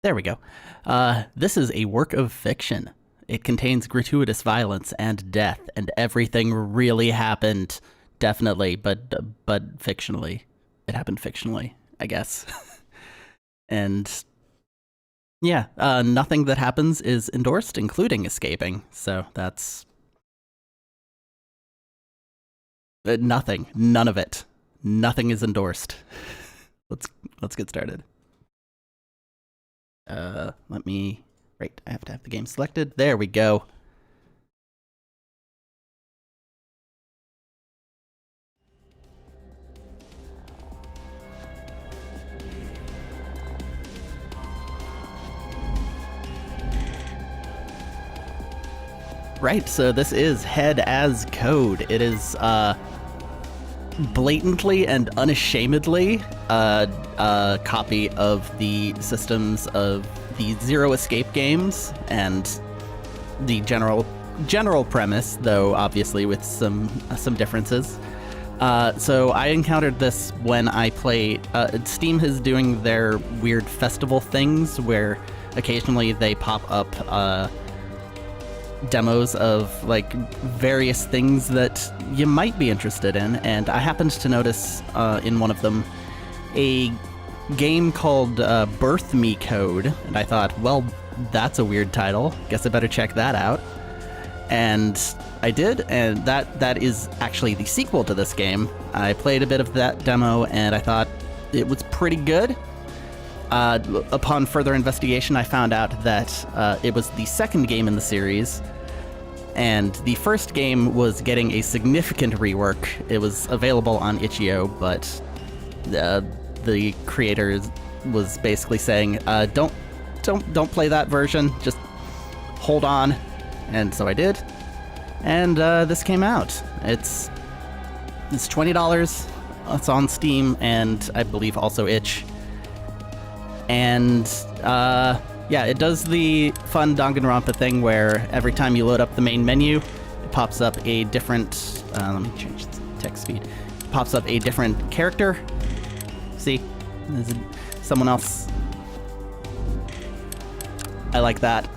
There we go. This is a work of fiction. It contains gratuitous violence and death, and everything really happened. Definitely, but fictionally. It happened fictionally, I guess. And yeah, nothing that happens is endorsed, including escaping. So that's nothing. None of it. Nothing is endorsed. Let's get started. Right, I have to have the game selected. There we go. Right, so this is Head as Code. It is blatantly and unashamedly a copy of the systems of the Zero Escape games and the general premise, though obviously with some differences. So I encountered this when I played. Steam is doing their weird festival things where occasionally they pop up demos of like various things that you might be interested in, and I happened to notice in one of them a game called Birth Me Code, and I thought, well, that's a weird title. Guess I better check that out. And I did, and that is actually the sequel to this game. I played a bit of that demo, and I thought it was pretty good. Upon further investigation, I found out that it was the second game in the series, and the first game was getting a significant rework. It was available on itch.io, but the creator was basically saying, don't play that version, just hold on. And so I did, and this came out. It's $20. It's on Steam, and I believe also itch. And yeah, it does the fun Danganronpa thing where every time you load up the main menu, it pops up a different, let me change the text speed. It pops up a different character. See, there's someone else. I like that.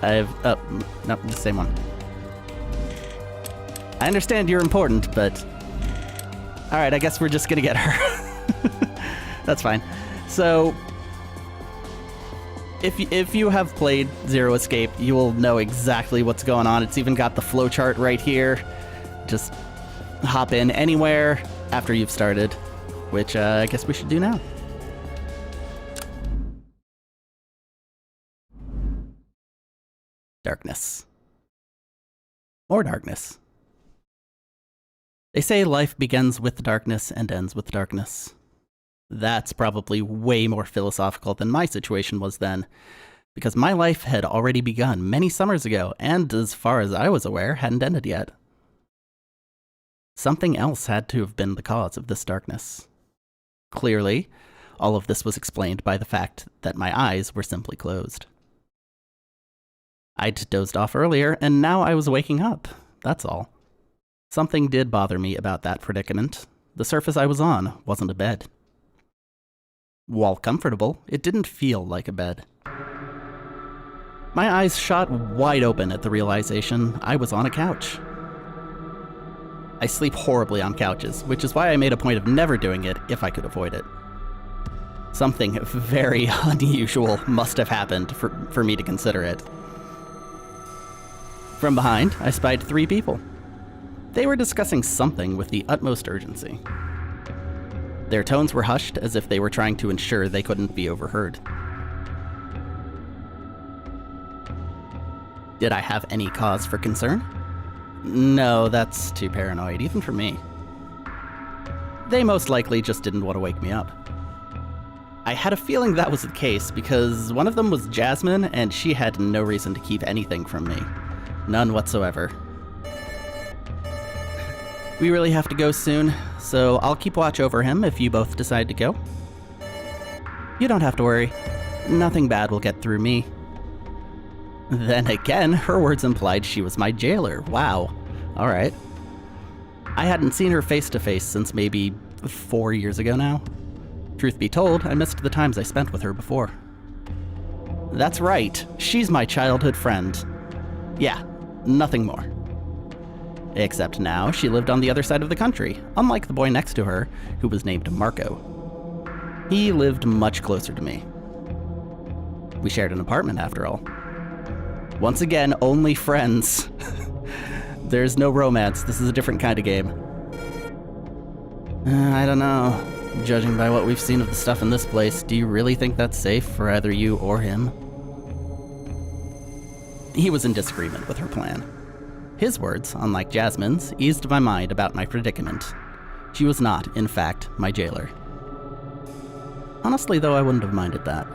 Nope, the same one. I understand you're important, but all right, I guess we're just gonna get her. That's fine. So, if you have played Zero Escape, you will know exactly what's going on. It's even got the flowchart right here. Just hop in anywhere after you've started, which I guess we should do now. Darkness. More darkness. They say life begins with darkness and ends with darkness. That's probably way more philosophical than my situation was then, because my life had already begun many summers ago, and as far as I was aware, hadn't ended yet. Something else had to have been the cause of this darkness. Clearly, all of this was explained by the fact that my eyes were simply closed. I'd dozed off earlier, and now I was waking up. That's all. Something did bother me about that predicament. The surface I was on wasn't a bed. While comfortable, it didn't feel like a bed. My eyes shot wide open at the realization I was on a couch. I sleep horribly on couches, which is why I made a point of never doing it if I could avoid it. Something very unusual must have happened for me to consider it. From behind, I spied 3 people. They were discussing something with the utmost urgency. Their tones were hushed as if they were trying to ensure they couldn't be overheard. Did I have any cause for concern? No, that's too paranoid, even for me. They most likely just didn't want to wake me up. I had a feeling that was the case because one of them was Jasmine, and she had no reason to keep anything from me. None whatsoever. We really have to go soon, so I'll keep watch over him if you both decide to go. You don't have to worry. Nothing bad will get through me. Then again, her words implied she was my jailer. Wow. Alright. I hadn't seen her face to face since maybe 4 years ago now. Truth be told, I missed the times I spent with her before. That's right, she's my childhood friend. Yeah, nothing more. Except now she lived on the other side of the country, unlike the boy next to her, who was named Marco. He lived much closer to me. We shared an apartment, after all. Once again, only friends. There's no romance. This is a different kind of game. I don't know. Judging by what we've seen of the stuff in this place, do you really think that's safe for either you or him? He was in disagreement with her plan. His words, unlike Jasmine's, eased my mind about my predicament. She was not, in fact, my jailer. Honestly, though, I wouldn't have minded that.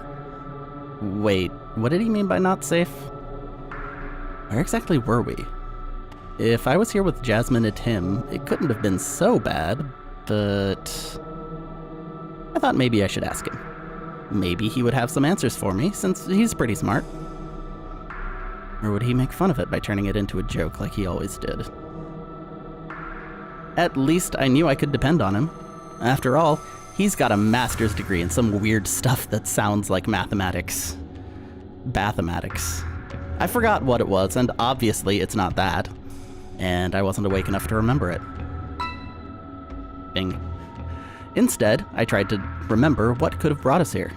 Wait, what did he mean by not safe? Where exactly were we? If I was here with Jasmine and him, it couldn't have been so bad, but I thought maybe I should ask him. Maybe he would have some answers for me, since he's pretty smart. Or would he make fun of it by turning it into a joke like he always did? At least I knew I could depend on him. After all, he's got a master's degree in some weird stuff that sounds like mathematics. Bathematics. I forgot what it was, and obviously it's not that. And I wasn't awake enough to remember it. Bing. Instead, I tried to remember what could have brought us here.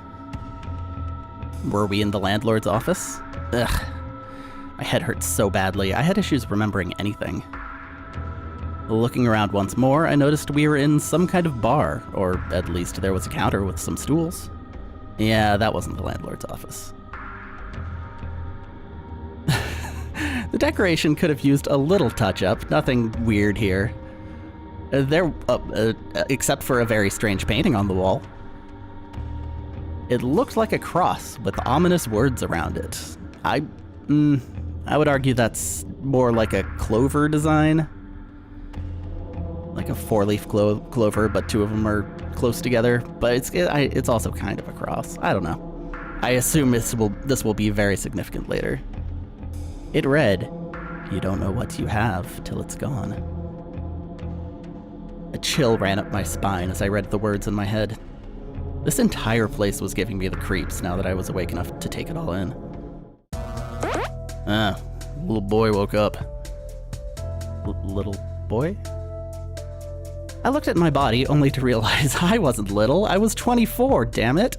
Were we in the landlord's office? Ugh. My head hurts so badly, I had issues remembering anything. Looking around once more, I noticed we were in some kind of bar, or at least there was a counter with some stools. Yeah, that wasn't the landlord's office. The decoration could have used a little touch-up, nothing weird here. Except for a very strange painting on the wall. It looked like a cross with ominous words around it. I would argue that's more like a clover design. Like a four-leaf clover, but two of them are close together. But it's also kind of a cross. I don't know. I assume this will be very significant later. It read, "You don't know what you have till it's gone." A chill ran up my spine as I read the words in my head. This entire place was giving me the creeps now that I was awake enough to take it all in. Little boy woke up. Little boy? I looked at my body only to realize I wasn't little, I was 24, damn it!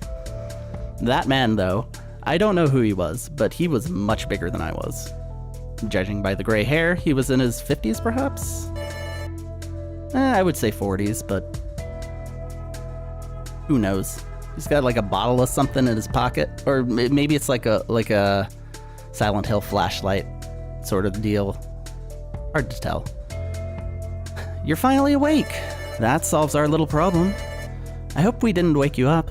That man, though, I don't know who he was, but he was much bigger than I was. Judging by the gray hair, he was in his 50s, perhaps? I would say 40s, but who knows? He's got like a bottle of something in his pocket, or maybe it's like a Silent Hill flashlight sort of deal. Hard to tell. You're finally awake. That solves our little problem. I hope we didn't wake you up.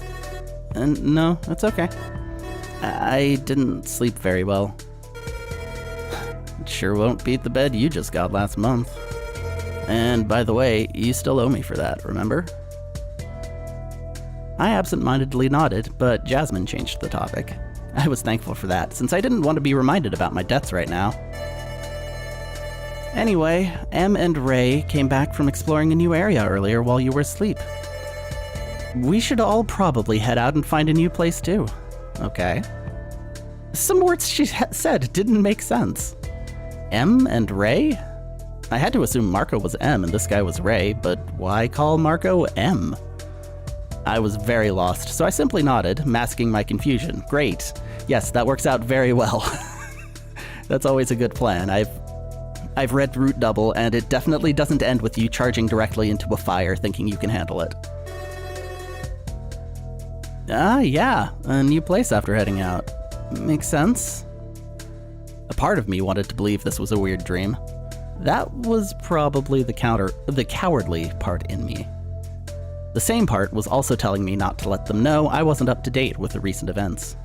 And no, it's okay. I didn't sleep very well. It sure won't beat the bed you just got last month. And by the way, you still owe me for that, remember? I absent-mindedly nodded, but Jasmine changed the topic. I was thankful for that, since I didn't want to be reminded about my debts right now. Anyway, Em and Ray came back from exploring a new area earlier while you were asleep. We should all probably head out and find a new place too. Okay. Some words she said didn't make sense. Em and Ray? I had to assume Marco was M and this guy was Ray, but why call Marco M? I was very lost, so I simply nodded, masking my confusion. Great. Yes, that works out very well. That's always a good plan. I've read Root Double, and it definitely doesn't end with you charging directly into a fire thinking you can handle it. Yeah, a new place after heading out. Makes sense. A part of me wanted to believe this was a weird dream. That was probably the cowardly part in me. The same part was also telling me not to let them know I wasn't up to date with the recent events.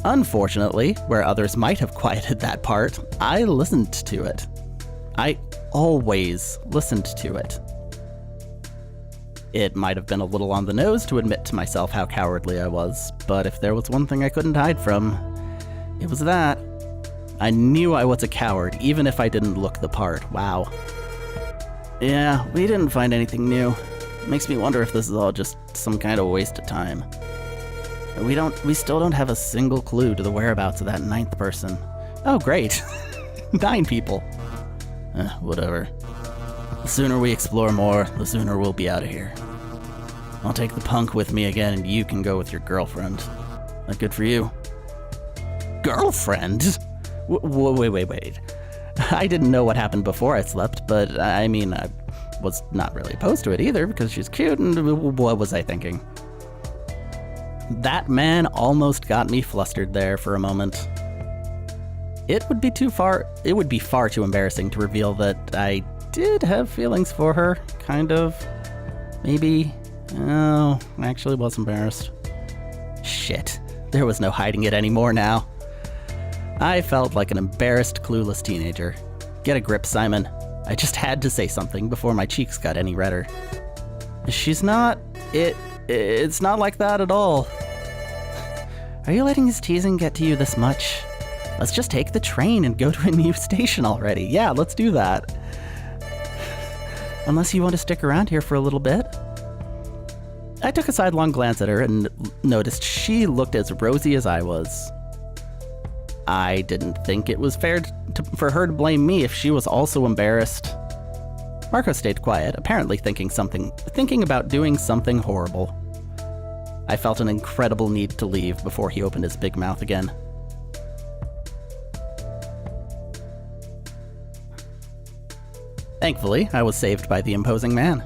Unfortunately, where others might have quieted that part, I listened to it. I always listened to it. It might have been a little on the nose to admit to myself how cowardly I was, but if there was one thing I couldn't hide from, it was that. I knew I was a coward, even if I didn't look the part. Wow. Yeah, we didn't find anything new. Makes me wonder if this is all just some kind of waste of time. We still don't have a single clue to the whereabouts of that 9th person. Oh, great. 9 people. Whatever. The sooner we explore more, the sooner we'll be out of here. I'll take the punk with me again, and you can go with your girlfriend. That good for you? Girlfriend? Wait. I didn't know what happened before I slept, but I mean, I was not really opposed to it either because she's cute, and what was I thinking? That man almost got me flustered there for a moment. It would be far too embarrassing to reveal that I did have feelings for her, kind of. Maybe. Oh, I actually was embarrassed. Shit, there was no hiding it anymore now. I felt like an embarrassed, clueless teenager. Get a grip, Simon. I just had to say something before my cheeks got any redder. She's not... It's not like that at all. Are you letting his teasing get to you this much? Let's just take the train and go to a new station already. Yeah, let's do that. Unless you want to stick around here for a little bit. I took a sidelong glance at her and noticed she looked as rosy as I was. I didn't think it was fair for her to blame me if she was also embarrassed. Marco stayed quiet, apparently thinking about doing something horrible. I felt an incredible need to leave before he opened his big mouth again. Thankfully, I was saved by the imposing man.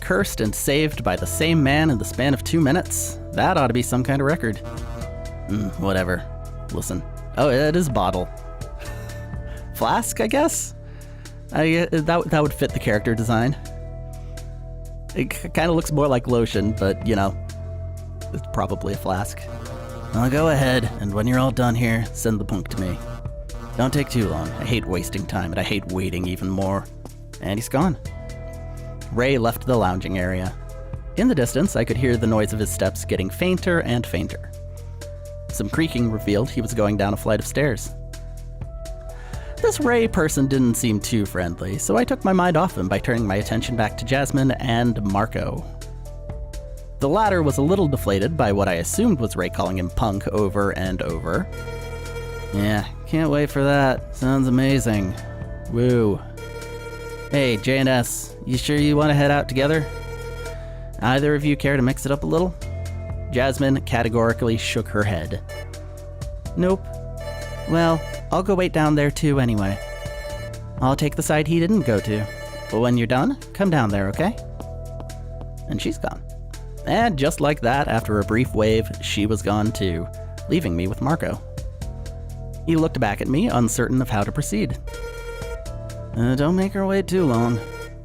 Cursed and saved by the same man in the span of 2 minutes. That ought to be some kind of record. Whatever. Listen. Oh, it is a bottle. Flask, I guess? That would fit the character design. It kind of looks more like lotion, but, you know, it's probably a flask. I'll go ahead, and when you're all done here, send the punk to me. Don't take too long. I hate wasting time, and I hate waiting even more. And he's gone. Ray left the lounging area. In the distance, I could hear the noise of his steps getting fainter and fainter. Some creaking revealed he was going down a flight of stairs. This Ray person didn't seem too friendly, so I took my mind off him by turning my attention back to Jasmine and Marco. The latter was a little deflated by what I assumed was Ray calling him punk over and over. Yeah, can't wait for that. Sounds amazing. Woo. Hey, J&S, you sure you want to head out together? Either of you care to mix it up a little? Jasmine categorically shook her head. Nope. Well, I'll go wait down there too anyway. I'll take the side he didn't go to. But when you're done, come down there, okay? And she's gone. And just like that, after a brief wave, she was gone too, leaving me with Marco. He looked back at me, uncertain of how to proceed. Don't make her wait too long,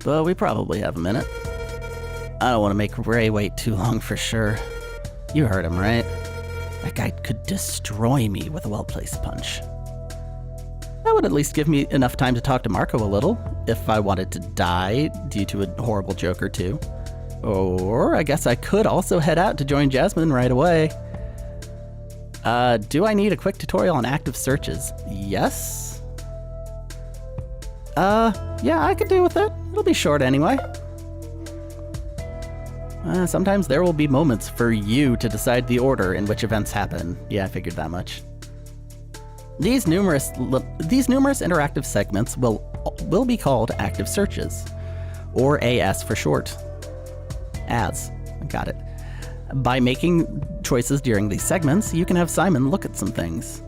but we probably have a minute. I don't want to make Ray wait too long for sure. You heard him, right? That guy could destroy me with a well-placed punch. That would at least give me enough time to talk to Marco a little, if I wanted to die due to a horrible joke or two. Or I guess I could also head out to join Jasmine right away. Do I need a quick tutorial on active searches? Yes? Yeah, I could deal with it. It'll be short anyway. Sometimes there will be moments for you to decide the order in which events happen. Yeah, I figured that much. These numerous interactive segments will be called active searches, or AS for short. As. Got it. By making choices during these segments, you can have Simon look at some things.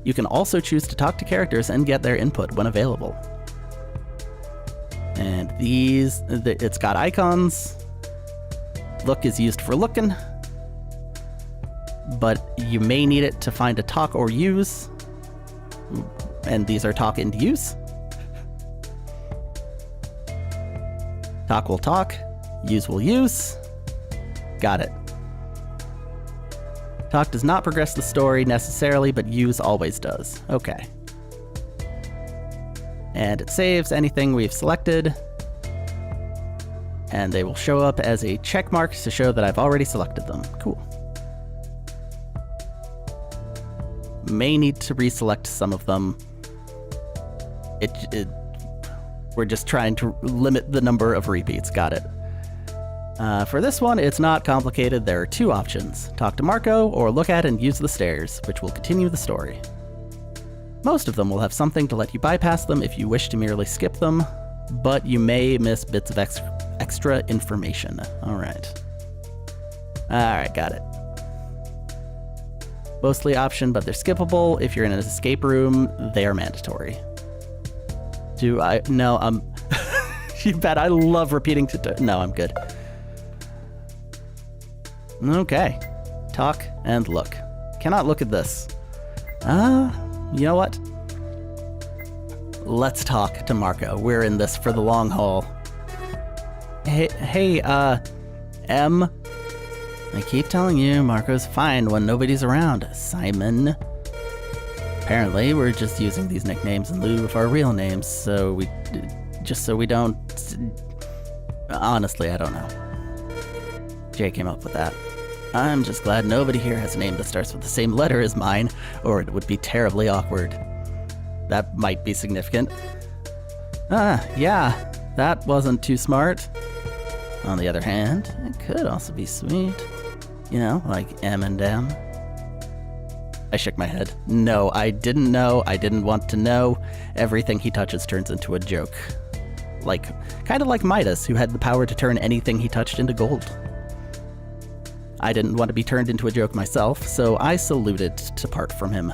You can also choose to talk to characters and get their input when available. And it's got icons. Look is used for looking, but you may need it to find a talk or use. And these are talk and use. Talk will talk, use will use. Got it. Talk does not progress the story necessarily, but use always does. Okay. And it saves anything we've selected. And they will show up as a check mark to show that I've already selected them. Cool. May need to reselect some of them. We're just trying to limit the number of repeats. Got it. For this one, it's not complicated. There are two options. Talk to Marco, or look at and use the stairs, which will continue the story. Most of them will have something to let you bypass them if you wish to merely skip them, but you may miss bits of extra information. Alright, got it. Mostly option, but they're skippable. If you're in an escape room, they are mandatory. No, you bet I love repeating no, I'm good. Okay. Talk and look. Cannot look at this. You know what? Let's talk to Marco. We're in this for the long haul. Hey, M. I keep telling you, Marco's fine when nobody's around. Simon. Apparently, we're just using these nicknames in lieu of our real names, so we don't... Honestly, I don't know. Jay came up with that. I'm just glad nobody here has a name that starts with the same letter as mine, or it would be terribly awkward. That might be significant. Yeah, that wasn't too smart. On the other hand, it could also be sweet. You know, like M&M. I shook my head. No, I didn't know. I didn't want to know. Everything he touches turns into a joke. Kind of like Midas, who had the power to turn anything he touched into gold. I didn't want to be turned into a joke myself, so I saluted to part from him.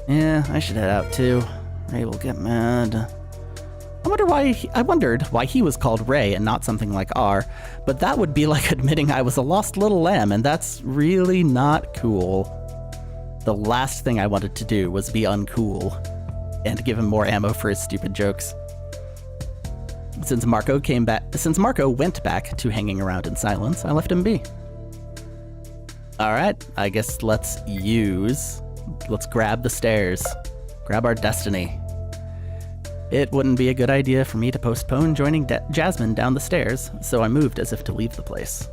Yeah, I should head out too. Ray will get mad. I wondered why he was called Ray and not something like R, but that would be like admitting I was a lost little lamb, and that's really not cool. The last thing I wanted to do was be uncool and give him more ammo for his stupid jokes. Since Marco went back to hanging around in silence, I left him be. Alright, I guess let's grab the stairs. Grab our destiny. It wouldn't be a good idea for me to postpone joining Jasmine down the stairs, so I moved as if to leave the place.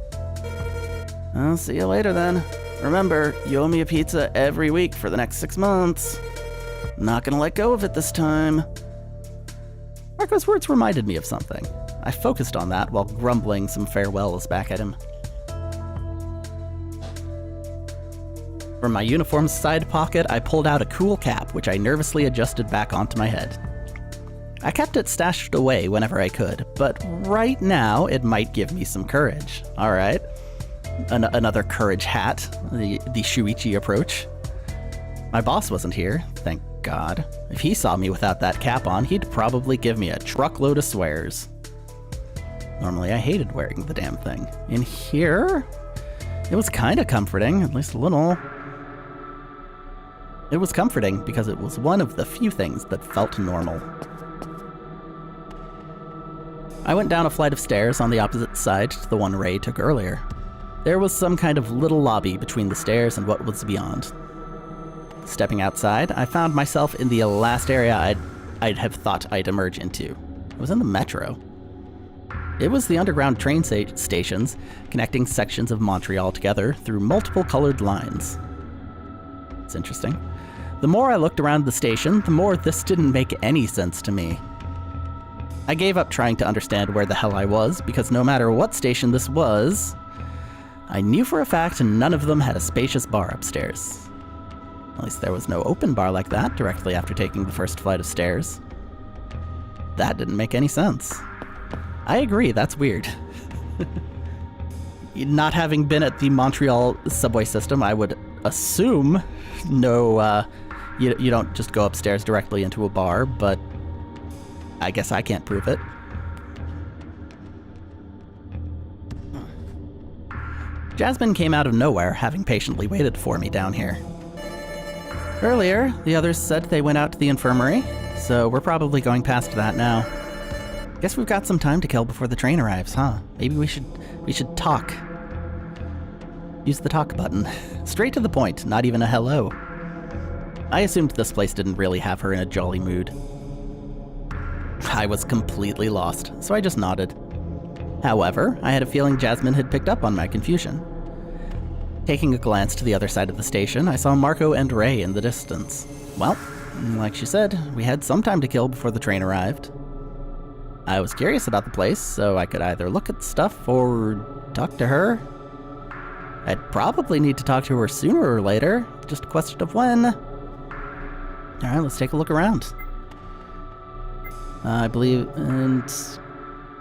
I'll see you later then. Remember, you owe me a pizza every week for the next 6 months. Not gonna let go of it this time. Marco's words reminded me of something. I focused on that while grumbling some farewells back at him. From my uniform's side pocket, I pulled out a cool cap, which I nervously adjusted back onto my head. I kept it stashed away whenever I could, but right now it might give me some courage. Alright. Another courage hat, the Shuichi approach. My boss wasn't here, thank God. If he saw me without that cap on, he'd probably give me a truckload of swears. Normally I hated wearing the damn thing. In here, it was kinda comforting, at least a little. It was comforting because it was one of the few things that felt normal. I went down a flight of stairs on the opposite side to the one Ray took earlier. There was some kind of little lobby between the stairs and what was beyond. Stepping outside, I found myself in the last area I'd have thought I'd emerge into. It was in the metro. It was the underground train stations connecting sections of Montreal together through multiple colored lines. It's interesting. The more I looked around the station, the more this didn't make any sense to me. I gave up trying to understand where the hell I was, because no matter what station this was, I knew for a fact none of them had a spacious bar upstairs. At least there was no open bar like that directly after taking the first flight of stairs. That didn't make any sense. I agree, that's weird. Not having been at the Montreal subway system, I would assume you don't just go upstairs directly into a bar, but I guess I can't prove it. Jasmine came out of nowhere, having patiently waited for me down here. Earlier, the others said they went out to the infirmary, so we're probably going past that now. Guess we've got some time to kill before the train arrives, huh? Maybe we should talk. Use the talk button. Straight to the point, not even a hello. I assumed this place didn't really have her in a jolly mood. I was completely lost, so I just nodded. However, I had a feeling Jasmine had picked up on my confusion. Taking a glance to the other side of the station, I saw Marco and Ray in the distance. Well, like she said, we had some time to kill before the train arrived. I was curious about the place, so I could either look at stuff or talk to her. I'd probably need to talk to her sooner or later, just a question of when. Alright, let's take a look around. I believe, and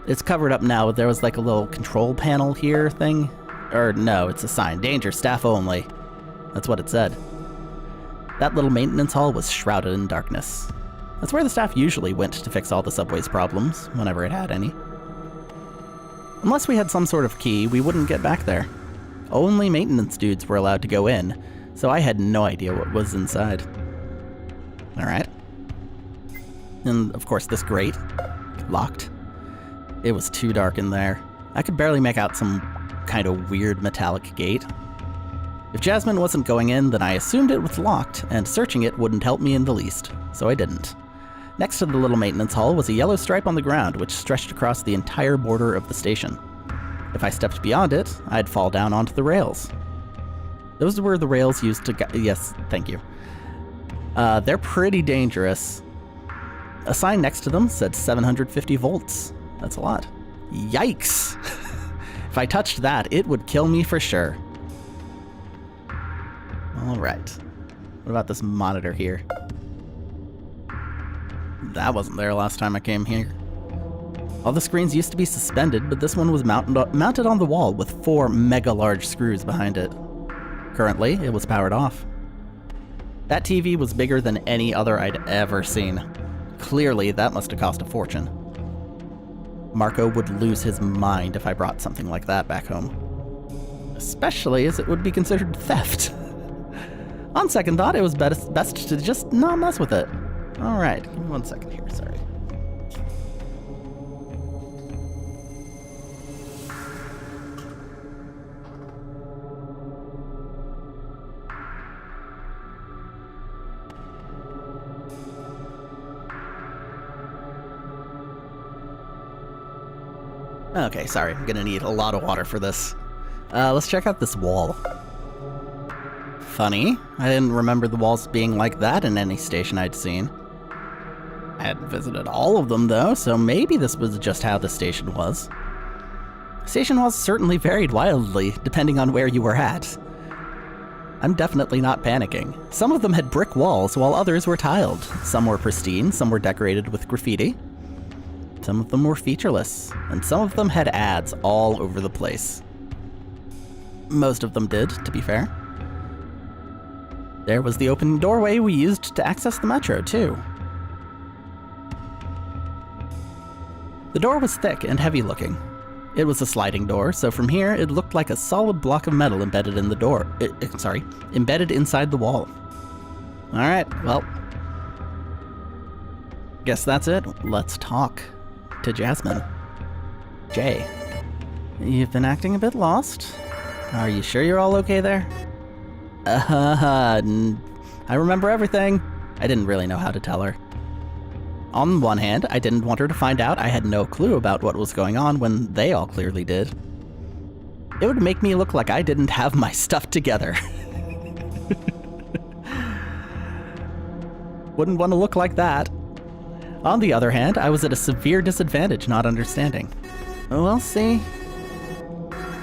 it's covered up now, but there was like a little control panel here thing. Or no, it's a sign, danger, staff only. That's what it said. That little maintenance hall was shrouded in darkness. That's where the staff usually went to fix all the subway's problems, whenever it had any. Unless we had some sort of key, we wouldn't get back there. Only maintenance dudes were allowed to go in, so I had no idea what was inside. Alright. And of course this grate. Locked. It was too dark in there. I could barely make out some kind of weird metallic gate. If Jasmine wasn't going in, then I assumed it was locked, and searching it wouldn't help me in the least, so I didn't. Next to the little maintenance hall was a yellow stripe on the ground which stretched across the entire border of the station. If I stepped beyond it, I'd fall down onto the rails. Those were the rails used to yes, thank you. They're pretty dangerous. A sign next to them said 750 volts. That's a lot. Yikes! If I touched that, it would kill me for sure. Alright. What about this monitor here? That wasn't there last time I came here. All the screens used to be suspended, but this one was mounted on the wall with 4 mega large screws behind it. Currently, it was powered off. That TV was bigger than any other I'd ever seen. Clearly, that must have cost a fortune. Marco would lose his mind if I brought something like that back home. Especially as it would be considered theft. On second thought, it was best to just not mess with it. Alright, give me 1 second here, sorry. Okay, sorry, I'm gonna need a lot of water for this. Let's check out this wall. Funny, I didn't remember the walls being like that in any station I'd seen. I hadn't visited all of them though, so maybe this was just how the station was. Station walls certainly varied wildly, depending on where you were at. I'm definitely not panicking. Some of them had brick walls, while others were tiled. Some were pristine, some were decorated with graffiti. Some of them were featureless, and some of them had ads all over the place. Most of them did, to be fair. There was the open doorway we used to access the metro, too. The door was thick and heavy-looking. It was a sliding door, so from here it looked like a solid block of metal embedded in the door. Embedded inside the wall. Alright, well. Guess that's it. Let's talk to Jasmine. Jay. You've been acting a bit lost. Are you sure you're all okay there? I remember everything. I didn't really know how to tell her. On one hand, I didn't want her to find out I had no clue about what was going on when they all clearly did. It would make me look like I didn't have my stuff together. Wouldn't want to look like that. On the other hand, I was at a severe disadvantage not understanding. Well, see,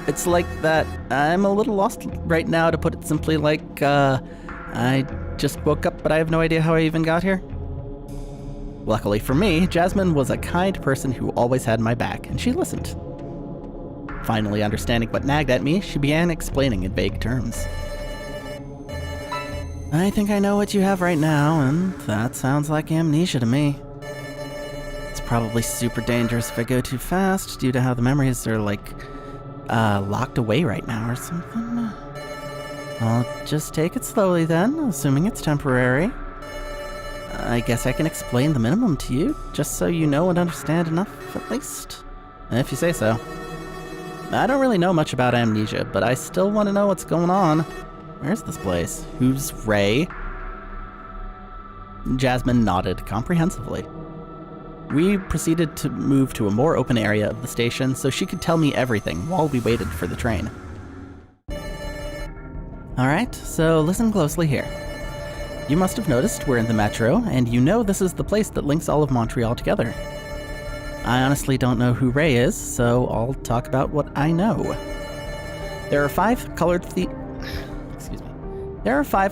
it's like that I'm a little lost right now, to put it simply. Like, I just woke up, but I have no idea how I even got here. Luckily for me, Jasmine was a kind person who always had my back, and she listened. Finally understanding what nagged at me, she began explaining in vague terms. I think I know what you have right now, and that sounds like amnesia to me. It's probably super dangerous if I go too fast, due to how the memories are, like, locked away right now or something. I'll just take it slowly then, assuming it's temporary. I guess I can explain the minimum to you, just so you know and understand enough, at least. If you say so. I don't really know much about amnesia, but I still want to know what's going on. Where's this place? Who's Ray? Jasmine nodded comprehensively. We proceeded to move to a more open area of the station so she could tell me everything while we waited for the train. Alright, so listen closely here. You must have noticed we're in the metro, and you know this is the place that links all of Montreal together. I honestly don't know who Ray is, so I'll talk about what I know. There are 5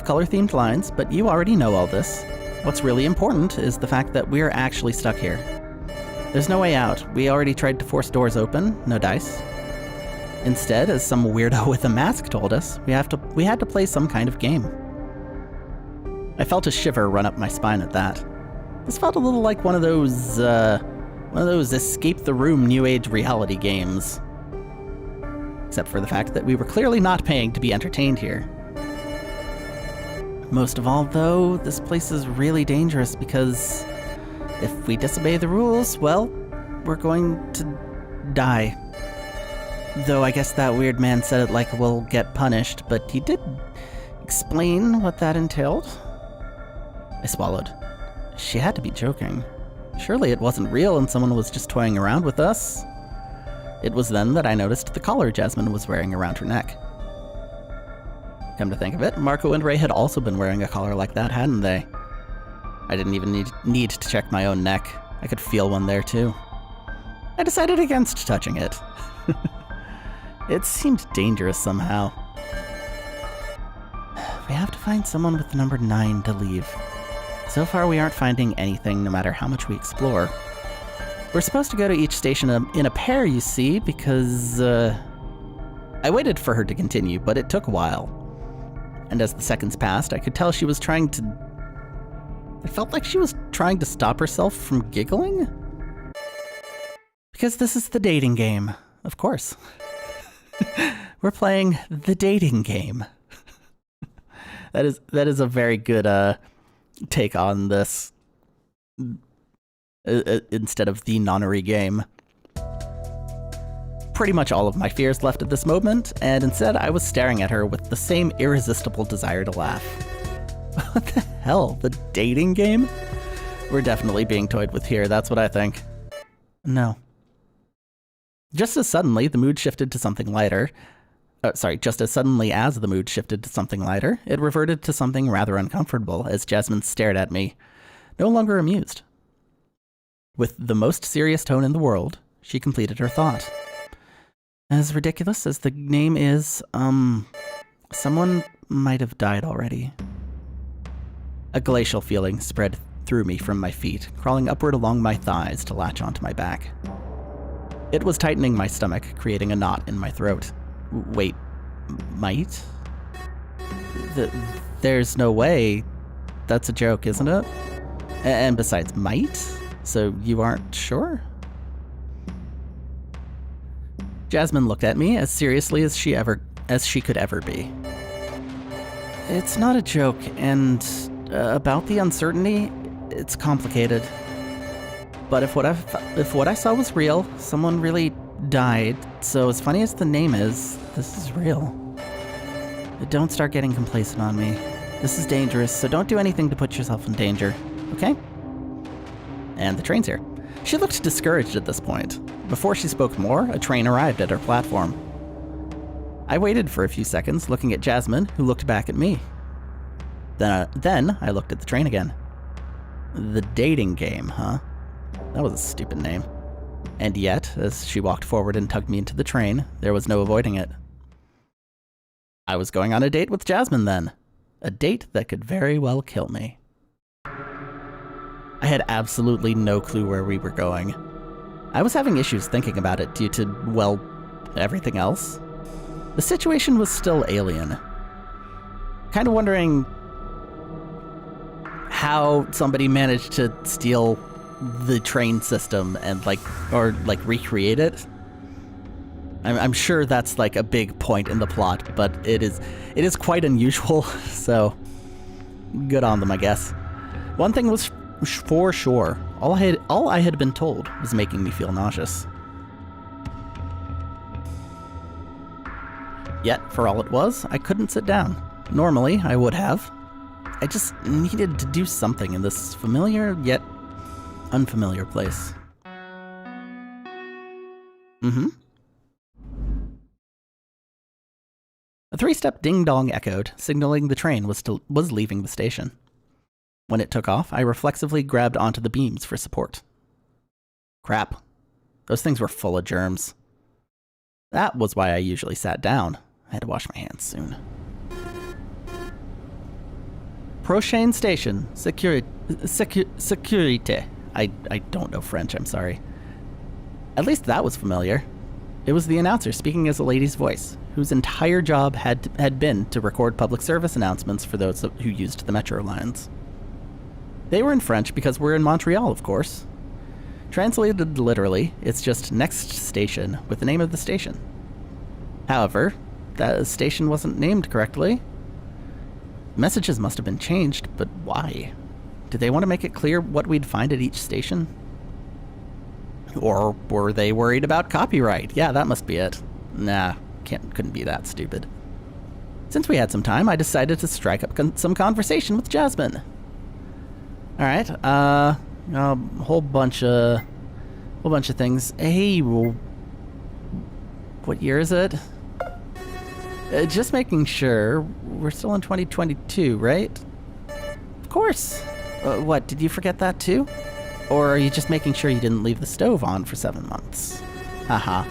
color-themed lines, but you already know all this. What's really important is the fact that we're actually stuck here. There's no way out. We already tried to force doors open, no dice. Instead, as some weirdo with a mask told us, we had to play some kind of game. I felt a shiver run up my spine at that. This felt a little like one of those escape the room new age reality games. Except for the fact that we were clearly not paying to be entertained here. Most of all, though, this place is really dangerous because if we disobey the rules, well, we're going to die. Though I guess that weird man said it like we'll get punished, but he did explain what that entailed. I swallowed. She had to be joking. Surely it wasn't real and someone was just toying around with us. It was then that I noticed the collar Jasmine was wearing around her neck. Come to think of it, Marco and Ray had also been wearing a collar like that, hadn't they? I didn't even need to check my own neck. I could feel one there too. I decided against touching it. It seemed dangerous somehow. We have to find someone with the number 9 to leave. So far we aren't finding anything no matter how much we explore. We're supposed to go to each station in a pair, you see, because I waited for her to continue, but it took a while. And as the seconds passed, I could tell she was trying to... It felt like she was trying to stop herself from giggling? Because this is the dating game, of course. We're playing the dating game. That is a very good take on this instead of the nonary game. Pretty much all of my fears left at this moment, and instead I was staring at her with the same irresistible desire to laugh. What the hell? The dating game? We're definitely being toyed with here, that's what I think. No. Just as suddenly the mood shifted to something lighter. Just as suddenly as the mood shifted to something lighter, it reverted to something rather uncomfortable as Jasmine stared at me, no longer amused. With the most serious tone in the world, she completed her thought. As ridiculous as the name is, someone might have died already. A glacial feeling spread through me from my feet, crawling upward along my thighs to latch onto my back. It was tightening my stomach, creating a knot in my throat. Wait, might? There's no way. That's a joke, isn't it? And besides, might? So you aren't sure? Jasmine looked at me as seriously as she could ever be. It's not a joke, and about the uncertainty, it's complicated. But if what I saw was real, someone really died, so as funny as the name is, this is real. Don't start getting complacent on me. This is dangerous, so don't do anything to put yourself in danger, okay? And the train's here. She looked discouraged at this point. Before she spoke more, a train arrived at our platform. I waited for a few seconds, looking at Jasmine, who looked back at me. Then I looked at the train again. The dating game, huh? That was a stupid name. And yet, as she walked forward and tugged me into the train, there was no avoiding it. I was going on a date with Jasmine then. A date that could very well kill me. I had absolutely no clue where we were going. I was having issues thinking about it due to, well, everything else. The situation was still alien. Kind of wondering how somebody managed to steal the train system and recreate it. I'm sure that's like a big point in the plot, but it is quite unusual, so good on them, I guess. One thing was for sure, all I had been told was making me feel nauseous. Yet, for all it was, I couldn't sit down. Normally, I would have. I just needed to do something in this familiar yet unfamiliar place. A 3-step ding-dong echoed, signaling the train was leaving the station. When it took off, I reflexively grabbed onto the beams for support. Crap. Those things were full of germs. That was why I usually sat down. I had to wash my hands soon. Prochaine station. Sécurité. I don't know French, I'm sorry. At least that was familiar. It was the announcer speaking as a lady's voice, whose entire job had been to record public service announcements for those who used the metro lines. They were in French because we're in Montreal, of course. Translated literally, it's just next station with the name of the station. However, that station wasn't named correctly. Messages must have been changed, but why? Did they want to make it clear what we'd find at each station? Or were they worried about copyright? Yeah, that must be it. Nah, couldn't be that stupid. Since we had some time, I decided to strike up some conversation with Jasmine. Alright, a whole bunch of things. Hey, what year is it? Just making sure. We're still in 2022, right? Of course. What, did you forget that too? Or are you just making sure you didn't leave the stove on for 7 months? Haha.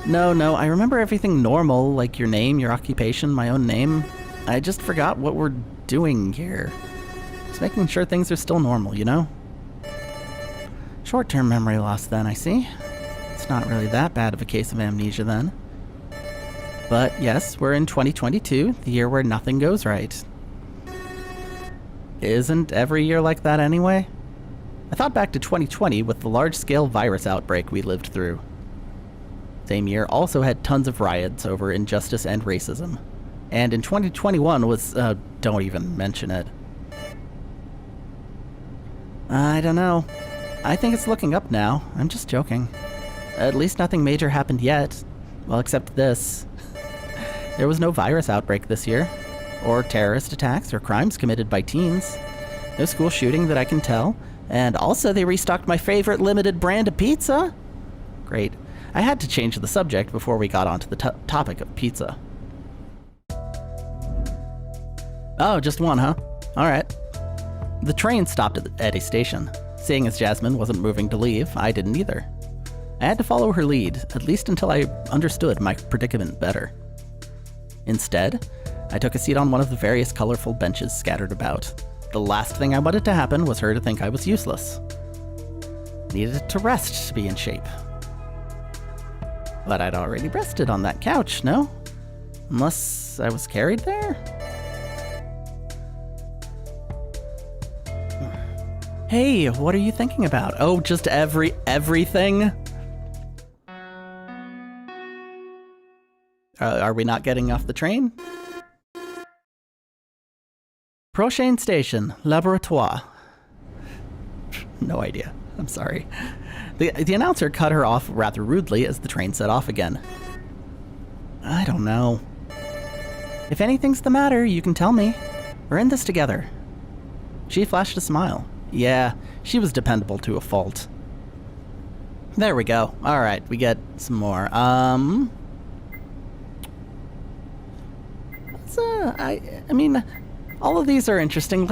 No, I remember everything normal, like your name, your occupation, my own name. I just forgot what we're doing here. Just making sure things are still normal, you know? Short-term memory loss then, I see. It's not really that bad of a case of amnesia then. But yes, we're in 2022, the year where nothing goes right. Isn't every year like that anyway? I thought back to 2020 with the large-scale virus outbreak we lived through. Same year also had tons of riots over injustice and racism. And in 2021 was, don't even mention it. I don't know. I think it's looking up now. I'm just joking. At least nothing major happened yet. Well, except this. There was no virus outbreak this year, or terrorist attacks or crimes committed by teens. No school shooting that I can tell, and also they restocked my favorite limited brand of pizza. Great. I had to change the subject before we got onto the topic of pizza. Oh, just one, huh? Alright. The train stopped at a station. Seeing as Jasmine wasn't moving to leave, I didn't either. I had to follow her lead, at least until I understood my predicament better. Instead, I took a seat on one of the various colorful benches scattered about. The last thing I wanted to happen was her to think I was useless. Needed to rest to be in shape. But I'd already rested on that couch, no? Unless I was carried there? Hey, what are you thinking about? Oh, just everything? Are we not getting off the train? Prochaine station, laboratoire. No idea. I'm sorry. The announcer cut her off rather rudely as the train set off again. I don't know. If anything's the matter, you can tell me. We're in this together. She flashed a smile. Yeah, she was dependable to a fault. There we go. All right, we get some more. I mean, all of these are interesting.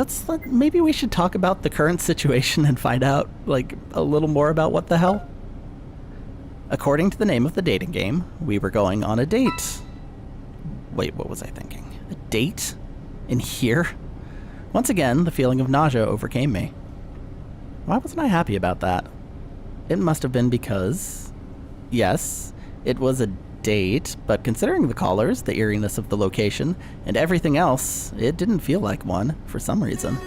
Maybe we should talk about the current situation and find out, like, a little more about what the hell. According to the name of the dating game, we were going on a date. Wait, what was I thinking? A date? In here? Once again, the feeling of nausea overcame me. Why wasn't I happy about that? It must have been because, yes, it was a date, but considering the callers, the eeriness of the location, and everything else, it didn't feel like one, for some reason.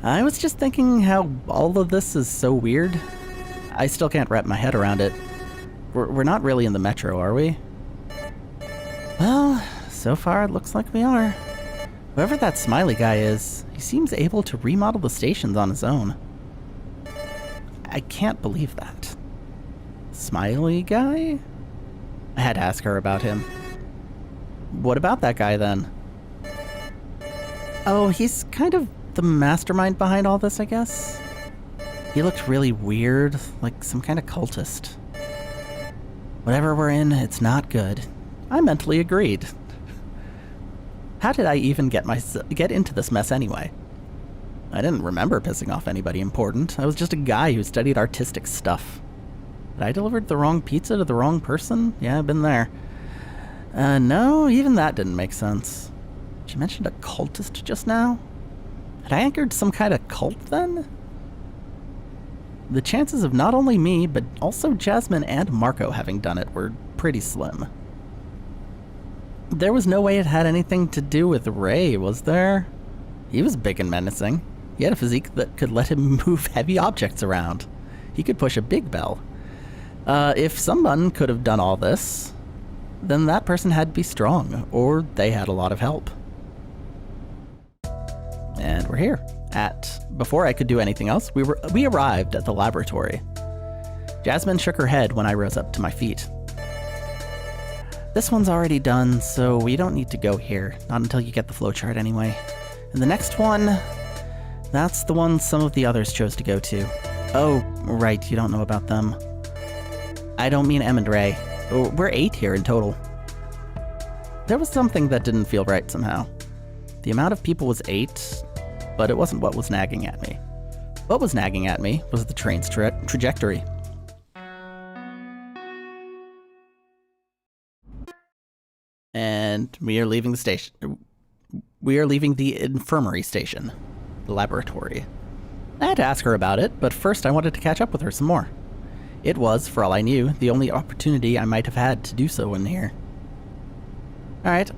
I was just thinking how all of this is so weird. I still can't wrap my head around it. We're not really in the metro, are we? Well, so far it looks like we are. Whoever that smiley guy is, he seems able to remodel the stations on his own. I can't believe that. Smiley guy? I had to ask her about him. What about that guy then? Oh, he's kind of the mastermind behind all this, I guess. He looked really weird, like some kind of cultist. Whatever we're in, it's not good. I mentally agreed. How did I even get into this mess anyway? I didn't remember pissing off anybody important. I was just a guy who studied artistic stuff. Did I deliver the wrong pizza to the wrong person? Yeah, I've been there. No, even that didn't make sense. She mentioned a cultist just now? Had I anchored some kind of cult then? The chances of not only me, but also Jasmine and Marco having done it were pretty slim. There was no way it had anything to do with Ray, was there? He was big and menacing. He had a physique that could let him move heavy objects around. He could push a big bell. If someone could have done all this, then that person had to be strong, or they had a lot of help. And we're here. Before I could do anything else, we arrived at the laboratory. Jasmine shook her head when I rose up to my feet. This one's already done, so we don't need to go here. Not until you get the flowchart anyway. And the next one, that's the one some of the others chose to go to. Oh, right, you don't know about them. I don't mean Em and Ray. We're 8 here in total. There was something that didn't feel right somehow. The amount of people was 8, but it wasn't what was nagging at me. What was nagging at me was the train's trajectory. And we are leaving the station. We are leaving the infirmary station, the laboratory. I had to ask her about it, but first I wanted to catch up with her some more. It was, for all I knew, the only opportunity I might have had to do so in here. Alright,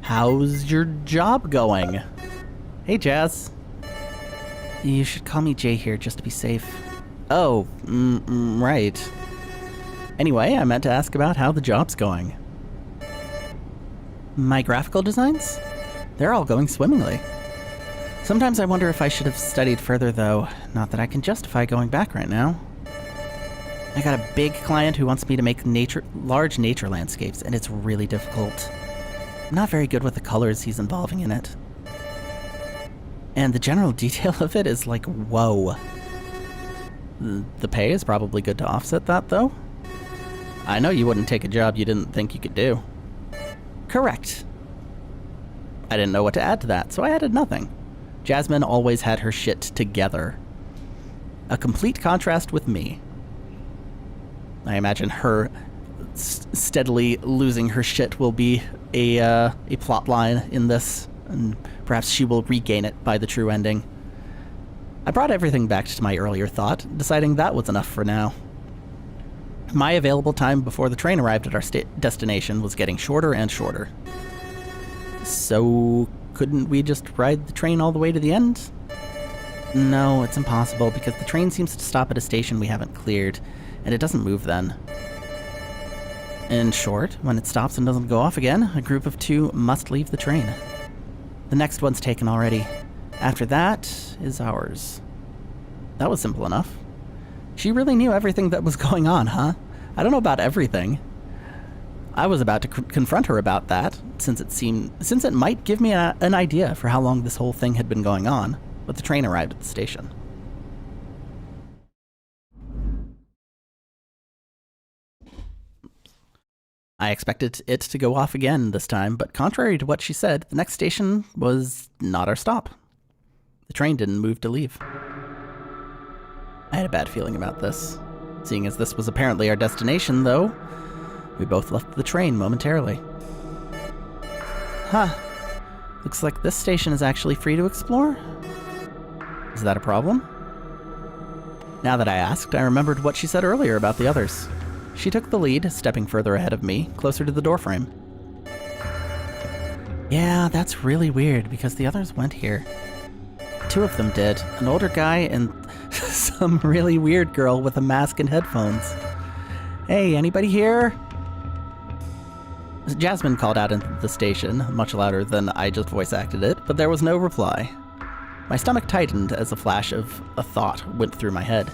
how's your job going? Hey, Jazz. You should call me Jay here just to be safe. Oh, right. Anyway, I meant to ask about how the job's going. My graphical designs? They're all going swimmingly. Sometimes I wonder if I should have studied further, though. Not that I can justify going back right now. I got a big client who wants me to make large nature landscapes, and it's really difficult. I'm not very good with the colors he's involving in it. And the general detail of it is like, whoa. The pay is probably good to offset that, though. I know you wouldn't take a job you didn't think you could do. Correct. I didn't know what to add to that, so I added nothing. Jasmine always had her shit together. A complete contrast with me. I imagine her steadily losing her shit will be a plot line in this, and perhaps she will regain it by the true ending. I brought everything back to my earlier thought, deciding that was enough for now. My available time before the train arrived at our destination was getting shorter and shorter. So, couldn't we just ride the train all the way to the end? No, it's impossible because the train seems to stop at a station we haven't cleared, and it doesn't move then. In short, when it stops and doesn't go off again, a group of 2 must leave the train. The next one's taken already. After that is ours. That was simple enough. She really knew everything that was going on, huh? I don't know about everything. I was about to confront her about that, since it might give me an idea for how long this whole thing had been going on, but the train arrived at the station. I expected it to go off again this time, but contrary to what she said, the next station was not our stop. The train didn't move to leave. I had a bad feeling about this. Seeing as this was apparently our destination, though, we both left the train momentarily. Huh. Looks like this station is actually free to explore? Is that a problem? Now that I asked, I remembered what she said earlier about the others. She took the lead, stepping further ahead of me, closer to the doorframe. Yeah, that's really weird, because the others went here. 2 of them did. An older guy and some really weird girl with a mask and headphones. Hey, anybody here? Jasmine called out into the station, much louder than I just voice acted it, but there was no reply. My stomach tightened as a flash of a thought went through my head.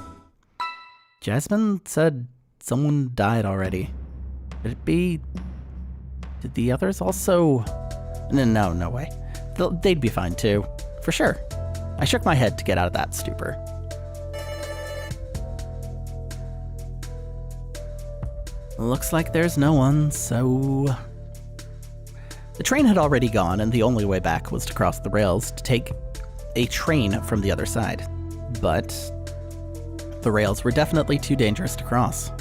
Jasmine said someone died already. Could it be... Did the others also... No way. They'd be fine too. For sure. I shook my head to get out of that stupor. Looks like there's no one, so... The train had already gone, and the only way back was to cross the rails to take a train from the other side. But The rails were definitely too dangerous to cross.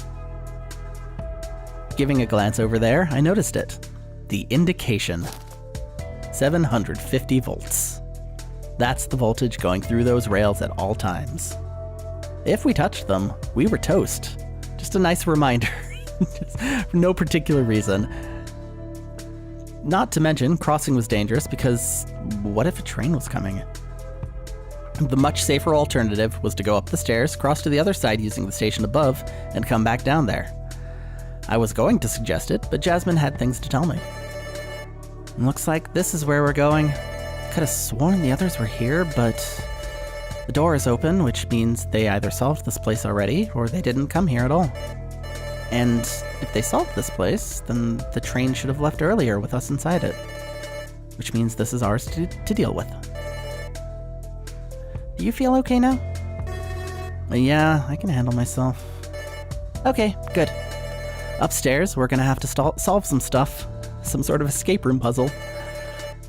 Giving a glance over there, I noticed it. The indication. 750 volts. That's the voltage going through those rails at all times. If we touched them, we were toast. Just a nice reminder. For no particular reason. Not to mention, crossing was dangerous because what if a train was coming? The much safer alternative was to go up the stairs, cross to the other side using the station above, and come back down there. I was going to suggest it, but Jasmine had things to tell me. Looks like this is where we're going. Could have sworn the others were here, but the door is open, which means they either solved this place already, or they didn't come here at all. And if they solved this place, then the train should have left earlier with us inside it. Which means this is ours to deal with. Do you feel okay now? Yeah, I can handle myself. Okay, good. Upstairs, we're gonna have to solve some stuff. Some sort of escape room puzzle.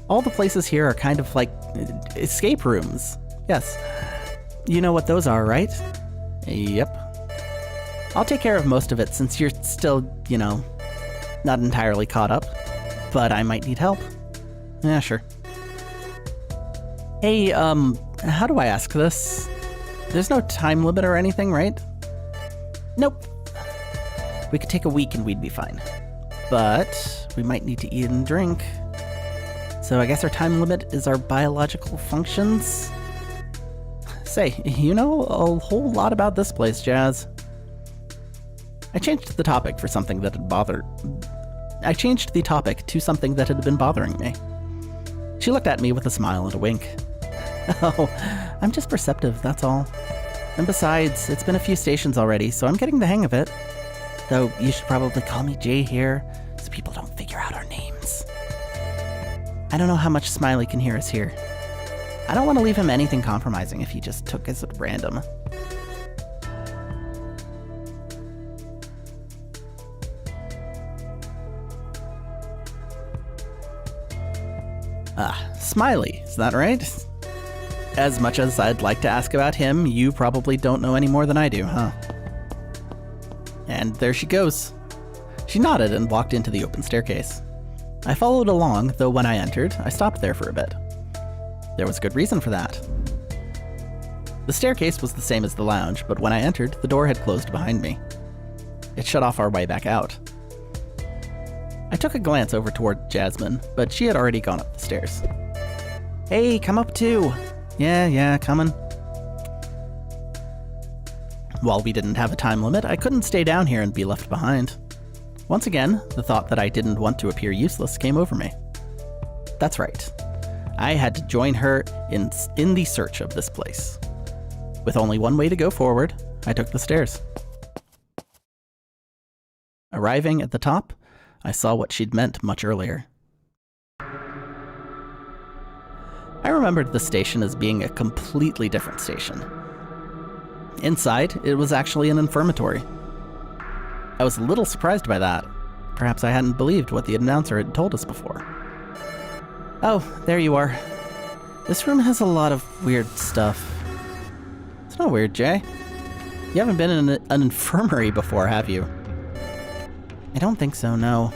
All the places here are kind of like escape rooms. Yes. You know what those are, right? Yep. I'll take care of most of it since you're still, not entirely caught up. But I might need help. Yeah, sure. Hey, how do I ask this? There's no time limit or anything, right? Nope. We could take a week and we'd be fine. But we might need to eat and drink. So I guess our time limit is our biological functions? Say, you know a whole lot about this place, Jazz. I changed the topic to something that had been bothering me. She looked at me with a smile and a wink. Oh, I'm just perceptive, that's all. And besides, it's been a few stations already, so I'm getting the hang of it. Though you should probably call me Jay here, so people don't figure out our names. I don't know how much Smiley can hear us here. I don't want to leave him anything compromising if he just took us at random. Smiley, is that right? As much as I'd like to ask about him, you probably don't know any more than I do, huh? And there she goes. She nodded and walked into the open staircase. I followed along, though when I entered, I stopped there for a bit. There was good reason for that. The staircase was the same as the lounge, but when I entered, the door had closed behind me. It shut off our way back out. I took a glance over toward Jasmine, but she had already gone up the stairs. Hey, come up too. Yeah, coming. While we didn't have a time limit, I couldn't stay down here and be left behind. Once again, the thought that I didn't want to appear useless came over me. That's right. I had to join her in the search of this place. With only one way to go forward, I took the stairs. Arriving at the top, I saw what she'd meant much earlier. I remembered the station as being a completely different station. Inside, it was actually an infirmatory. I was a little surprised by that. Perhaps I hadn't believed what the announcer had told us before. Oh, there you are. This room has a lot of weird stuff. It's not weird, Jay. You haven't been in an infirmary before, have you? I don't think so, no.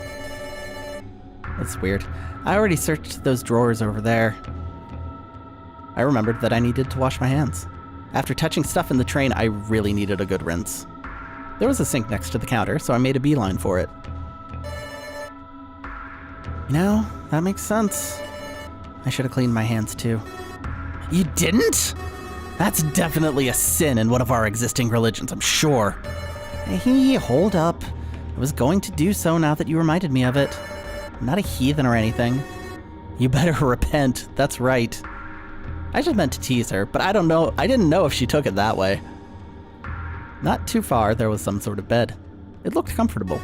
That's weird. I already searched those drawers over there. I remembered that I needed to wash my hands. After touching stuff in the train, I really needed a good rinse. There was a sink next to the counter, so I made a beeline for it. You know, that makes sense. I should have cleaned my hands too. You didn't? That's definitely a sin in one of our existing religions, I'm sure. Hey, hold up. I was going to do so now that you reminded me of it. I'm not a heathen or anything. You better repent, that's right. I just meant to tease her, but I didn't know if she took it that way. Not too far, there was some sort of bed. It looked comfortable.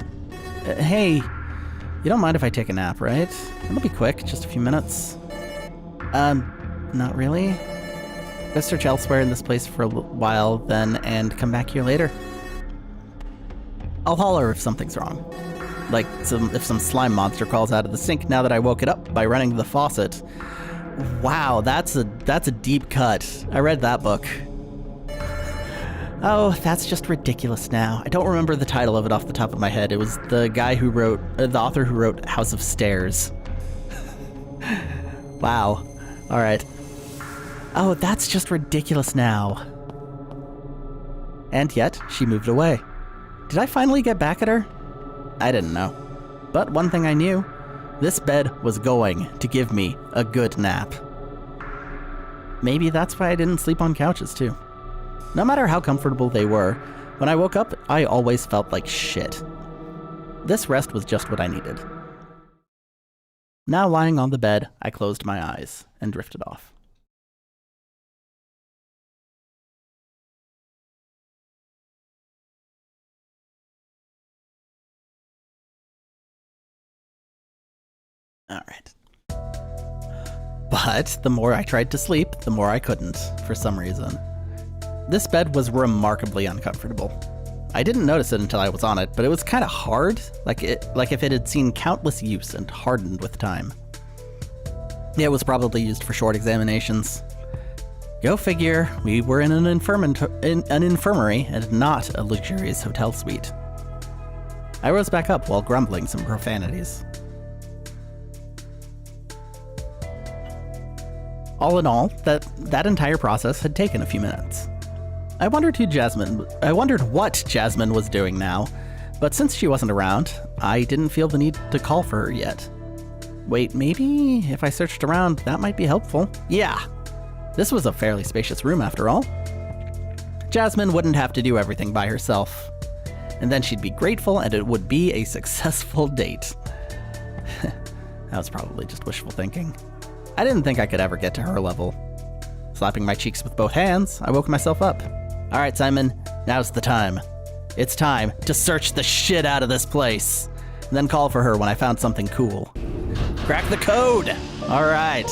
Hey, you don't mind if I take a nap, right? It'll be quick, just a few minutes. Not really. Go search elsewhere in this place for a while then and come back here later. I'll holler if something's wrong. Like if some slime monster crawls out of the sink now that I woke it up by running the faucet. Wow, that's a deep cut. I read that book. Oh, that's just ridiculous now. I don't remember the title of it off the top of my head. It was the guy who wrote, the author who wrote House of Stairs. Wow. All right. Oh, that's just ridiculous now. And yet, she moved away. Did I finally get back at her? I didn't know. But one thing I knew, this bed was going to give me a good nap. Maybe that's why I didn't sleep on couches too. No matter how comfortable they were, when I woke up, I always felt like shit. This rest was just what I needed. Now lying on the bed, I closed my eyes and drifted off. All right. But the more I tried to sleep, the more I couldn't, for some reason. This bed was remarkably uncomfortable. I didn't notice it until I was on it, but it was kind of hard, like if it had seen countless use and hardened with time. It was probably used for short examinations. Go figure, we were in an infirmary and not a luxurious hotel suite. I rose back up while grumbling some profanities. All in all, that entire process had taken a few minutes. I wondered what Jasmine was doing now, but since she wasn't around, I didn't feel the need to call for her yet. Wait, maybe if I searched around, that might be helpful. Yeah, this was a fairly spacious room after all. Jasmine wouldn't have to do everything by herself. And then she'd be grateful and it would be a successful date. That was probably just wishful thinking. I didn't think I could ever get to her level. Slapping my cheeks with both hands, I woke myself up. All right, Simon, now's the time. It's time to search the shit out of this place, and then call for her when I found something cool. Crack the code! All right.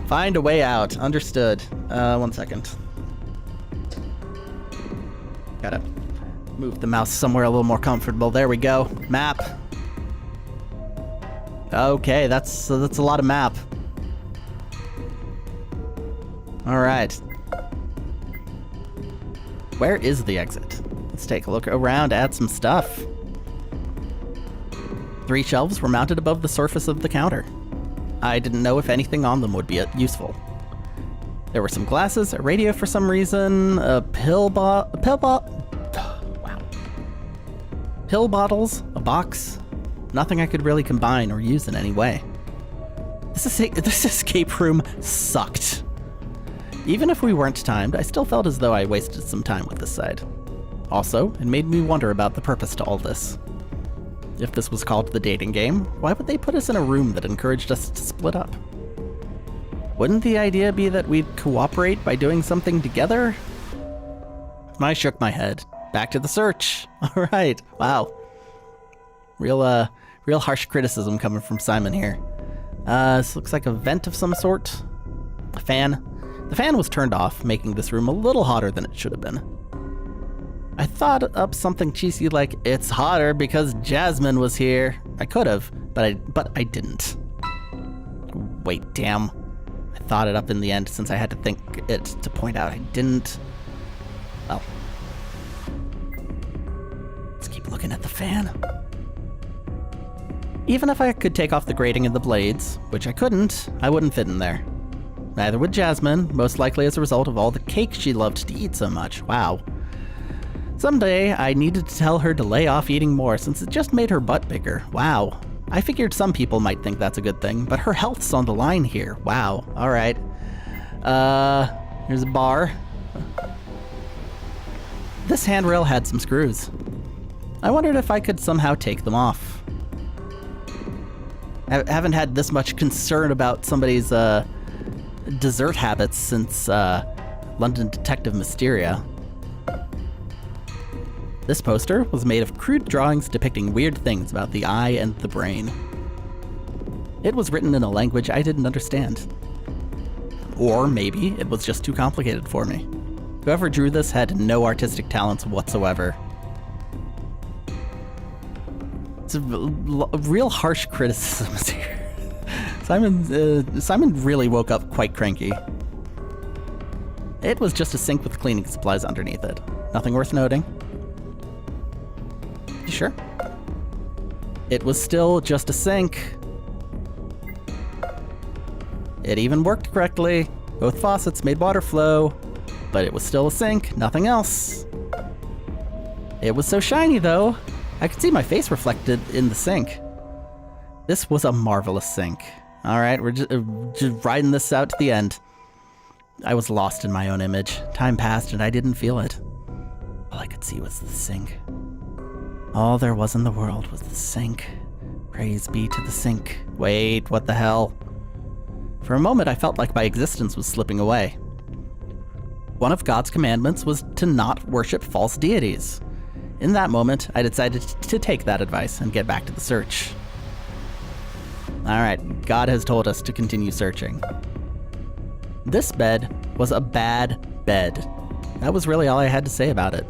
Find a way out. Understood. 1 second. Gotta move the mouse somewhere a little more comfortable. There we go. Map. Okay, that's a lot of map. All right. Where is the exit? Let's take a look around, add some stuff. 3 shelves were mounted above the surface of the counter. I didn't know if anything on them would be useful. There were some glasses, a radio for some reason, a pill bottles, a box. Nothing I could really combine or use in any way. This escape room sucked. Even if we weren't timed, I still felt as though I wasted some time with this side. Also, it made me wonder about the purpose to all this. If this was called the dating game, why would they put us in a room that encouraged us to split up? Wouldn't the idea be that we'd cooperate by doing something together? I shook my head. Back to the search. All right. Wow. Real harsh criticism coming from Simon here. This looks like a vent of some sort. A fan. The fan was turned off, making this room a little hotter than it should have been. I thought up something cheesy like, it's hotter because Jasmine was here. I could have, but I didn't. Wait, damn. I thought it up in the end since I had to think it to point out I didn't. Well. Let's keep looking at the fan. Even if I could take off the grating and the blades, which I couldn't, I wouldn't fit in there. Neither would Jasmine, most likely as a result of all the cake she loved to eat so much. Wow. Someday, I needed to tell her to lay off eating more since it just made her butt bigger. Wow. I figured some people might think that's a good thing, but her health's on the line here. Wow. All right. Here's a bar. This handrail had some screws. I wondered if I could somehow take them off. I haven't had this much concern about somebody's dessert habits since London Detective Mysteria. This poster was made of crude drawings depicting weird things about the eye and the brain. It was written in a language I didn't understand. Or maybe it was just too complicated for me. Whoever drew this had no artistic talents whatsoever. It's a real harsh criticism here. Simon really woke up quite cranky. It was just a sink with cleaning supplies underneath it. Nothing worth noting. You sure? It was still just a sink. It even worked correctly. Both faucets made water flow, but it was still a sink, nothing else. It was so shiny though, I could see my face reflected in the sink. This was a marvelous sink. All right, we're just riding this out to the end. I was lost in my own image. Time passed and I didn't feel it. All I could see was the sink. All there was in the world was the sink. Praise be to the sink. Wait, what the hell? For a moment, I felt like my existence was slipping away. One of God's commandments was to not worship false deities. In that moment, I decided to take that advice and get back to the search. All right, God has told us to continue searching. This bed was a bad bed. That was really all I had to say about it.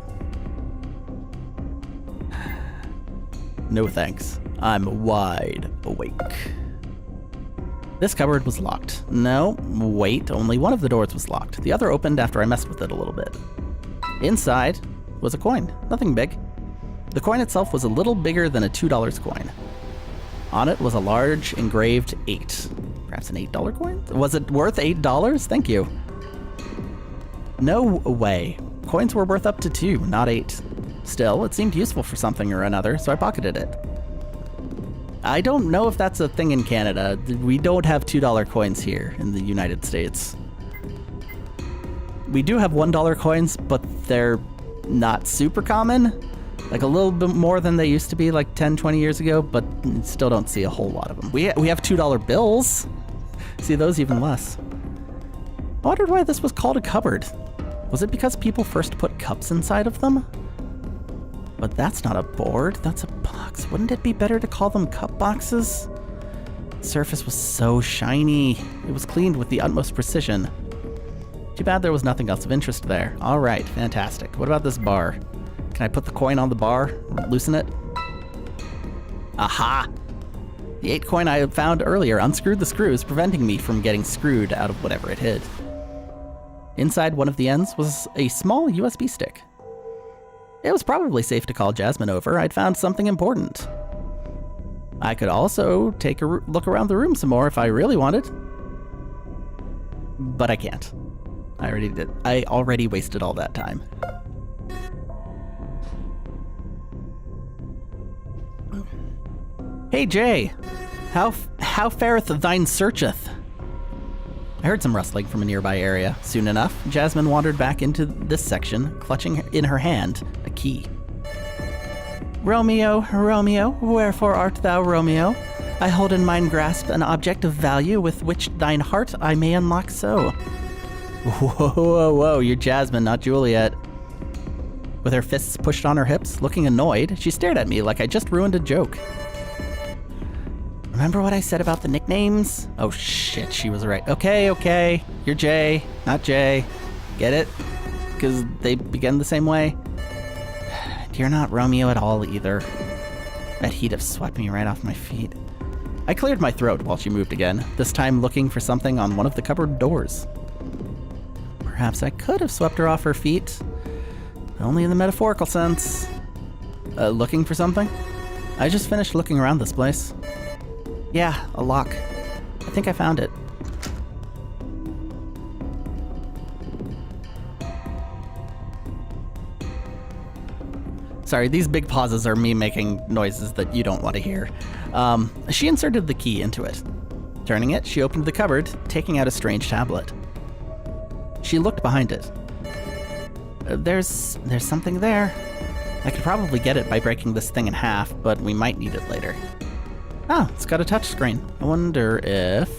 No thanks. I'm wide awake. This cupboard was locked. No, wait, only one of the doors was locked. The other opened after I messed with it a little bit. Inside was a coin, nothing big. The coin itself was a little bigger than a $2 coin. On it was a large engraved 8. Perhaps an $8 coin? Was it worth $8? Thank you. No way. Coins were worth up to 2, not 8. Still, it seemed useful for something or another, so I pocketed it. I don't know if that's a thing in Canada. We don't have $2 coins here in the United States. We do have $1 coins, but they're not super common. Like a little bit more than they used to be like 10, 20 years ago, but still don't see a whole lot of them. We have $2 bills. See those even less. I wondered why this was called a cupboard. Was it because people first put cups inside of them? But that's not a board, that's a box. Wouldn't it be better to call them cup boxes? The surface was so shiny. It was cleaned with the utmost precision. Too bad there was nothing else of interest there. All right, fantastic. What about this bar? Can I put the coin on the bar? Loosen it? Aha! The 8 coin I found earlier unscrewed the screws, preventing me from getting screwed out of whatever it hid. Inside one of the ends was a small USB stick. It was probably safe to call Jasmine over. I'd found something important. I could also take a look around the room some more if I really wanted. But I can't. I already did. I already wasted all that time. Hey Jay, how fareth thine searcheth? I heard some rustling from a nearby area. Soon enough, Jasmine wandered back into this section, clutching in her hand a key. Romeo, Romeo, wherefore art thou Romeo? I hold in mine grasp an object of value with which thine heart I may unlock so. Whoa, whoa, whoa, you're Jasmine, not Juliet. With her fists pushed on her hips, looking annoyed, she stared at me like I just ruined a joke. Remember what I said about the nicknames? Oh shit, she was right. Okay, you're Jay, not Jay. Get it? Because they begin the same way. You're not Romeo at all either. That heat have swept me right off my feet. I cleared my throat while she moved again, this time looking for something on one of the cupboard doors. Perhaps I could have swept her off her feet. Only in the metaphorical sense. Looking for something? I just finished looking around this place. Yeah, a lock. I think I found it. Sorry, these big pauses are me making noises that you don't want to hear. She inserted the key into it. Turning it, she opened the cupboard, taking out a strange tablet. She looked behind it. There's something there. I could probably get it by breaking this thing in half, but we might need it later. Ah, it's got a touchscreen. I wonder if...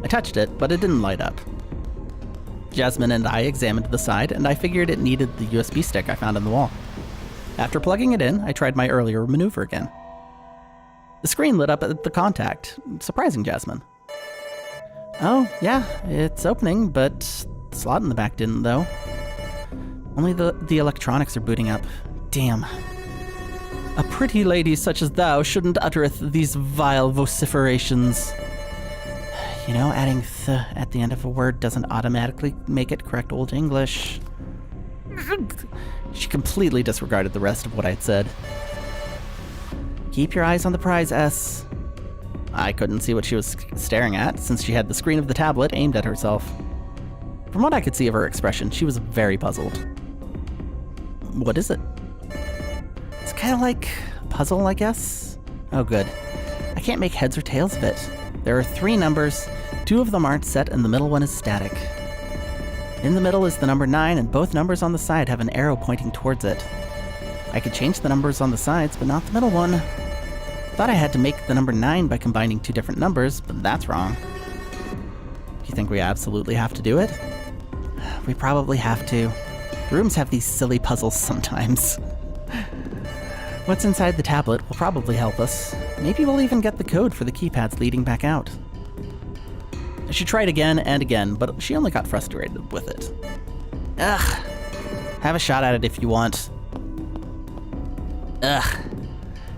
I touched it, but it didn't light up. Jasmine and I examined the side, and I figured it needed the USB stick I found in the wall. After plugging it in, I tried my earlier maneuver again. The screen lit up at the contact, surprising Jasmine. Oh, yeah, it's opening, but the slot in the back didn't, though. Only the electronics are booting up. Damn. A pretty lady such as thou shouldn't uttereth these vile vociferations. You know, adding th at the end of a word doesn't automatically make it correct Old English. She completely disregarded the rest of what I'd said. Keep your eyes on the prize, S. I couldn't see what she was staring at, since she had the screen of the tablet aimed at herself. From what I could see of her expression, she was very puzzled. What is it? It's kind of like a puzzle, I guess? Oh, good. I can't make heads or tails of it. There are 3 numbers, 2 of them aren't set, and the middle one is static. In the middle is the number 9, and both numbers on the side have an arrow pointing towards it. I could change the numbers on the sides, but not the middle one. Thought I had to make the number 9 by combining 2 different numbers, but that's wrong. Do you think we absolutely have to do it? We probably have to. Rooms have these silly puzzles sometimes. What's inside the tablet will probably help us. Maybe we'll even get the code for the keypads leading back out. She tried again and again, but she only got frustrated with it. Ugh. Have a shot at it if you want. Ugh.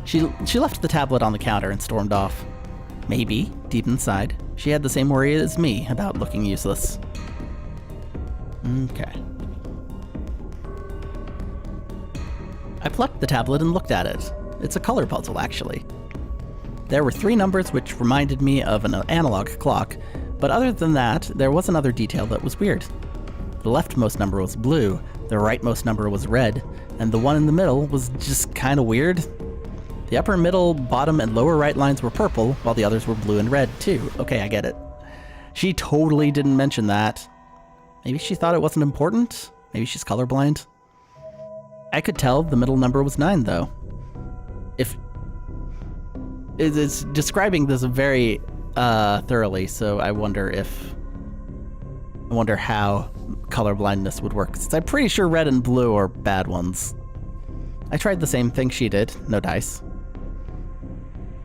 She left the tablet on the counter and stormed off. Maybe, deep inside, she had the same worry as me about looking useless. Okay. I plucked the tablet and looked at it. It's a color puzzle, actually. There were 3 numbers which reminded me of an analog clock, but other than that, there was another detail that was weird. The leftmost number was blue, the rightmost number was red, and the one in the middle was just kinda weird. The upper, middle, bottom, and lower right lines were purple, while the others were blue and red, too. Okay, I get it. She totally didn't mention that. Maybe she thought it wasn't important? Maybe she's colorblind? I could tell the middle number was 9, though. It's describing this very thoroughly, so I wonder how colorblindness would work, since I'm pretty sure red and blue are bad ones. I tried the same thing she did, no dice.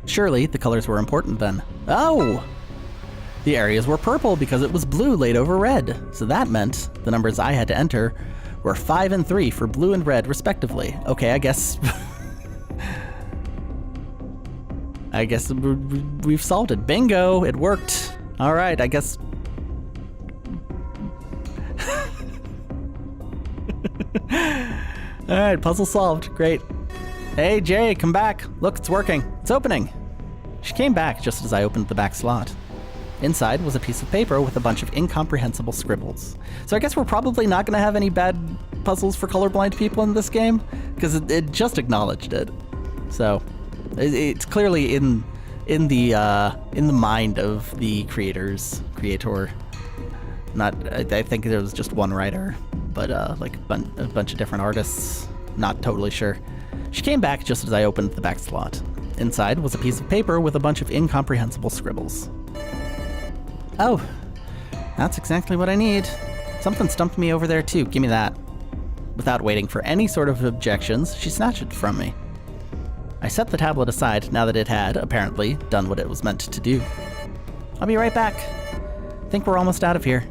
Surely the colors were important then. Oh! The areas were purple because it was blue laid over red, so that meant the numbers I had to enter were 5 and 3 for blue and red, respectively. Okay, I guess we've solved it. Bingo! It worked. All right, I guess. All right, puzzle solved. Great. Hey, Jay, come back. Look, it's working. It's opening. She came back just as I opened the back slot. Inside was a piece of paper with a bunch of incomprehensible scribbles. So I guess we're probably not going to have any bad puzzles for colorblind people in this game, because it just acknowledged it. So it's clearly in the mind of the creator. I think there was just one writer, but like a bunch of different artists. Not totally sure. She came back just as I opened the back slot. Inside was a piece of paper with a bunch of incomprehensible scribbles. Oh, that's exactly what I need. Something stumped me over there too, give me that. Without waiting for any sort of objections, she snatched it from me. I set the tablet aside now that it had, apparently, done what it was meant to do. I'll be right back. Think we're almost out of here.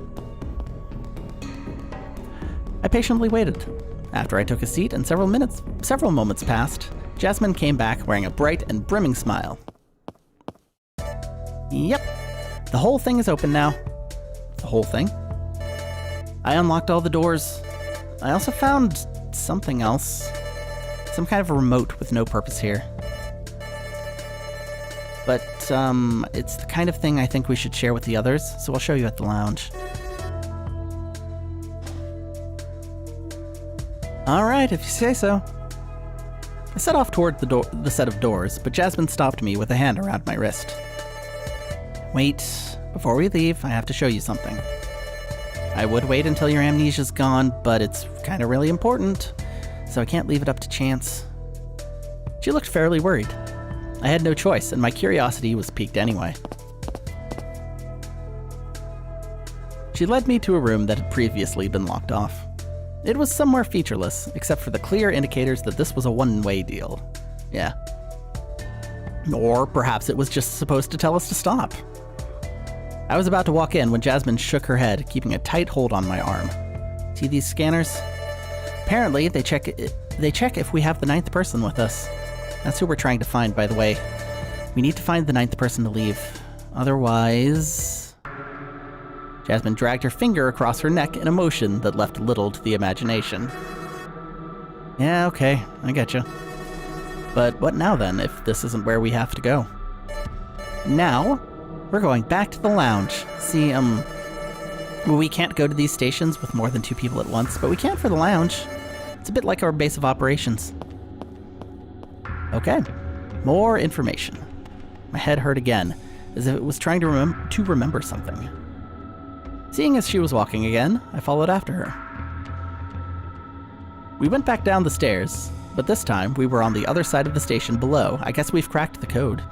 I patiently waited. After I took a seat and several moments passed, Jasmine came back wearing a bright and brimming smile. Yep. The whole thing is open now. The whole thing? I unlocked all the doors. I also found something else. Some kind of a remote with no purpose here. But, it's the kind of thing I think we should share with the others, so I'll show you at the lounge. Alright, if you say so. I set off toward the set of doors, but Jasmine stopped me with a hand around my wrist. Wait, before we leave, I have to show you something. I would wait until your amnesia's gone, but it's kind of really important, so I can't leave it up to chance. She looked fairly worried. I had no choice, and my curiosity was piqued anyway. She led me to a room that had previously been locked off. It was somewhere featureless, except for the clear indicators that this was a one-way deal. Yeah. Or perhaps it was just supposed to tell us to stop. I was about to walk in when Jasmine shook her head, keeping a tight hold on my arm. See these scanners? Apparently, they check if we have the 9th person with us. That's who we're trying to find, by the way. We need to find the 9th person to leave. Otherwise... Jasmine dragged her finger across her neck in a motion that left little to the imagination. Yeah, okay, I getcha. But what now then, if this isn't where we have to go? Now, we're going back to the lounge. See, we can't go to these stations with more than 2 people at once, but we can for the lounge. It's a bit like our base of operations. Okay, more information. My head hurt again, as if it was trying to remember something. Seeing as she was walking again, I followed after her. We went back down the stairs, but this time we were on the other side of the station below. I guess we've cracked the code.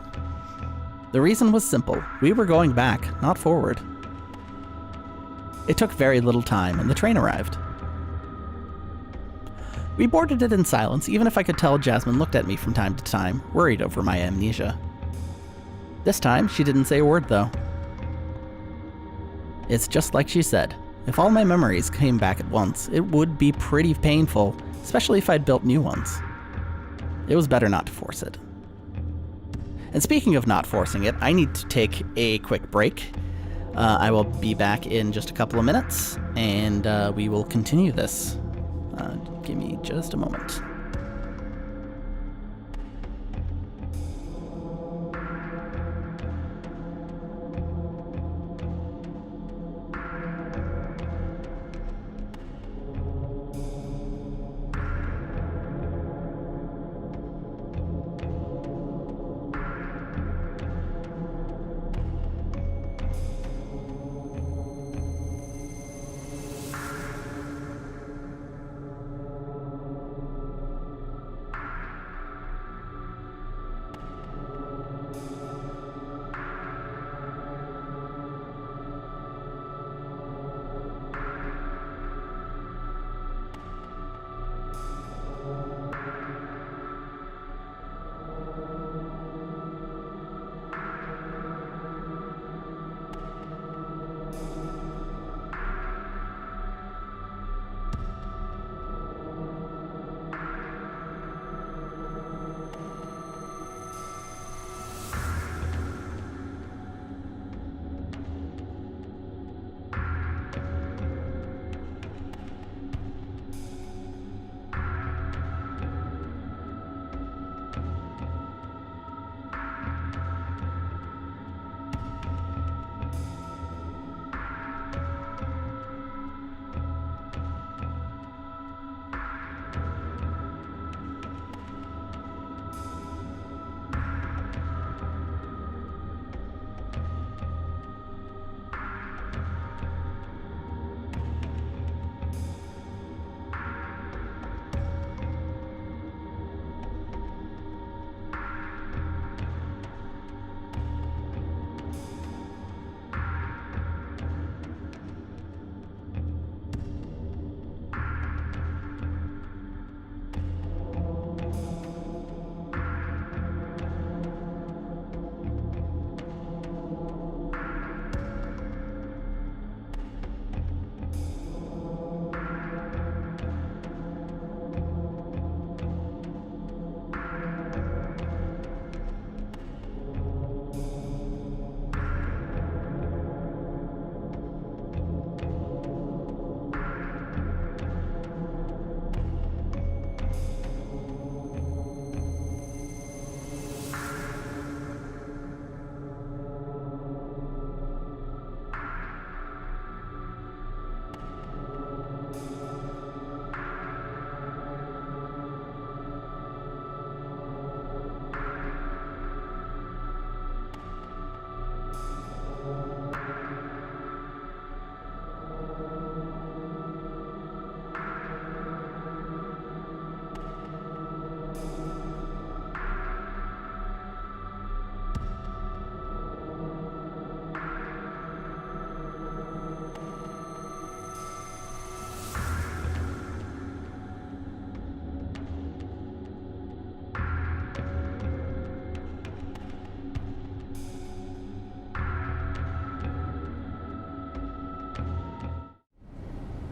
The reason was simple. We were going back, not forward. It took very little time, and the train arrived. We boarded it in silence, even if I could tell Jasmine looked at me from time to time, worried over my amnesia. This time, she didn't say a word, though. It's just like she said. If all my memories came back at once, it would be pretty painful, especially if I'd built new ones. It was better not to force it. And speaking of not forcing it, I need to take a quick break. I will be back in just a couple of minutes, and we will continue this. Give me just a moment.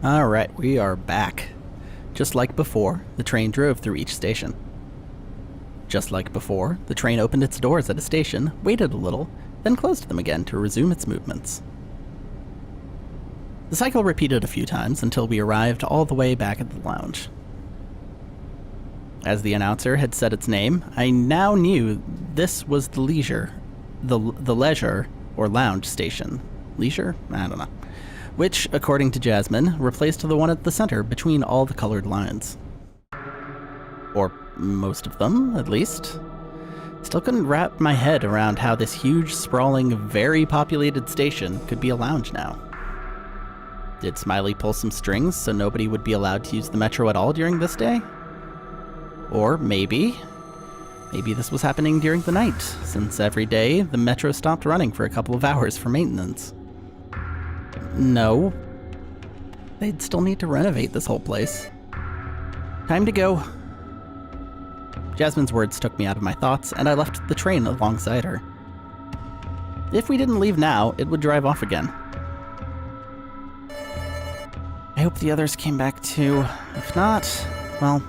Alright, we are back. Just like before, the train drove through each station. Just like before, the train opened its doors at a station, waited a little, then closed them again to resume its movements. The cycle repeated a few times until we arrived all the way back at the lounge. As the announcer had said its name, I now knew this was the leisure or lounge station. Leisure? I don't know. Which, according to Jasmine, replaced the one at the center between all the colored lines. Or most of them, at least. Still couldn't wrap my head around how this huge, sprawling, very populated station could be a lounge now. Did Smiley pull some strings so nobody would be allowed to use the metro at all during this day? Or maybe this was happening during the night, since every day the metro stopped running for a couple of hours for maintenance. No. They'd still need to renovate this whole place. Time to go. Jasmine's words took me out of my thoughts, and I left the train alongside her. If we didn't leave now, it would drive off again. I hope the others came back too. If not, well,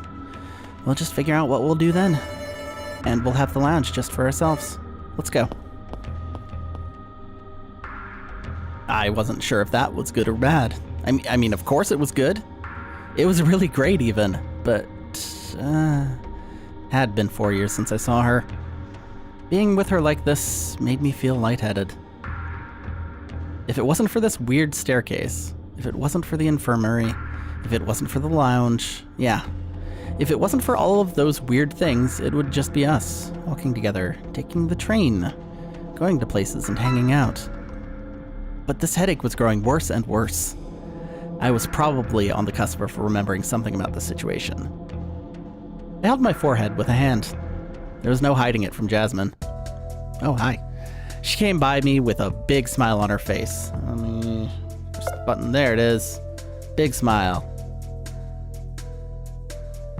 we'll just figure out what we'll do then. And we'll have the lounge just for ourselves. Let's go. I wasn't sure if that was good or bad. I mean, of course it was good. It was really great even, but had been 4 years since I saw her. Being with her like this made me feel lightheaded. If it wasn't for this weird staircase, if it wasn't for the infirmary, if it wasn't for the lounge, yeah. If it wasn't for all of those weird things, it would just be us, walking together, taking the train, going to places and hanging out. But this headache was growing worse and worse. I was probably on the cusp of remembering something about the situation. I held my forehead with a hand. There was no hiding it from Jasmine. Oh, hi. She came by me with a big smile on her face. Press the button, there it is. Big smile.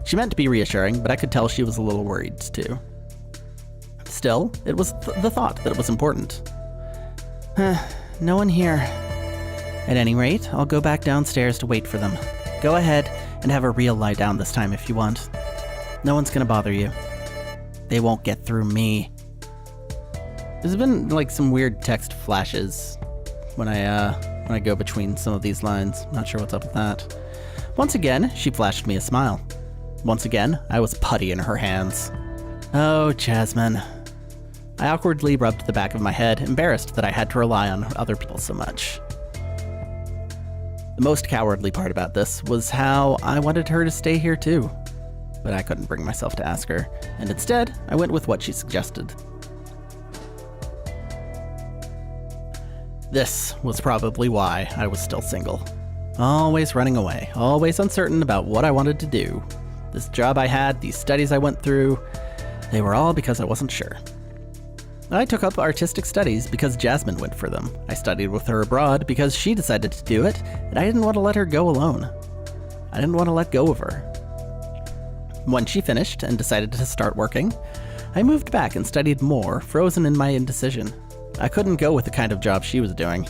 She meant to be reassuring, but I could tell she was a little worried too. Still, it was the thought that it was important. No one here. At any rate, I'll go back downstairs to wait for them. Go ahead and have a real lie down this time if you want. No one's gonna bother you. They won't get through me. There's been like some weird text flashes when I go between some of these lines. Not sure what's up with that. Once again, she flashed me a smile. Once again, I was putty in her hands. Oh, Jasmine. I awkwardly rubbed the back of my head, embarrassed that I had to rely on other people so much. The most cowardly part about this was how I wanted her to stay here too. But I couldn't bring myself to ask her, and instead, I went with what she suggested. This was probably why I was still single. Always running away, always uncertain about what I wanted to do. This job I had, these studies I went through, they were all because I wasn't sure. I took up artistic studies because Jasmine went for them. I studied with her abroad because she decided to do it, and I didn't want to let her go alone. I didn't want to let go of her. When she finished and decided to start working, I moved back and studied more, frozen in my indecision. I couldn't go with the kind of job she was doing.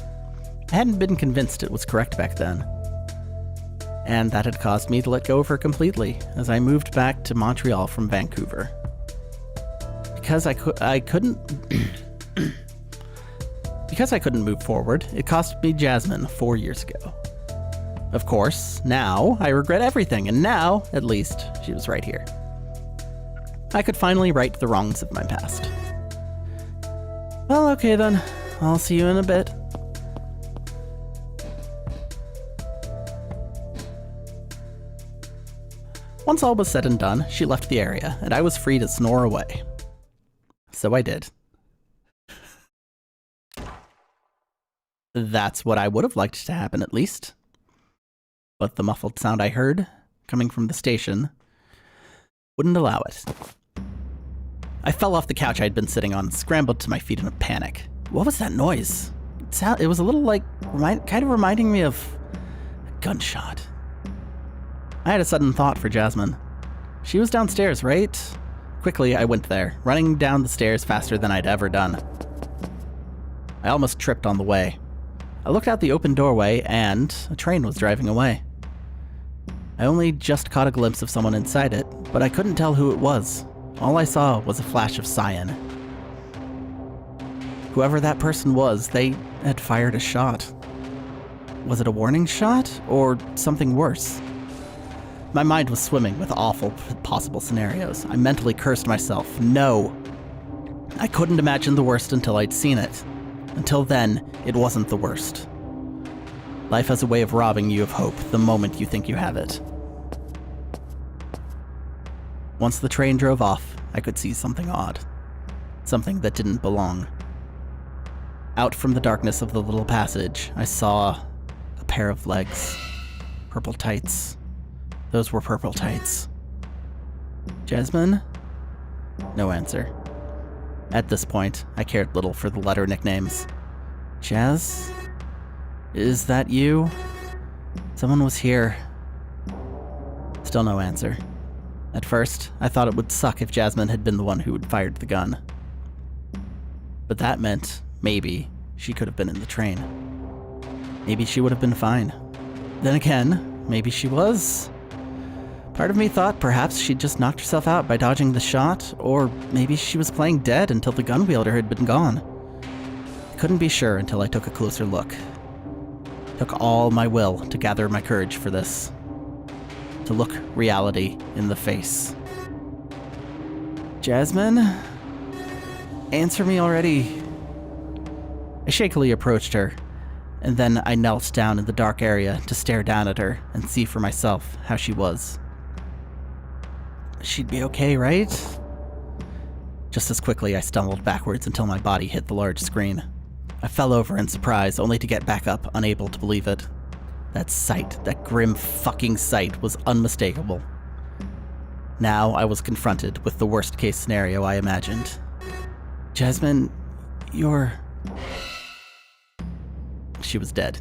I hadn't been convinced it was correct back then. And that had caused me to let go of her completely as I moved back to Montreal from Vancouver. Because I couldn't move forward, it cost me Jasmine 4 years ago. Of course, now I regret everything, and now, at least, she was right here. I could finally right the wrongs of my past. Well, okay then. I'll see you in a bit. Once all was said and done, she left the area, and I was free to snore away. So I did. That's what I would have liked to happen, at least. But the muffled sound I heard, coming from the station, wouldn't allow it. I fell off the couch I'd been sitting on and scrambled to my feet in a panic. What was that noise? It was a little like, kind of reminding me of a gunshot. I had a sudden thought for Jasmine. She was downstairs, right? Quickly, I went there, running down the stairs faster than I'd ever done. I almost tripped on the way. I looked out the open doorway, and a train was driving away. I only just caught a glimpse of someone inside it, but I couldn't tell who it was. All I saw was a flash of cyan. Whoever that person was, they had fired a shot. Was it a warning shot, or something worse? My mind was swimming with awful possible scenarios. I mentally cursed myself. No! I couldn't imagine the worst until I'd seen it. Until then, it wasn't the worst. Life has a way of robbing you of hope the moment you think you have it. Once the train drove off, I could see something odd. Something that didn't belong. Out from the darkness of the little passage, I saw a pair of legs. Purple tights. Those were purple tights. Jasmine? No answer. At this point, I cared little for the letter nicknames. Jazz? Is that you? Someone was here. Still no answer. At first, I thought it would suck if Jasmine had been the one who had fired the gun. But that meant, maybe, she could have been in the train. Maybe she would have been fine. Then again, maybe she was. Part of me thought perhaps she'd just knocked herself out by dodging the shot, or maybe she was playing dead until the gun wielder had been gone. I couldn't be sure until I took a closer look. It took all my will to gather my courage for this. To look reality in the face. Jasmine? Answer me already. I shakily approached her, and then I knelt down in the dark area to stare down at her and see for myself how she was. She'd be okay, right? Just as quickly, I stumbled backwards until my body hit the large screen. I fell over in surprise, only to get back up, unable to believe it. That sight, that grim fucking sight, was unmistakable. Now I was confronted with the worst-case scenario I imagined. Jasmine, you're... She was dead.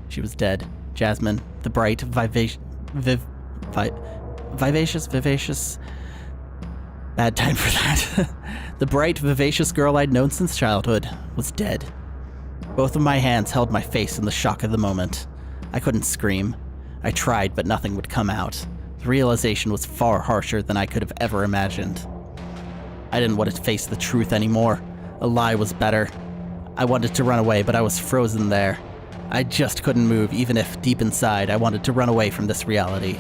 She was dead. Jasmine, the bright, vivacious... Bad time for that. The bright, vivacious girl I'd known since childhood was dead. Both of my hands held my face in the shock of the moment. I couldn't scream. I tried, but nothing would come out. The realization was far harsher than I could have ever imagined. I didn't want to face the truth anymore. A lie was better. I wanted to run away, but I was frozen there. I just couldn't move, even if, deep inside, I wanted to run away from this reality.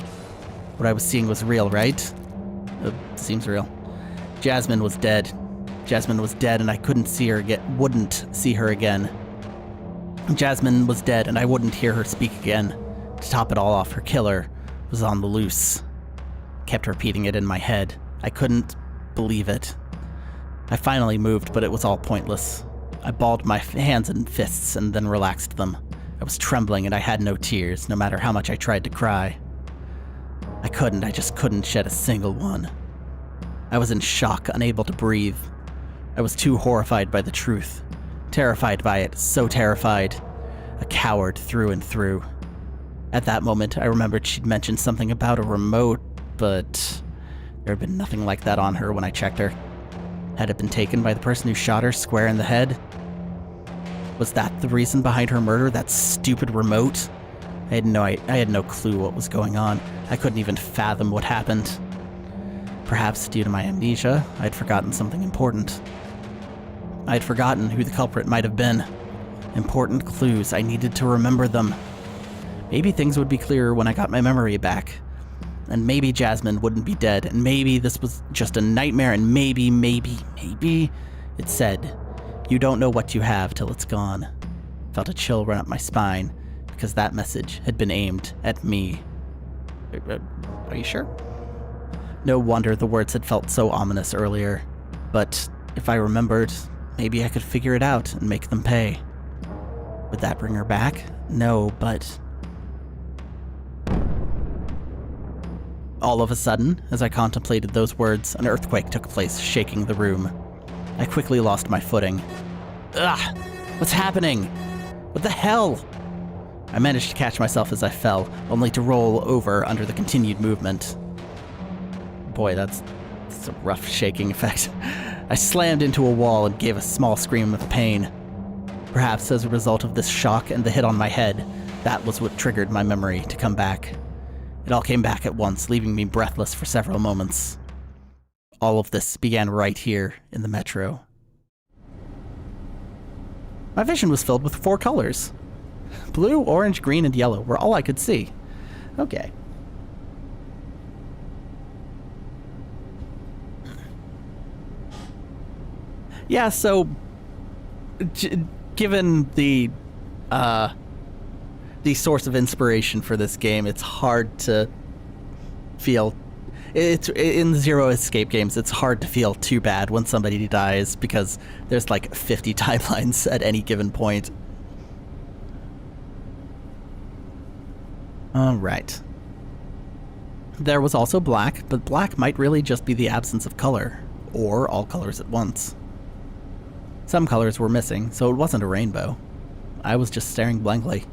What I was seeing was real, right? Seems real. Jasmine was dead. Jasmine was dead, and I wouldn't see her again. Jasmine was dead, and I wouldn't hear her speak again. To top it all off, her killer was on the loose. Kept repeating it in my head. I couldn't believe it. I finally moved, but it was all pointless. I balled my hands and fists and then relaxed them. I was trembling, and I had no tears, no matter how much I tried to cry. I just couldn't shed a single one. I was in shock, unable to breathe. I was too horrified by the truth. Terrified by it, so terrified. A coward through and through. At that moment, I remembered she'd mentioned something about a remote, but there had been nothing like that on her when I checked her. Had it been taken by the person who shot her square in the head? Was that the reason behind her murder, that stupid remote? I had no clue what was going on. I couldn't even fathom what happened. Perhaps due to my amnesia, I'd forgotten something important. I'd forgotten who the culprit might have been. Important clues, I needed to remember them. Maybe things would be clearer when I got my memory back. And maybe Jasmine wouldn't be dead, and maybe this was just a nightmare, and maybe it said, "You don't know what you have till it's gone." Felt a chill run up my spine, because that message had been aimed at me. Are you sure? No wonder the words had felt so ominous earlier. But if I remembered, maybe I could figure it out and make them pay. Would that bring her back? No, but... All of a sudden, as I contemplated those words, an earthquake took place, shaking the room. I quickly lost my footing. Ugh! What's happening? What the hell? I managed to catch myself as I fell, only to roll over under the continued movement. Boy, that's a rough shaking effect. I slammed into a wall and gave a small scream of pain. Perhaps as a result of this shock and the hit on my head, that was what triggered my memory to come back. It all came back at once, leaving me breathless for several moments. All of this began right here in the metro. My vision was filled with 4 colors. Blue, orange, green, and yellow were all I could see. Okay. Yeah, so given the source of inspiration for this game, it's hard to feel. It's in the Zero Escape games. It's hard to feel too bad when somebody dies because there's like 50 timelines at any given point. All right. There was also black, but black might really just be the absence of color, or all colors at once. Some colors were missing, so it wasn't a rainbow. I was just staring blankly.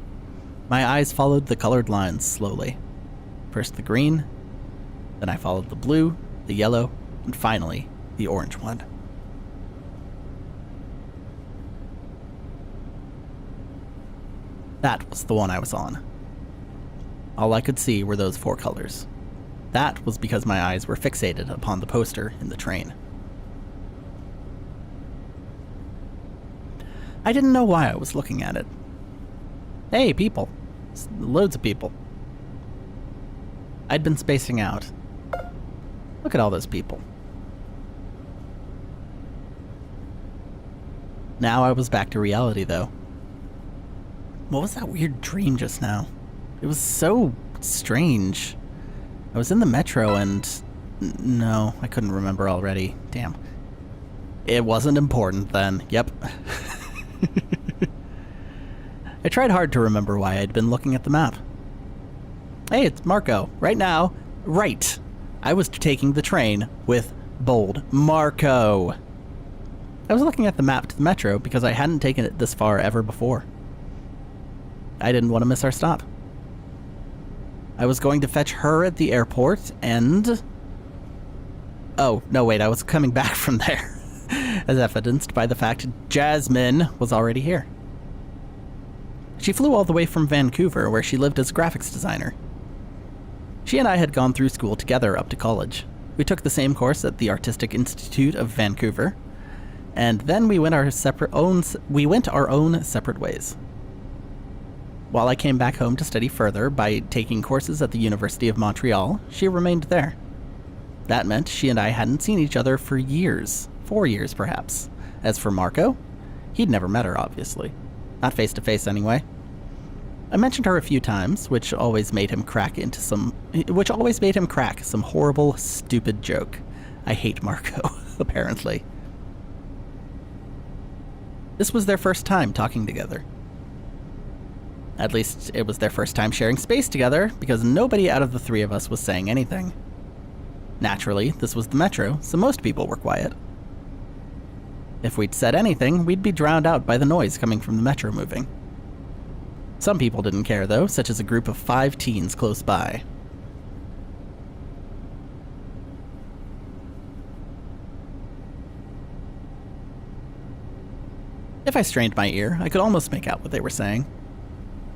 My eyes followed the colored lines slowly. First the green, then I followed the blue, the yellow, and finally, the orange one. That was the one I was on. All I could see were those 4 colors. That was because my eyes were fixated upon the poster in the train. I didn't know why I was looking at it. Hey, people. Loads of people. I'd been spacing out. Look at all those people. Now I was back to reality, though. What was that weird dream just now? It was so strange. I was in the metro and... No, I couldn't remember already. Damn. It wasn't important then. Yep. I tried hard to remember why I'd been looking at the map. Hey, it's Marco. Right now, right. I was taking the train with bold Marco. I was looking at the map to the metro because I hadn't taken it this far ever before. I didn't want to miss our stop. I was going to fetch her at the airport and... Oh, no wait, I was coming back from there, as evidenced by the fact Jasmine was already here. She flew all the way from Vancouver, where she lived as a graphics designer. She and I had gone through school together up to college. We took the same course at the Artistic Institute of Vancouver, and then we went our own separate ways. While I came back home to study further by taking courses at the University of Montreal, she remained there. That meant she and I hadn't seen each other for years, 4 years perhaps. As for Marco, he'd never met her, obviously. Not face to face anyway. I mentioned her a few times, which always made him crack some horrible, stupid joke. I hate Marco, apparently. This was their first time talking together. At least, it was their first time sharing space together, because nobody out of the 3 of us was saying anything. Naturally, this was the metro, so most people were quiet. If we'd said anything, we'd be drowned out by the noise coming from the metro moving. Some people didn't care, though, such as a group of 5 teens close by. If I strained my ear, I could almost make out what they were saying.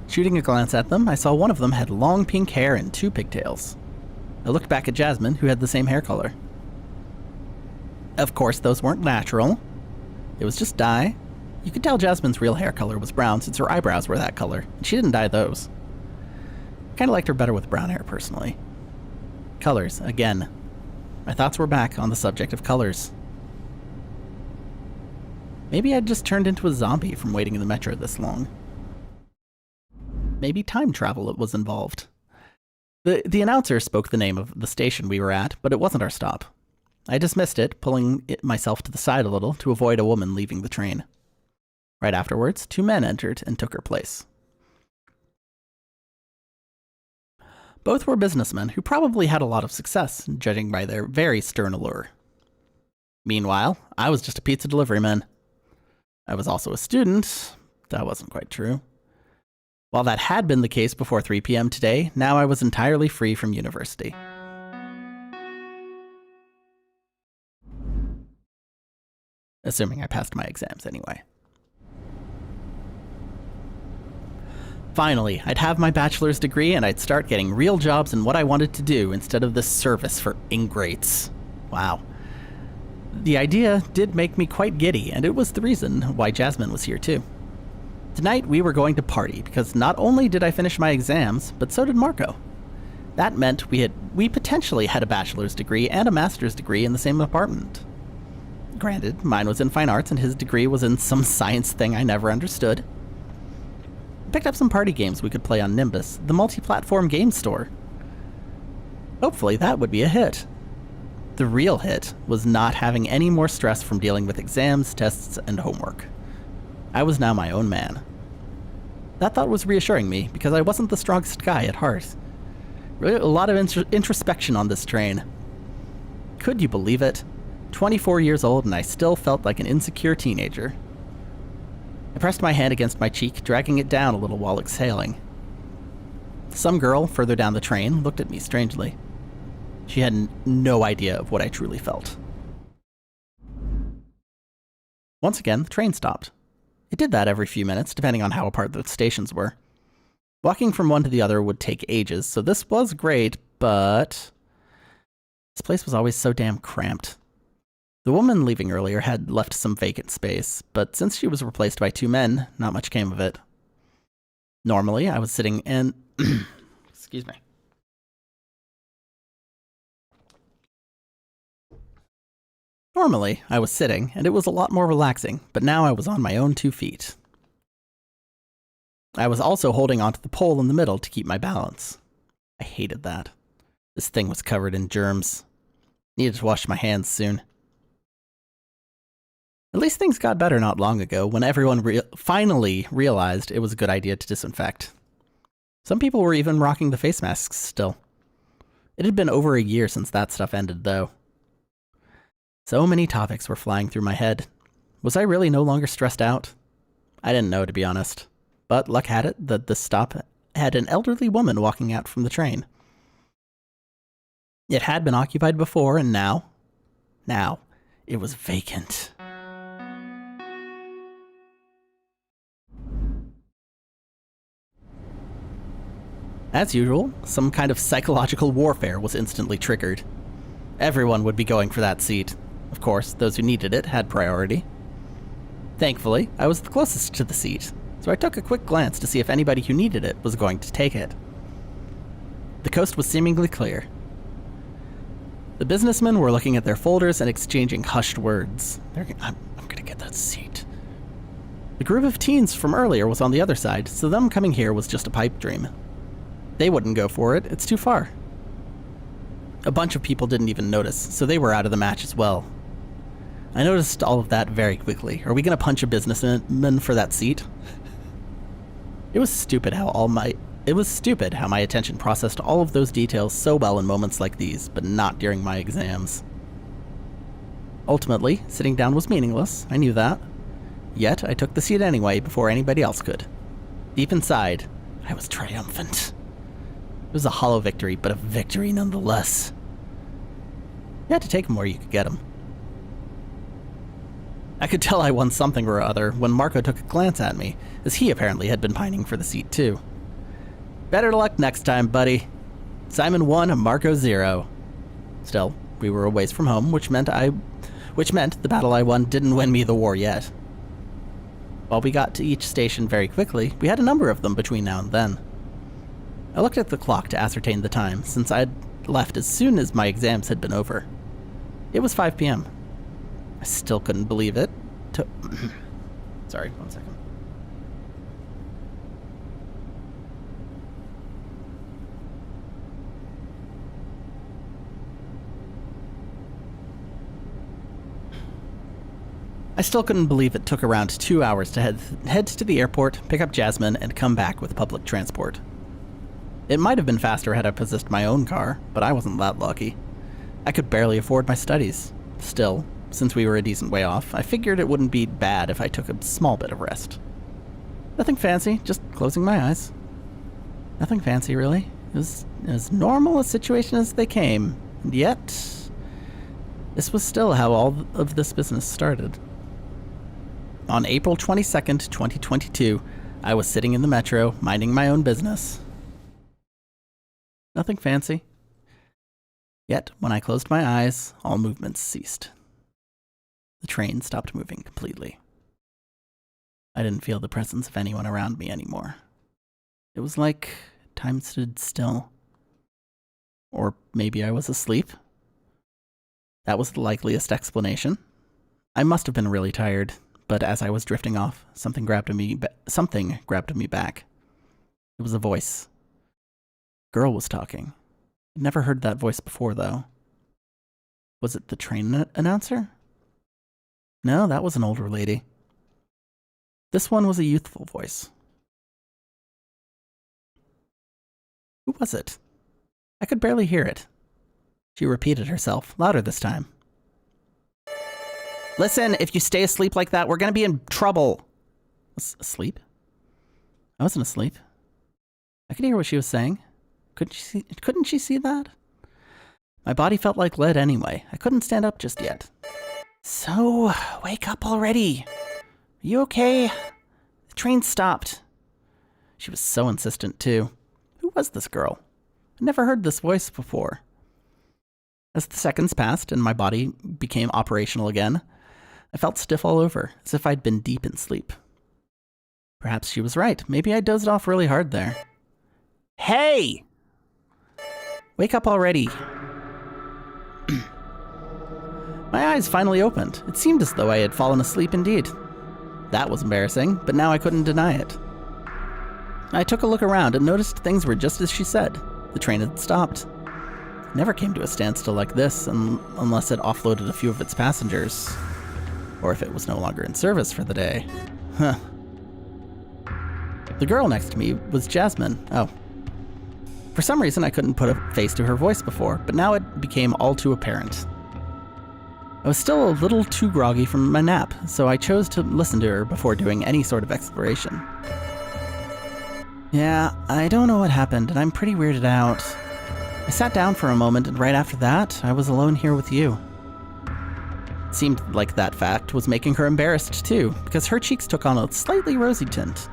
Shooting a glance at them, I saw one of them had long pink hair and 2 pigtails. I looked back at Jasmine, who had the same hair color. Of course, those weren't natural. It was just dye. You could tell Jasmine's real hair color was brown since her eyebrows were that color, and she didn't dye those. Kinda liked her better with brown hair, personally. Colors, again. My thoughts were back on the subject of colors. Maybe I'd just turned into a zombie from waiting in the metro this long. Maybe time travel was involved. The announcer spoke the name of the station we were at, but it wasn't our stop. I dismissed it, pulling myself to the side a little to avoid a woman leaving the train. Right afterwards, 2 men entered and took her place. Both were businessmen who probably had a lot of success, judging by their very stern allure. Meanwhile, I was just a pizza delivery man. I was also a student. That wasn't quite true. While that had been the case before 3 p.m. today, now I was entirely free from university. Assuming I passed my exams anyway. Finally, I'd have my bachelor's degree and I'd start getting real jobs in what I wanted to do instead of this service for ingrates. Wow. The idea did make me quite giddy, and it was the reason why Jasmine was here too. Tonight we were going to party because not only did I finish my exams, but so did Marco. That meant we potentially had a bachelor's degree and a master's degree in the same apartment. Granted, mine was in fine arts and his degree was in some science thing I never understood. I picked up some party games we could play on Nimbus, the multi-platform game store. Hopefully that would be a hit. The real hit was not having any more stress from dealing with exams, tests, and homework. I was now my own man. That thought was reassuring me because I wasn't the strongest guy at heart. Really, a lot of introspection on this train. Could you believe it? 24 years old and I still felt like an insecure teenager. I pressed my hand against my cheek, dragging it down a little while exhaling. Some girl further down the train looked at me strangely. She had no idea of what I truly felt. Once again, the train stopped. It did that every few minutes, depending on how apart the stations were. Walking from one to the other would take ages, so this was great, but this place was always so damn cramped. The woman leaving earlier had left some vacant space, but since she was replaced by 2 men, not much came of it. Normally, I was sitting in... Excuse me. Normally, I was sitting, and it was a lot more relaxing, but now I was on my own 2 feet. I was also holding onto the pole in the middle to keep my balance. I hated that. This thing was covered in germs. Needed to wash my hands soon. At least things got better not long ago when everyone finally realized it was a good idea to disinfect. Some people were even rocking the face masks still. It had been over a year since that stuff ended, though. So many topics were flying through my head. Was I really no longer stressed out? I didn't know, to be honest. But luck had it that the stop had an elderly woman walking out from the train. It had been occupied before, and now, it was vacant. As usual, some kind of psychological warfare was instantly triggered. Everyone would be going for that seat. Of course, those who needed it had priority. Thankfully, I was the closest to the seat, so I took a quick glance to see if anybody who needed it was going to take it. The coast was seemingly clear. The businessmen were looking at their folders and exchanging hushed words. I'm gonna get that seat. The group of teens from earlier was on the other side, so them coming here was just a pipe dream. They wouldn't go for it, it's too far. A bunch of people didn't even notice, so they were out of the match as well. I noticed all of that very quickly. Are we gonna punch a businessman for that seat? It was stupid how my attention processed all of those details so well in moments like these, but not during my exams. Ultimately, sitting down was meaningless, I knew that. Yet, I took the seat anyway before anybody else could. Deep inside, I was triumphant. It was a hollow victory, but a victory nonetheless. You had to take them where you could get them. I could tell I won something or other when Marco took a glance at me, as he apparently had been pining for the seat too. Better luck next time, buddy. Simon 1, Marco 0. Still, we were a ways from home, which meant the battle I won didn't win me the war yet. While we got to each station very quickly, we had a number of them between now and then. I looked at the clock to ascertain the time, since I'd left as soon as my exams had been over. It was 5 p.m. I still couldn't believe it. Sorry, 1 second. I still couldn't believe it took around 2 hours to head to the airport, pick up Jasmine, and come back with public transport. It might have been faster had I possessed my own car, but I wasn't that lucky. I could barely afford my studies. Still, since we were a decent way off, I figured it wouldn't be bad if I took a small bit of rest. Nothing fancy, just closing my eyes. Nothing fancy, really. It was as normal a situation as they came, and yet this was still how all of this business started. On April 22nd, 2022, I was sitting in the metro, minding my own business. Nothing fancy. Yet, when I closed my eyes, all movements ceased. The train stopped moving completely. I didn't feel the presence of anyone around me anymore. It was like time stood still. Or maybe I was asleep. That was the likeliest explanation. I must have been really tired, but as I was drifting off, something grabbed me back. It was a voice. A girl was talking. I'd never heard that voice before, though. Was it the train announcer? No, that was an older lady. This one was a youthful voice. Who was it? I could barely hear it. She repeated herself, louder this time. Listen, if you stay asleep like that, we're gonna be in trouble. Asleep? I wasn't asleep. I could hear what she was saying. Couldn't she see that? My body felt like lead anyway. I couldn't stand up just yet. So, wake up already. Are you okay? The train stopped. She was so insistent, too. Who was this girl? I'd never heard this voice before. As the seconds passed and my body became operational again, I felt stiff all over, as if I'd been deep in sleep. Perhaps she was right. Maybe I dozed off really hard there. Hey! Wake up already. My eyes finally opened. It seemed as though I had fallen asleep indeed. That was embarrassing, but now I couldn't deny it. I took a look around and noticed things were just as she said. The train had stopped. It never came to a standstill like this unless it offloaded a few of its passengers. Or if it was no longer in service for the day. Huh. The girl next to me was Jasmine. Oh. For some reason, I couldn't put a face to her voice before, but now it became all too apparent. I was still a little too groggy from my nap, so I chose to listen to her before doing any sort of exploration. Yeah, I don't know what happened, and I'm pretty weirded out. I sat down for a moment, and right after that, I was alone here with you. It seemed like that fact was making her embarrassed too, because her cheeks took on a slightly rosy tint.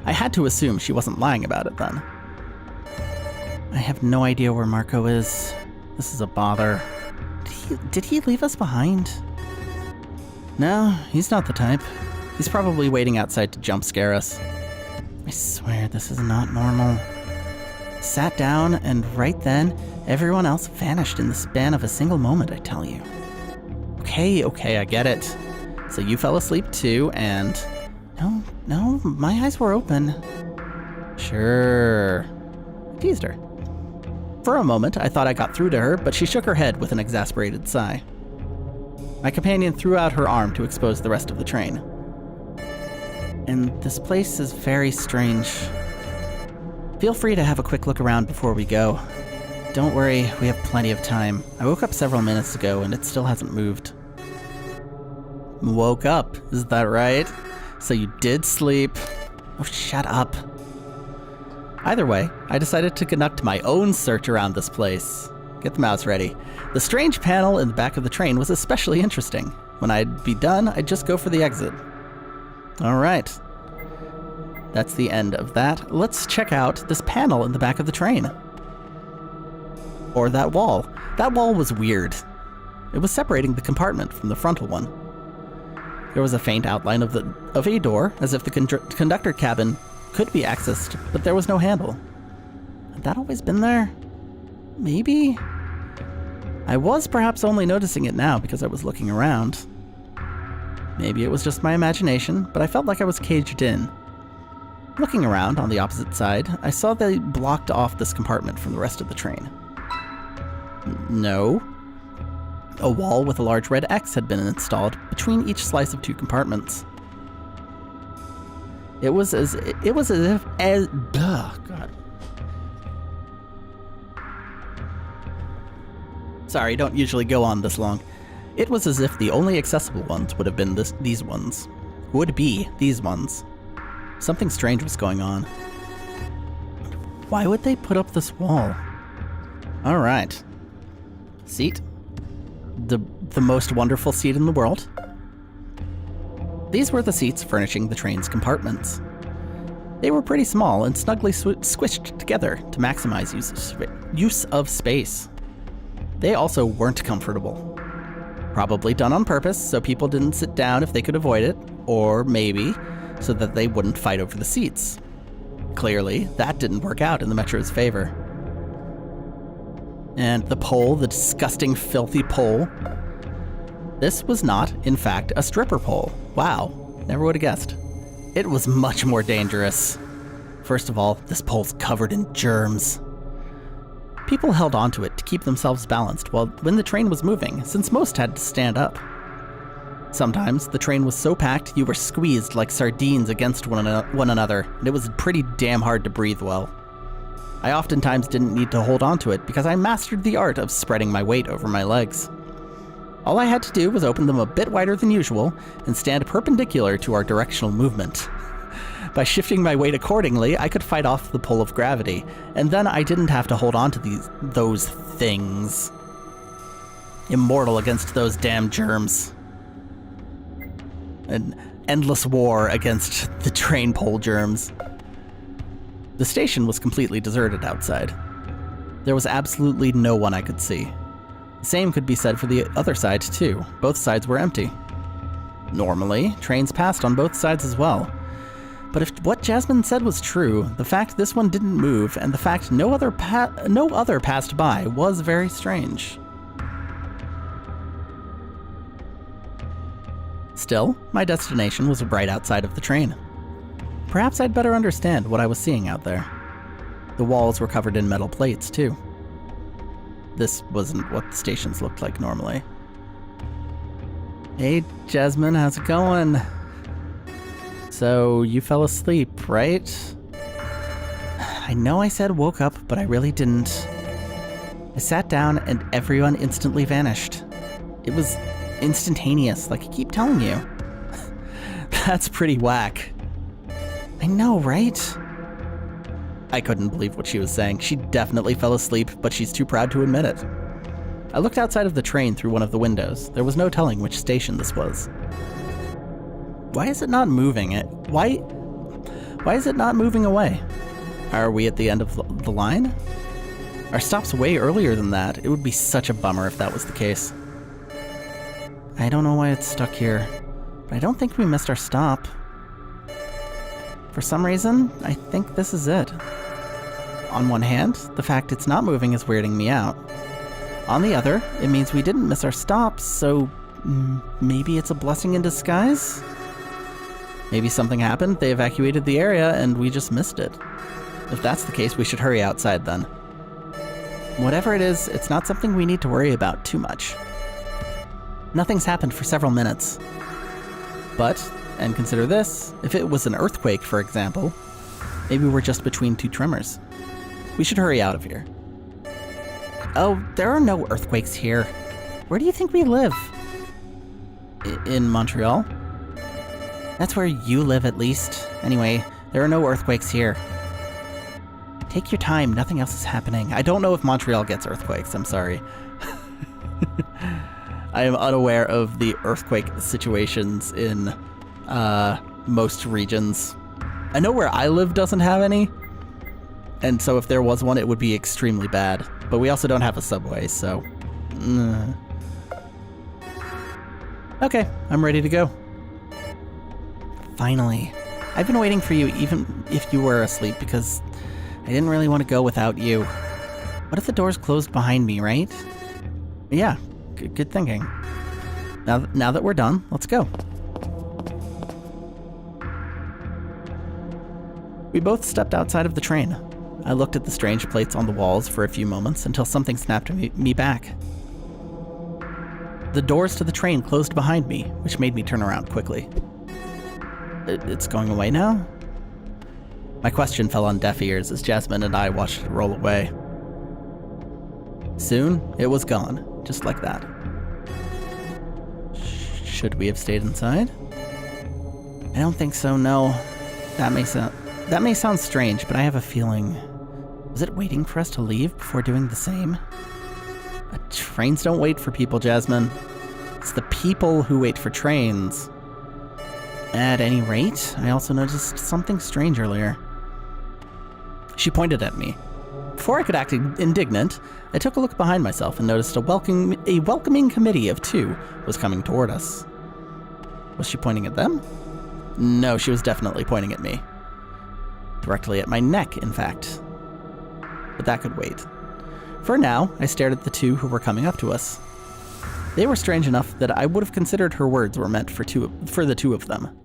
I had to assume she wasn't lying about it then. I have no idea where Marco is. This is a bother. Did he leave us behind? No, he's not the type. He's probably waiting outside to jump scare us. I swear this is not normal. Sat down, and right then, everyone else vanished in the span of a single moment, I tell you. Okay, I get it. So you fell asleep too, and... No, my eyes were open. Sure. I teased her. For a moment, I thought I got through to her, but she shook her head with an exasperated sigh. My companion threw out her arm to expose the rest of the train. And this place is very strange. Feel free to have a quick look around before we go. Don't worry, we have plenty of time. I woke up several minutes ago and it still hasn't moved. Woke up, is that right? So you did sleep. Oh, shut up. Either way, I decided to conduct my own search around this place. Get the mouse ready. The strange panel in the back of the train was especially interesting. When I'd be done, I'd just go for the exit. All right. That's the end of that. Let's check out this panel in the back of the train. Or that wall. That wall was weird. It was separating the compartment from the frontal one. There was a faint outline of a door, as if the conductor cabin could be accessed, but there was no handle. Had that always been there? Maybe? I was perhaps only noticing it now because I was looking around. Maybe it was just my imagination, but I felt like I was caged in. Looking around on the opposite side, I saw they blocked off this compartment from the rest of the train. No. A wall with a large red X had been installed between each slice of two compartments. It was as if God. Sorry, don't usually go on this long. It was as if the only accessible ones would have been these ones. Would be these ones. Something strange was going on. Why would they put up this wall? All right. Seat. The most wonderful seat in the world. These were the seats furnishing the train's compartments. They were pretty small and snugly squished together to maximize use of space. They also weren't comfortable. Probably done on purpose so people didn't sit down if they could avoid it, or maybe so that they wouldn't fight over the seats. Clearly, that didn't work out in the Metro's favor. And the pole, the disgusting, filthy pole, this was not, in fact, a stripper pole. Wow, never would have guessed. It was much more dangerous. First of all, this pole's covered in germs. People held onto it to keep themselves balanced when the train was moving, since most had to stand up. Sometimes the train was so packed you were squeezed like sardines against one another, and it was pretty damn hard to breathe well. I oftentimes didn't need to hold onto it because I mastered the art of spreading my weight over my legs. All I had to do was open them a bit wider than usual and stand perpendicular to our directional movement. By shifting my weight accordingly, I could fight off the pull of gravity, and then I didn't have to hold on to those things. Immortal against those damn germs. An endless war against the train pole germs. The station was completely deserted outside. There was absolutely no one I could see. The same could be said for the other side too. Both sides were empty. Normally, trains passed on both sides as well. But if what Jasmine said was true, the fact this one didn't move and the fact no other passed by was very strange. Still, my destination was right outside of the train. Perhaps I'd better understand what I was seeing out there. The walls were covered in metal plates, too. This wasn't what the stations looked like normally. Hey, Jasmine, how's it going? So, you fell asleep, right? I know I said woke up, but I really didn't. I sat down and everyone instantly vanished. It was instantaneous, like I keep telling you. That's pretty whack. I know, right? I couldn't believe what she was saying. She definitely fell asleep, but she's too proud to admit it. I looked outside of the train through one of the windows. There was no telling which station this was. Why is it not moving? Why is it not moving away? Are we at the end of the line? Our stop's way earlier than that. It would be such a bummer if that was the case. I don't know why it's stuck here, but I don't think we missed our stop. For some reason, I think this is it. On one hand, the fact it's not moving is weirding me out. On the other, it means we didn't miss our stop, so maybe it's a blessing in disguise? Maybe something happened, they evacuated the area, and we just missed it. If that's the case, we should hurry outside then. Whatever it is, it's not something we need to worry about too much. Nothing's happened for several minutes. But, and consider this, if it was an earthquake, for example, maybe we're just between two tremors. We should hurry out of here. Oh, there are no earthquakes here. Where do you think we live? In Montreal? That's where you live, at least. Anyway, there are no earthquakes here. Take your time, nothing else is happening. I don't know if Montreal gets earthquakes, I'm sorry. I am unaware of the earthquake situations in most regions. I know where I live doesn't have any, and so if there was one, it would be extremely bad. But we also don't have a subway, so... Okay, I'm ready to go. Finally. I've been waiting for you even if you were asleep because I didn't really want to go without you. What if the doors closed behind me, right? Yeah, good thinking. Now that we're done, let's go. We both stepped outside of the train. I looked at the strange plates on the walls for a few moments until something snapped me back. The doors to the train closed behind me, which made me turn around quickly. It's going away now? My question fell on deaf ears as Jasmine and I watched it roll away. Soon, it was gone, just like that. Should we have stayed inside? I don't think so, no. That may sound strange, but I have a feeling... Was it waiting for us to leave before doing the same? Trains don't wait for people, Jasmine. It's the people who wait for trains. At any rate, I also noticed something strange earlier. She pointed at me. Before I could act indignant, I took a look behind myself and noticed a welcoming committee of two was coming toward us. Was she pointing at them? No, she was definitely pointing at me. Directly at my neck, in fact. But that could wait. For now, I stared at the two who were coming up to us. They were strange enough that I would have considered her words were meant for the two of them.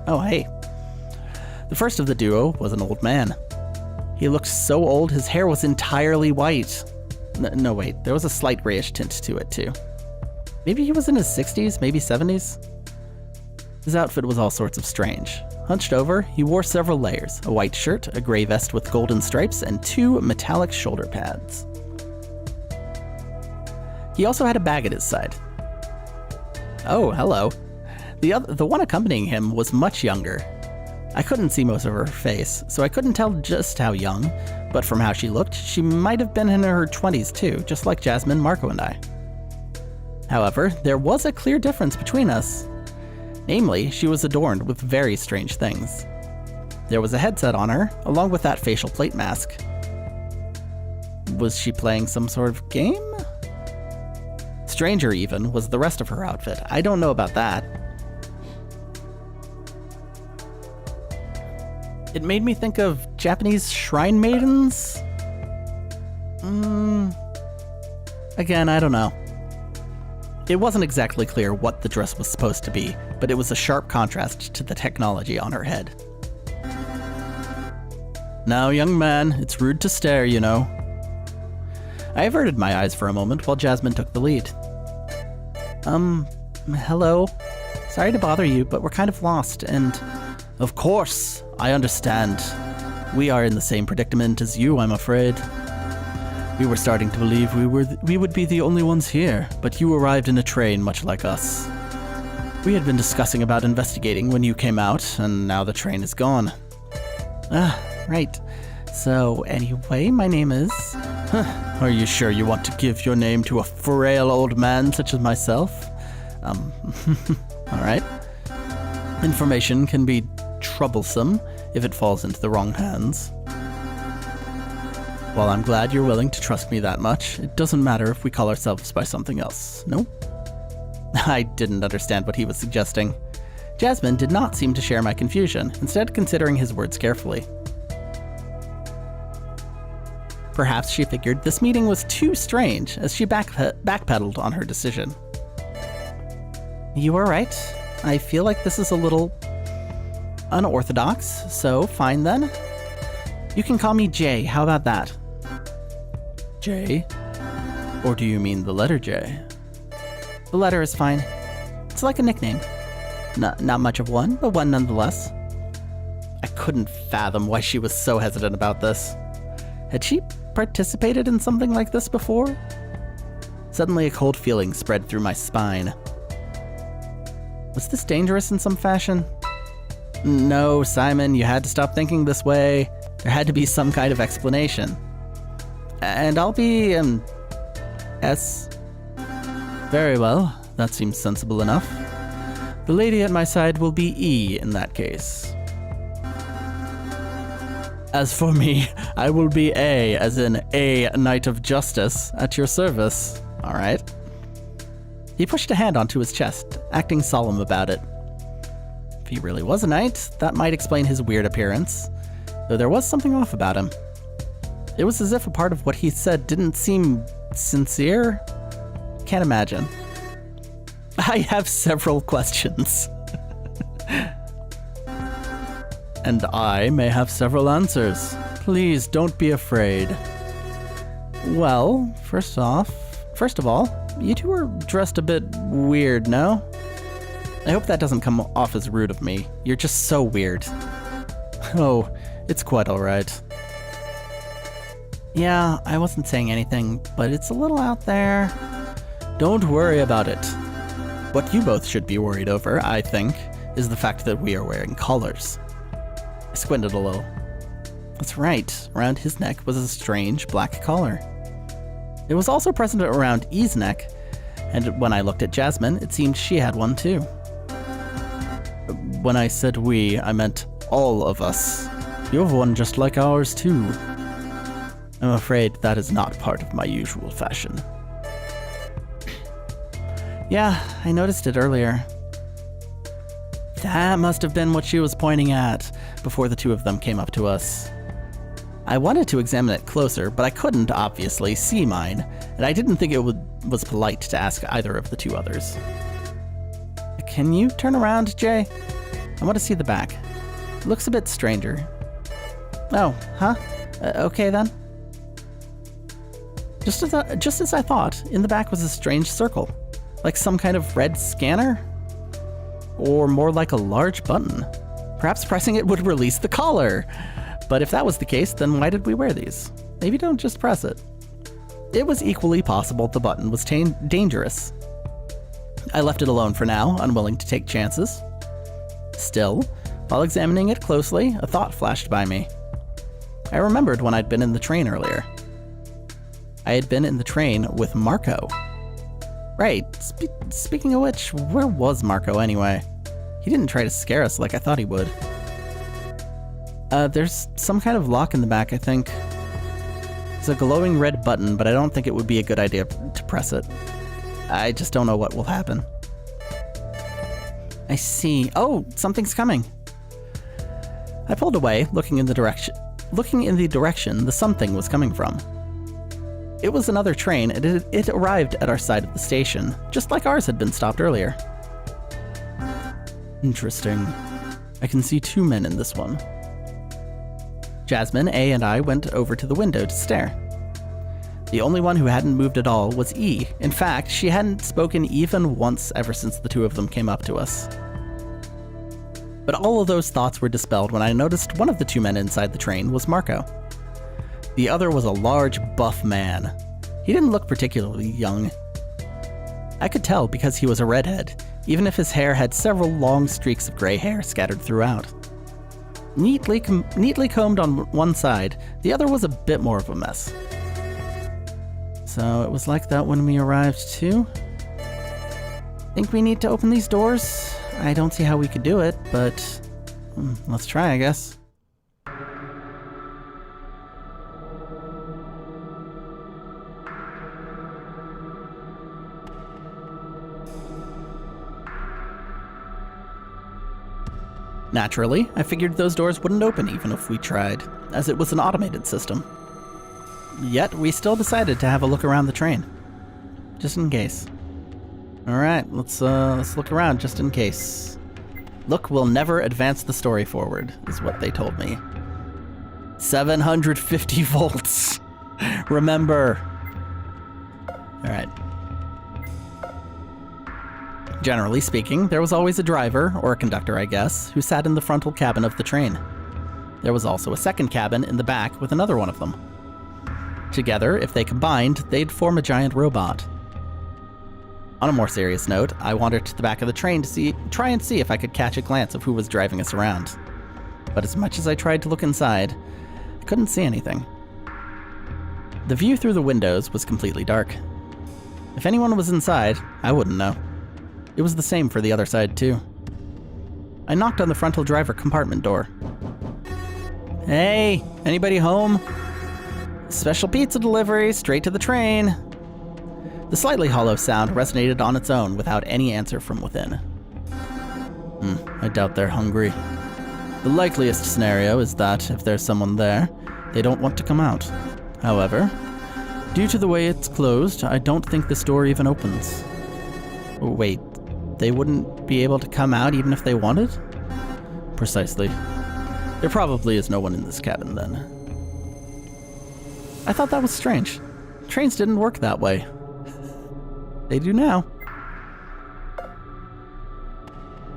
Oh, hey. The first of the duo was an old man. He looked so old, his hair was entirely white. No, wait, there was a slight grayish tint to it, too. Maybe he was in his 60s, maybe 70s? His outfit was all sorts of strange. Hunched over, he wore several layers, a white shirt, a gray vest with golden stripes, and 2 metallic shoulder pads. He also had a bag at his side. Oh, hello. The one accompanying him was much younger. I couldn't see most of her face, so I couldn't tell just how young, but from how she looked, she might have been in her 20s too, just like Jasmine, Marco, and I. However, there was a clear difference between us. Namely, she was adorned with very strange things. There was a headset on her, along with that facial plate mask. Was she playing some sort of game? Stranger even was the rest of her outfit. I don't know about that. It made me think of Japanese shrine maidens? Again, I don't know. It wasn't exactly clear what the dress was supposed to be, but it was a sharp contrast to the technology on her head. Now, young man, it's rude to stare, you know. I averted my eyes for a moment while Jasmine took the lead. Hello. Sorry to bother you, but we're kind of lost, and... Of course, I understand. We are in the same predicament as you, I'm afraid. We were starting to believe we would be the only ones here, but you arrived in a train much like us. We had been discussing about investigating when you came out, and now the train is gone. Right. So, anyway, my name is... Are you sure you want to give your name to a frail old man such as myself? Alright. Information can be troublesome if it falls into the wrong hands. While I'm glad you're willing to trust me that much, it doesn't matter if we call ourselves by something else, no? I didn't understand what he was suggesting. Jasmine did not seem to share my confusion, instead considering his words carefully. Perhaps she figured this meeting was too strange as she backpedaled on her decision. You are right. I feel like this is a little unorthodox, so fine then. You can call me Jay, how about that? Jay? Or do you mean the letter J? The letter is fine. It's like a nickname. Not much of one, but one nonetheless. I couldn't fathom why she was so hesitant about this. Had she participated in something like this before? Suddenly a cold feeling spread through my spine. Was this dangerous in some fashion? No, Simon, you had to stop thinking this way. There had to be some kind of explanation. And I'll be, S. Very well, that seems sensible enough. The lady at my side will be E in that case. As for me, I will be A, as in a Knight of Justice, at your service. All right. He pushed a hand onto his chest, acting solemn about it. If he really was a knight, that might explain his weird appearance, though there was something off about him. It was as if a part of what he said didn't seem sincere. Can't imagine. I have several questions. And I may have several answers. Please don't be afraid. Well, first of all, you two are dressed a bit weird, no? I hope that doesn't come off as rude of me. You're just so weird. Oh, it's quite alright. Yeah, I wasn't saying anything, but it's a little out there. Don't worry about it. What you both should be worried over, I think, is the fact that we are wearing collars. I squinted a little. That's right, around his neck was a strange black collar. It was also present around E's neck, and when I looked at Jasmine, it seemed she had one too. When I said we, I meant all of us. You have one just like ours too. I'm afraid that is not part of my usual fashion. Yeah, I noticed it earlier. That must have been what she was pointing at before the two of them came up to us. I wanted to examine it closer, but I couldn't, obviously, see mine, and I didn't think it was polite to ask either of the two others. Can you turn around, Jay? I want to see the back. It looks a bit stranger. Oh, huh? Okay then. Just as I thought, in the back was a strange circle, like some kind of red scanner? Or more like a large button. Perhaps pressing it would release the collar. But if that was the case, then why did we wear these? Maybe don't just press it. It was equally possible the button was dangerous. I left it alone for now, unwilling to take chances. Still, while examining it closely, a thought flashed by me. I remembered when I'd been in the train earlier. I had been in the train with Marco. Right, speaking of which, where was Marco anyway? He didn't try to scare us like I thought he would. There's some kind of lock in the back, I think. It's a glowing red button, but I don't think it would be a good idea to press it. I just don't know what will happen. I see. Oh, something's coming. I pulled away, looking in the direction the something was coming from. It was another train, and it arrived at our side of the station, just like ours had been stopped earlier. Interesting. I can see two men in this one. Jasmine, A, and I went over to the window to stare. The only one who hadn't moved at all was E. In fact, she hadn't spoken even once ever since the two of them came up to us. But all of those thoughts were dispelled when I noticed one of the two men inside the train was Marco. The other was a large, buff man. He didn't look particularly young. I could tell because he was a redhead, even if his hair had several long streaks of gray hair scattered throughout. Neatly combed on one side, the other was a bit more of a mess. So it was like that when we arrived too? Think we need to open these doors? I don't see how we could do it, but let's try, I guess. Naturally, I figured those doors wouldn't open even if we tried, as it was an automated system. Yet, we still decided to have a look around the train. Just in case. Alright, let's look around just in case. Look will never advance the story forward, is what they told me. 750 volts! Remember! Alright. Generally speaking, there was always a driver, or a conductor I guess, who sat in the frontal cabin of the train. There was also a second cabin in the back with another one of them. Together, if they combined, they'd form a giant robot. On a more serious note, I wandered to the back of the train to try and see if I could catch a glance of who was driving us around. But as much as I tried to look inside, I couldn't see anything. The view through the windows was completely dark. If anyone was inside, I wouldn't know. It was the same for the other side, too. I knocked on the frontal driver compartment door. Hey, anybody home? Special pizza delivery, straight to the train. The slightly hollow sound resonated on its own without any answer from within. I doubt they're hungry. The likeliest scenario is that if there's someone there, they don't want to come out. However, due to the way it's closed, I don't think this door even opens. Wait, they wouldn't be able to come out even if they wanted? Precisely. There probably is no one in this cabin then. I thought that was strange. Trains didn't work that way. They do now.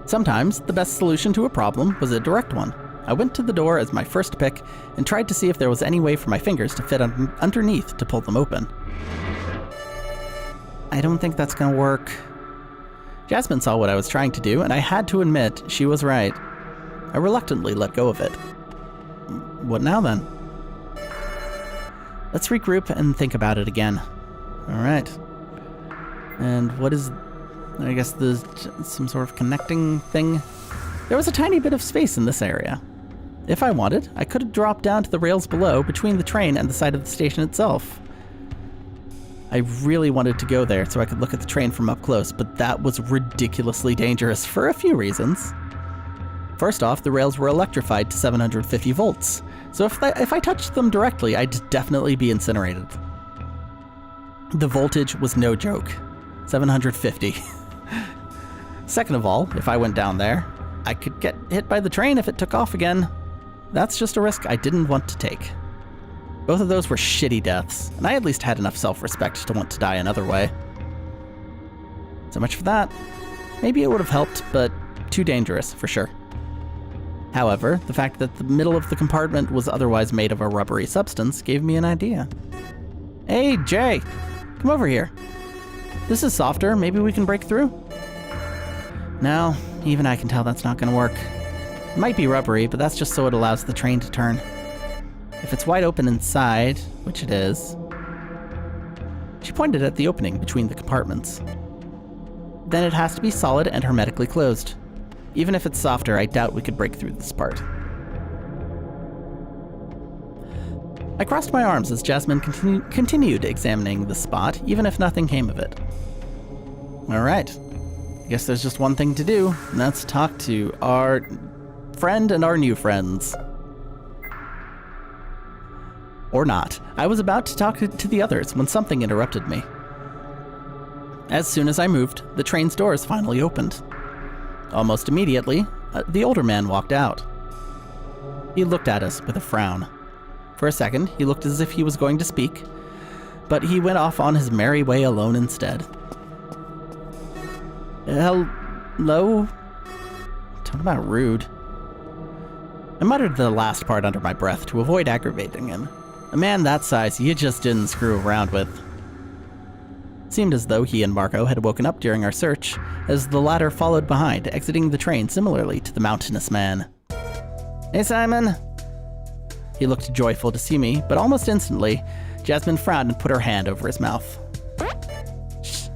Sometimes, the best solution to a problem was a direct one. I went to the door as my first pick and tried to see if there was any way for my fingers to fit underneath to pull them open. I don't think that's gonna work. Jasmine saw what I was trying to do, and I had to admit she was right. I reluctantly let go of it. What now then? Let's regroup and think about it again. Alright. And what is... I guess there's some sort of connecting thing? There was a tiny bit of space in this area. If I wanted, I could have dropped down to the rails below between the train and the side of the station itself. I really wanted to go there so I could look at the train from up close, but that was ridiculously dangerous for a few reasons. First off, the rails were electrified to 750 volts, so if I touched them directly, I'd definitely be incinerated. The voltage was no joke. 750. Second of all, if I went down there, I could get hit by the train if it took off again. That's just a risk I didn't want to take. Both of those were shitty deaths, and I at least had enough self-respect to want to die another way. So much for that. Maybe it would have helped, but too dangerous, for sure. However, the fact that the middle of the compartment was otherwise made of a rubbery substance gave me an idea. Hey, Jay! Come over here. This is softer, maybe we can break through? No, even I can tell that's not gonna work. It might be rubbery, but that's just so it allows the train to turn. If it's wide open inside, which it is... She pointed at the opening between the compartments. Then it has to be solid and hermetically closed. Even if it's softer, I doubt we could break through this part. I crossed my arms as Jasmine continued examining the spot, even if nothing came of it. Alright. I guess there's just one thing to do, and that's talk to our friend and our new friends. Or not. I was about to talk to the others when something interrupted me. As soon as I moved, the train's doors finally opened. Almost immediately, the older man walked out. He looked at us with a frown. For a second, he looked as if he was going to speak, but he went off on his merry way alone instead. Hello? Talk about rude. I muttered the last part under my breath to avoid aggravating him. A man that size you just didn't screw around with. Seemed as though he and Marco had woken up during our search, as the latter followed behind, exiting the train similarly to the mountainous man. Hey, Simon! He looked joyful to see me, but almost instantly, Jasmine frowned and put her hand over his mouth. Shh.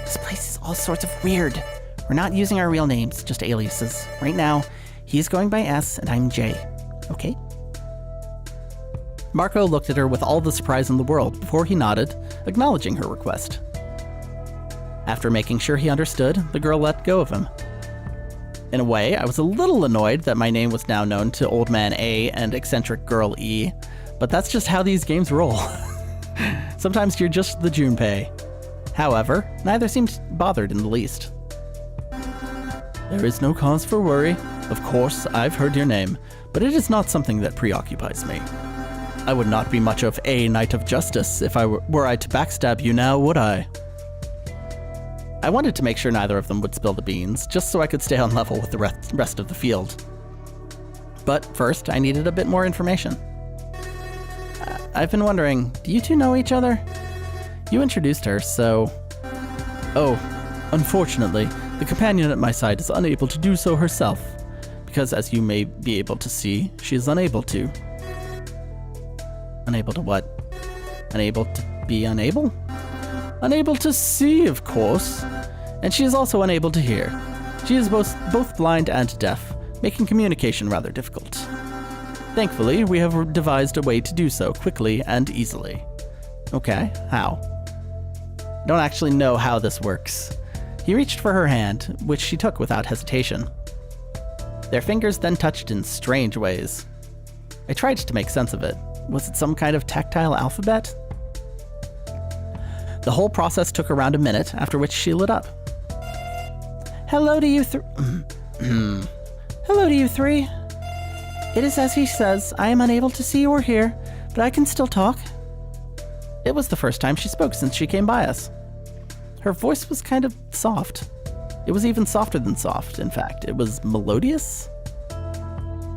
This place is all sorts of weird. We're not using our real names, just aliases. Right now, he's going by S and I'm J. Okay? Marco looked at her with all the surprise in the world before he nodded, acknowledging her request. After making sure he understood, the girl let go of him. In a way, I was a little annoyed that my name was now known to Old Man A and Eccentric Girl E, but that's just how these games roll. Sometimes you're just the Junpei. However, neither seemed bothered in the least. There is no cause for worry. Of course, I've heard your name, but it is not something that preoccupies me. I would not be much of a knight of justice if I were I to backstab you now, would I? I wanted to make sure neither of them would spill the beans, just so I could stay on level with the rest of the field. But first, I needed a bit more information. I've been wondering, do you two know each other? You introduced her, so... Oh, unfortunately, the companion at my side is unable to do so herself, because as you may be able to see, she is unable to. Unable to what? Unable to be unable? Unable to see, of course. And she is also unable to hear. She is both blind and deaf, making communication rather difficult. Thankfully, we have devised a way to do so quickly and easily. Okay, how? I don't actually know how this works. He reached for her hand, which she took without hesitation. Their fingers then touched in strange ways. I tried to make sense of it. Was it some kind of tactile alphabet? The whole process took around a minute, after which she lit up. Hello to you Hello to you three. It is as he says, I am unable to see or hear, but I can still talk. It was the first time she spoke since she came by us. Her voice was kind of soft. It was even softer than soft, in fact. It was melodious.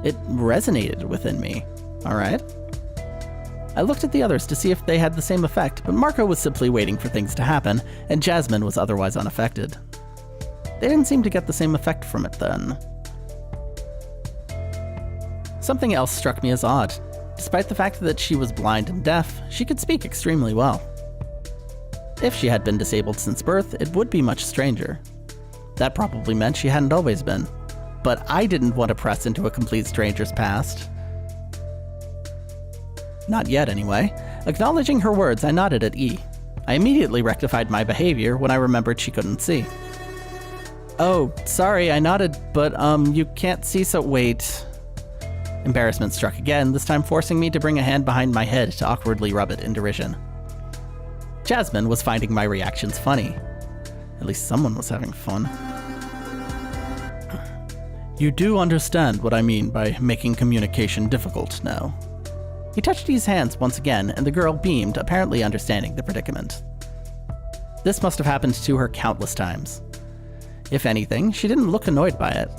It resonated within me. All right. I looked at the others to see if they had the same effect, but Marco was simply waiting for things to happen, and Jasmine was otherwise unaffected. They didn't seem to get the same effect from it then. Something else struck me as odd. Despite the fact that she was blind and deaf, she could speak extremely well. If she had been disabled since birth, it would be much stranger. That probably meant she hadn't always been. But I didn't want to press into a complete stranger's past. Not yet, anyway. Acknowledging her words, I nodded at E. I immediately rectified my behavior when I remembered she couldn't see. Oh, sorry, I nodded, but, you can't see, so wait. Embarrassment struck again, this time forcing me to bring a hand behind my head to awkwardly rub it in derision. Jasmine was finding my reactions funny. At least someone was having fun. You do understand what I mean by making communication difficult now. He touched his hands once again, and the girl beamed, apparently understanding the predicament. This must have happened to her countless times. If anything, she didn't look annoyed by it.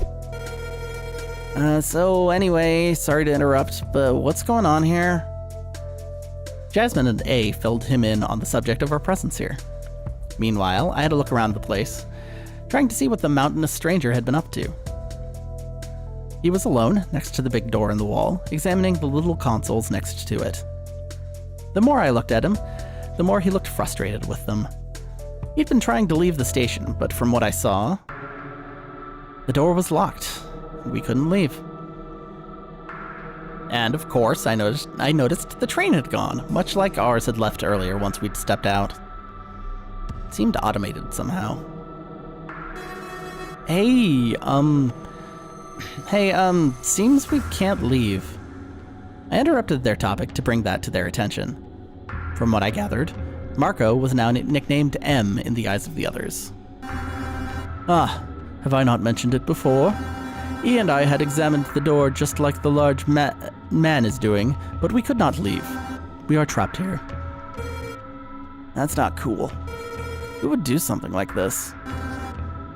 So anyway, sorry to interrupt, but what's going on here? Jasmine and A filled him in on the subject of our presence here. Meanwhile, I had to look around the place, trying to see what the mountainous stranger had been up to. He was alone, next to the big door in the wall, examining the little consoles next to it. The more I looked at him, the more he looked frustrated with them. He'd been trying to leave the station, but from what I saw, the door was locked. We couldn't leave. And of course, I noticed the train had gone, much like ours had left earlier once we'd stepped out. It seemed automated somehow. Hey, seems we can't leave. I interrupted their topic to bring that to their attention. From what I gathered, Marco was now nicknamed M in the eyes of the others. Ah, have I not mentioned it before? E and I had examined the door just like the large man is doing, but we could not leave. We are trapped here. That's not cool. Who would do something like this?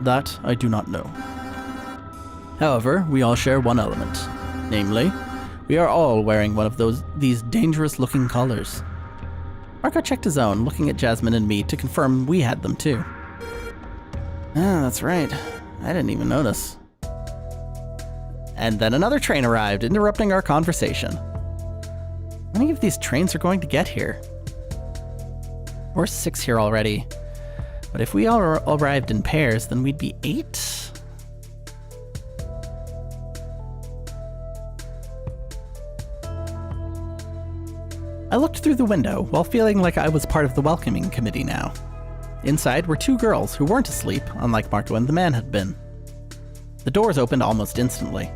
That I do not know. However, we all share one element. Namely, we are all wearing one of these dangerous-looking collars. Marco checked his own, looking at Jasmine and me to confirm we had them too. Ah, that's right. I didn't even notice. And then another train arrived, interrupting our conversation. How many of these trains are going to get here? We're 6 here already. But if we all arrived in pairs, then we'd be 8? I looked through the window while feeling like I was part of the welcoming committee now. Inside were 2 girls who weren't asleep, unlike Marco and the man had been. The doors opened almost instantly.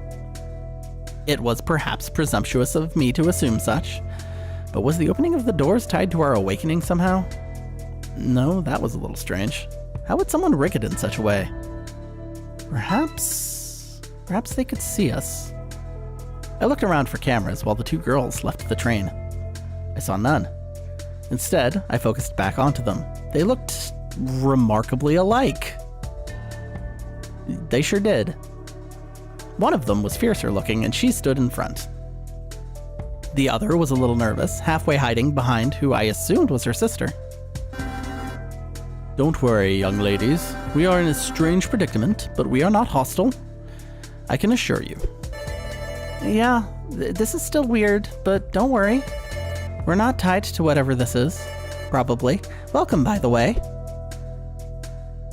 It was perhaps presumptuous of me to assume such, but was the opening of the doors tied to our awakening somehow? No, that was a little strange. How would someone rig it in such a way? Perhaps they could see us. I looked around for cameras while the 2 girls left the train. I saw none. Instead, I focused back onto them. They looked remarkably alike. They sure did. One of them was fiercer looking, and she stood in front. The other was a little nervous, halfway hiding behind who I assumed was her sister. Don't worry, young ladies. We are in a strange predicament, but we are not hostile. I can assure you. Yeah, this is still weird, but don't worry. We're not tied to whatever this is. Probably. Welcome, by the way.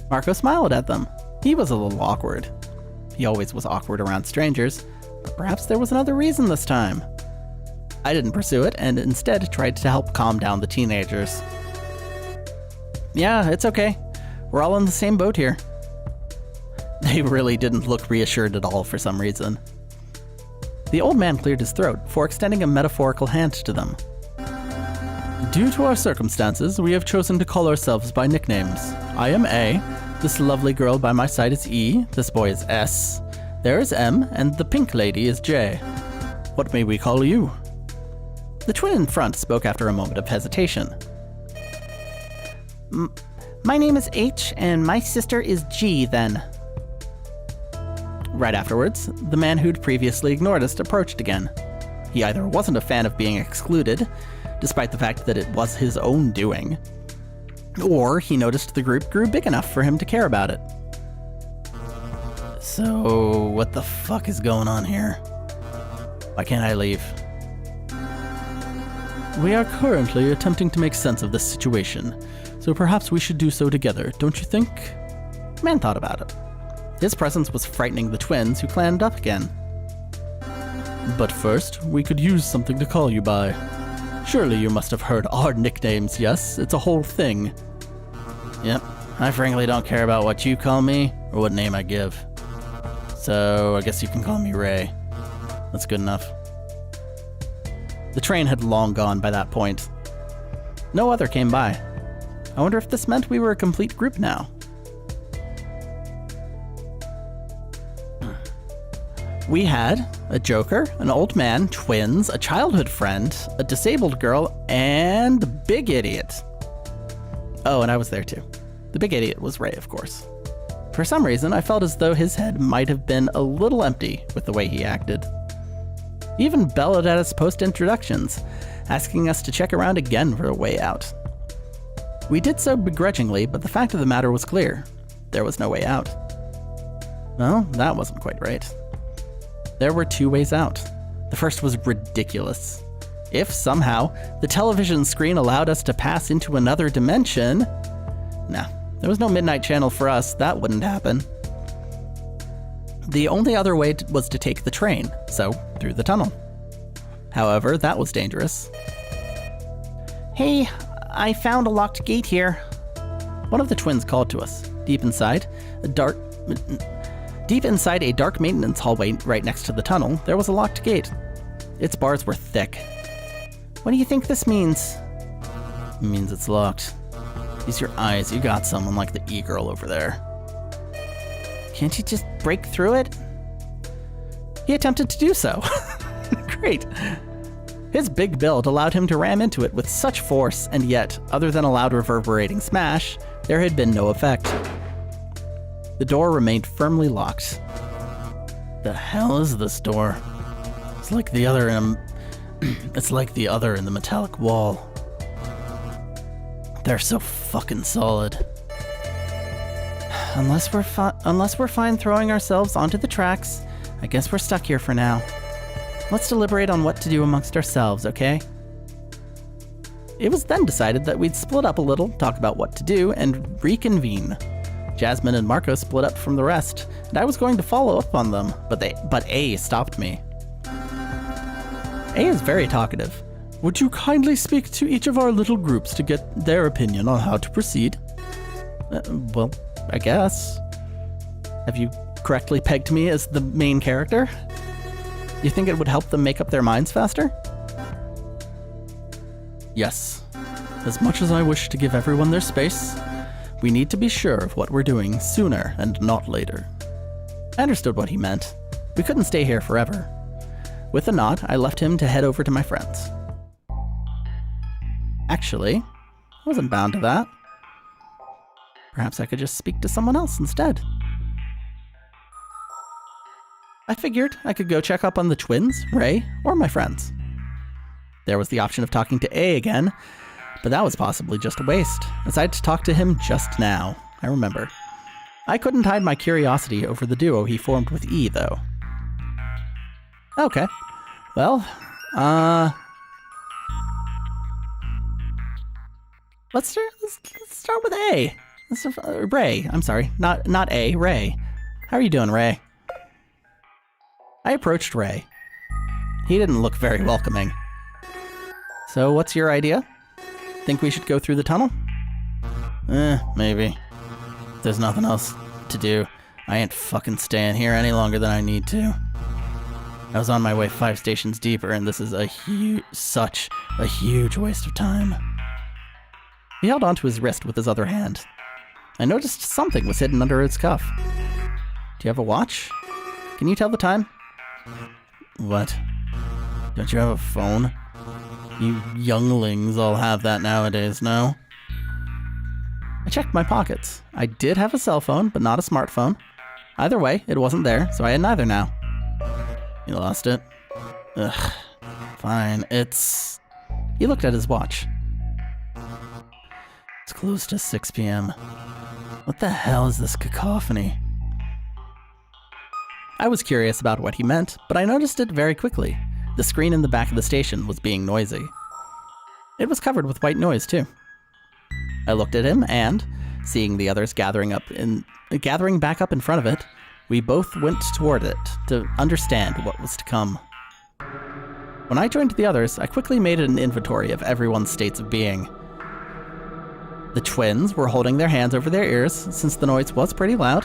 Marco smiled at them. He was a little awkward. He always was awkward around strangers, but perhaps there was another reason this time. I didn't pursue it, and instead tried to help calm down the teenagers. Yeah, it's okay. We're all in the same boat here. They really didn't look reassured at all for some reason. The old man cleared his throat before extending a metaphorical hand to them. Due to our circumstances, we have chosen to call ourselves by nicknames. I am A, this lovely girl by my side is E, this boy is S, there is M, and the pink lady is J. What may we call you? The twin in front spoke after a moment of hesitation. My name is H, and my sister is G, then. Right afterwards, the man who'd previously ignored us approached again. He either wasn't a fan of being excluded, despite the fact that it was his own doing, or he noticed the group grew big enough for him to care about it. So, what the fuck is going on here? Why can't I leave? We are currently attempting to make sense of this situation, so perhaps we should do so together, don't you think? The man thought about it. His presence was frightening the twins, who clammed up again. But first, we could use something to call you by. Surely you must have heard our nicknames, yes? It's a whole thing. Yep, I frankly don't care about what you call me, or what name I give. So I guess you can call me Ray. That's good enough. The train had long gone by that point. No other came by. I wonder if this meant we were a complete group now. We had a Joker, an old man, twins, a childhood friend, a disabled girl, and the big idiot. Oh, and I was there too. The big idiot was Ray, of course. For some reason, I felt as though his head might have been a little empty with the way he acted. He even bellowed at us post-introductions, asking us to check around again for a way out. We did so begrudgingly, but the fact of the matter was clear. There was no way out. Well, that wasn't quite right. There were two ways out. The first was ridiculous. If somehow the television screen allowed us to pass into another dimension... Nah, there was no Midnight Channel for us. That wouldn't happen. The only other way was to take the train, so through the tunnel. However, that was dangerous. Hey, I found a locked gate here. One of the twins called to us. Deep inside a dark maintenance hallway right next to the tunnel, there was a locked gate. Its bars were thick. What do you think this means? It means it's locked. Use your eyes, you got someone like the e-girl over there. Can't you just break through it? He attempted to do so. Great. His big build allowed him to ram into it with such force, and yet, other than a loud reverberating smash, there had been no effect. The door remained firmly locked. The hell is this door? It's like the other in the metallic wall. They're so fucking solid. Unless we're fine throwing ourselves onto the tracks, I guess we're stuck here for now. Let's deliberate on what to do amongst ourselves, okay? It was then decided that we'd split up a little, talk about what to do, and reconvene. Jasmine and Marco split up from the rest, and I was going to follow up on them, but A stopped me. A is very talkative. Would you kindly speak to each of our little groups to get their opinion on how to proceed? Well, I guess. Have you correctly pegged me as the main character? You think it would help them make up their minds faster? Yes. As much as I wish to give everyone their space, we need to be sure of what we're doing sooner and not later. I understood what he meant. We couldn't stay here forever. With a nod, I left him to head over to my friends. Actually, I wasn't bound to that. Perhaps I could just speak to someone else instead. I figured I could go check up on the twins, Ray, or my friends. There was the option of talking to A again, but that was possibly just a waste, as I'd talked to him just now, I remember. I couldn't hide my curiosity over the duo he formed with E, though. Okay. Well, let's start with A. Ray, I'm sorry, not A, Ray. How are you doing, Ray? I approached Ray. He didn't look very welcoming. So what's your idea? Think we should go through the tunnel? Maybe. There's nothing else to do. I ain't fucking staying here any longer than I need to. I was on my way 5 stations deeper, and this is such a huge waste of time. He held onto his wrist with his other hand. I noticed something was hidden under its cuff. Do you have a watch? Can you tell the time? What? Don't you have a phone? You younglings all have that nowadays, no? I checked my pockets. I did have a cell phone, but not a smartphone. Either way, it wasn't there, so I had neither now. You lost it? Ugh. Fine, it's... He looked at his watch. It's close to 6 p.m. What the hell is this cacophony? I was curious about what he meant, but I noticed it very quickly. The screen in the back of the station was being noisy. It was covered with white noise, too. I looked at him and, seeing the others gathering back up in front of it, we both went toward it to understand what was to come. When I joined the others, I quickly made an inventory of everyone's states of being. The twins were holding their hands over their ears, since the noise was pretty loud.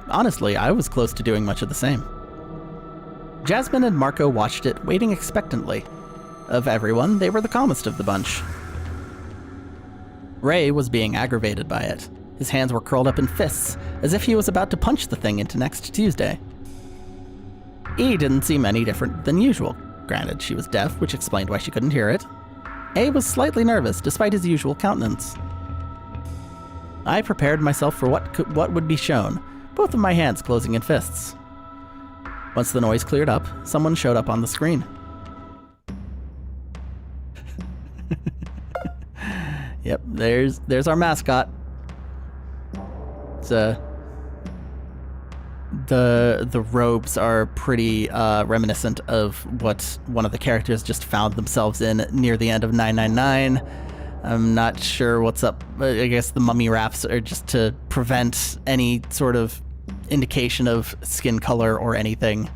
Honestly, I was close to doing much of the same. Jasmine and Marco watched it, waiting expectantly. Of everyone, they were the calmest of the bunch. Ray was being aggravated by it. His hands were curled up in fists, as if he was about to punch the thing into next Tuesday. E didn't seem any different than usual. Granted, she was deaf, which explained why she couldn't hear it. A was slightly nervous, despite his usual countenance. I prepared myself for what would be shown, both of my hands closing in fists. Once the noise cleared up, someone showed up on the screen. Yep, there's our mascot. It's the robes are pretty reminiscent of what one of the characters just found themselves in near the end of 999. I'm not sure what's up. I guess the mummy wraps are just to prevent any sort of indication of skin color or anything.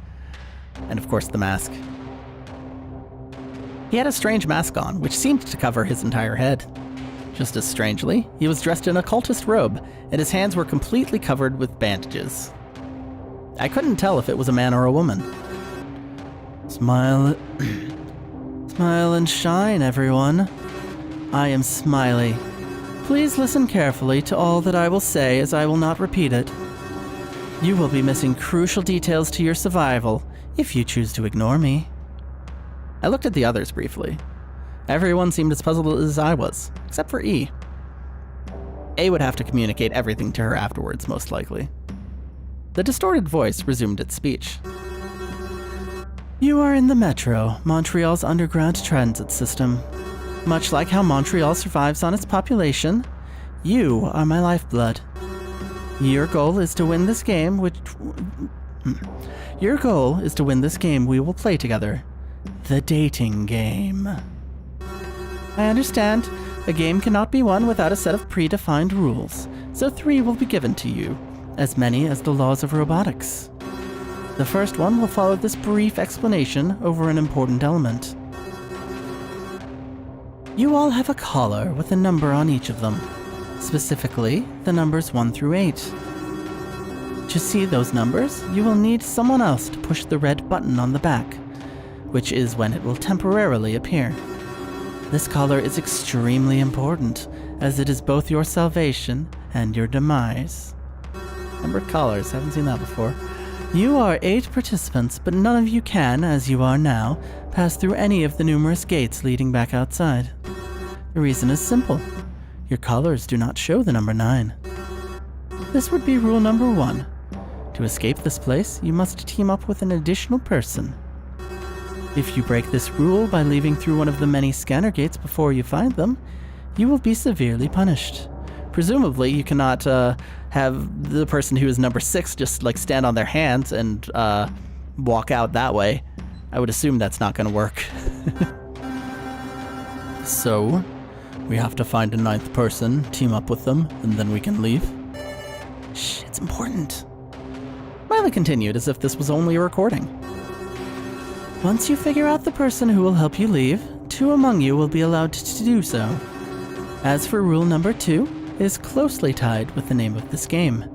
And of course the mask. He had a strange mask on, which seemed to cover his entire head. Just as strangely, he was dressed in a cultist robe, and his hands were completely covered with bandages. I couldn't tell if it was a man or a woman. Smile and shine, everyone. I am Smiley. Please listen carefully to all that I will say, as I will not repeat it. You will be missing crucial details to your survival if you choose to ignore me. I looked at the others briefly. Everyone seemed as puzzled as I was, except for E. A would have to communicate everything to her afterwards, most likely. The distorted voice resumed its speech. You are in the Metro, Montreal's underground transit system. Much like how Montreal survives on its population, you are my lifeblood. Your goal is to win this game, we will play together. The dating game. I understand. A game cannot be won without a set of predefined rules, so 3 will be given to you, as many as the laws of robotics. The first one will follow this brief explanation over an important element. You all have a collar with a number on each of them, specifically the numbers 1 through 8. To see those numbers, you will need someone else to push the red button on the back, which is when it will temporarily appear. This collar is extremely important, as it is both your salvation and your demise. Numbered collars, haven't seen that before. You are 8 participants, but none of you can, as you are now, pass through any of the numerous gates leading back outside. The reason is simple. Your collars do not show the number 9. This would be rule number 1. To escape this place, you must team up with an additional person. If you break this rule by leaving through one of the many scanner gates before you find them, you will be severely punished. Presumably, you cannot have the person who is number 6 just like stand on their hands and walk out that way. I would assume that's not going to work. So, we have to find a 9th person, team up with them, and then we can leave. Shh, it's important. Miley continued as if this was only a recording. Once you figure out the person who will help you leave, 2 among you will be allowed to do so. As for rule number 2, it is closely tied with the name of this game.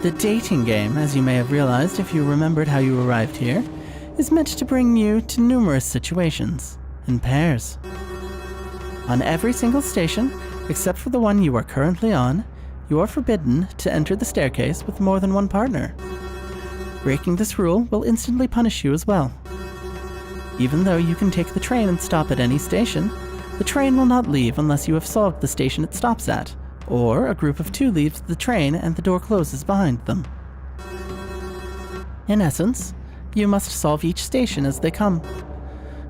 The dating game, as you may have realized if you remembered how you arrived here, is meant to bring you to numerous situations, in pairs. On every single station, except for the one you are currently on, you are forbidden to enter the staircase with more than one partner. Breaking this rule will instantly punish you as well. Even though you can take the train and stop at any station, the train will not leave unless you have solved the station it stops at, or a group of 2 leaves the train and the door closes behind them. In essence, you must solve each station as they come.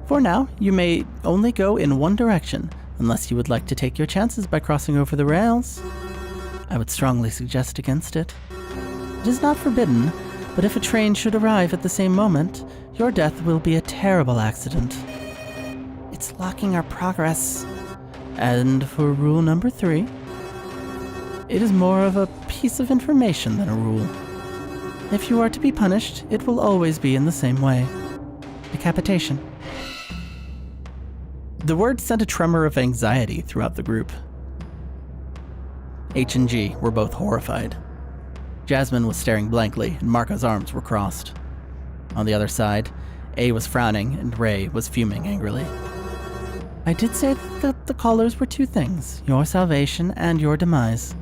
For now, you may only go in one direction, unless you would like to take your chances by crossing over the rails. I would strongly suggest against it. It is not forbidden, but if a train should arrive at the same moment, your death will be a terrible accident. It's locking our progress. And for rule number 3, it is more of a piece of information than a rule. If you are to be punished, it will always be in the same way. Decapitation. The word sent a tremor of anxiety throughout the group. H and G were both horrified. Jasmine was staring blankly, and Marco's arms were crossed. On the other side, A was frowning, and Ray was fuming angrily. I did say that the collars were two things, your salvation and your demise.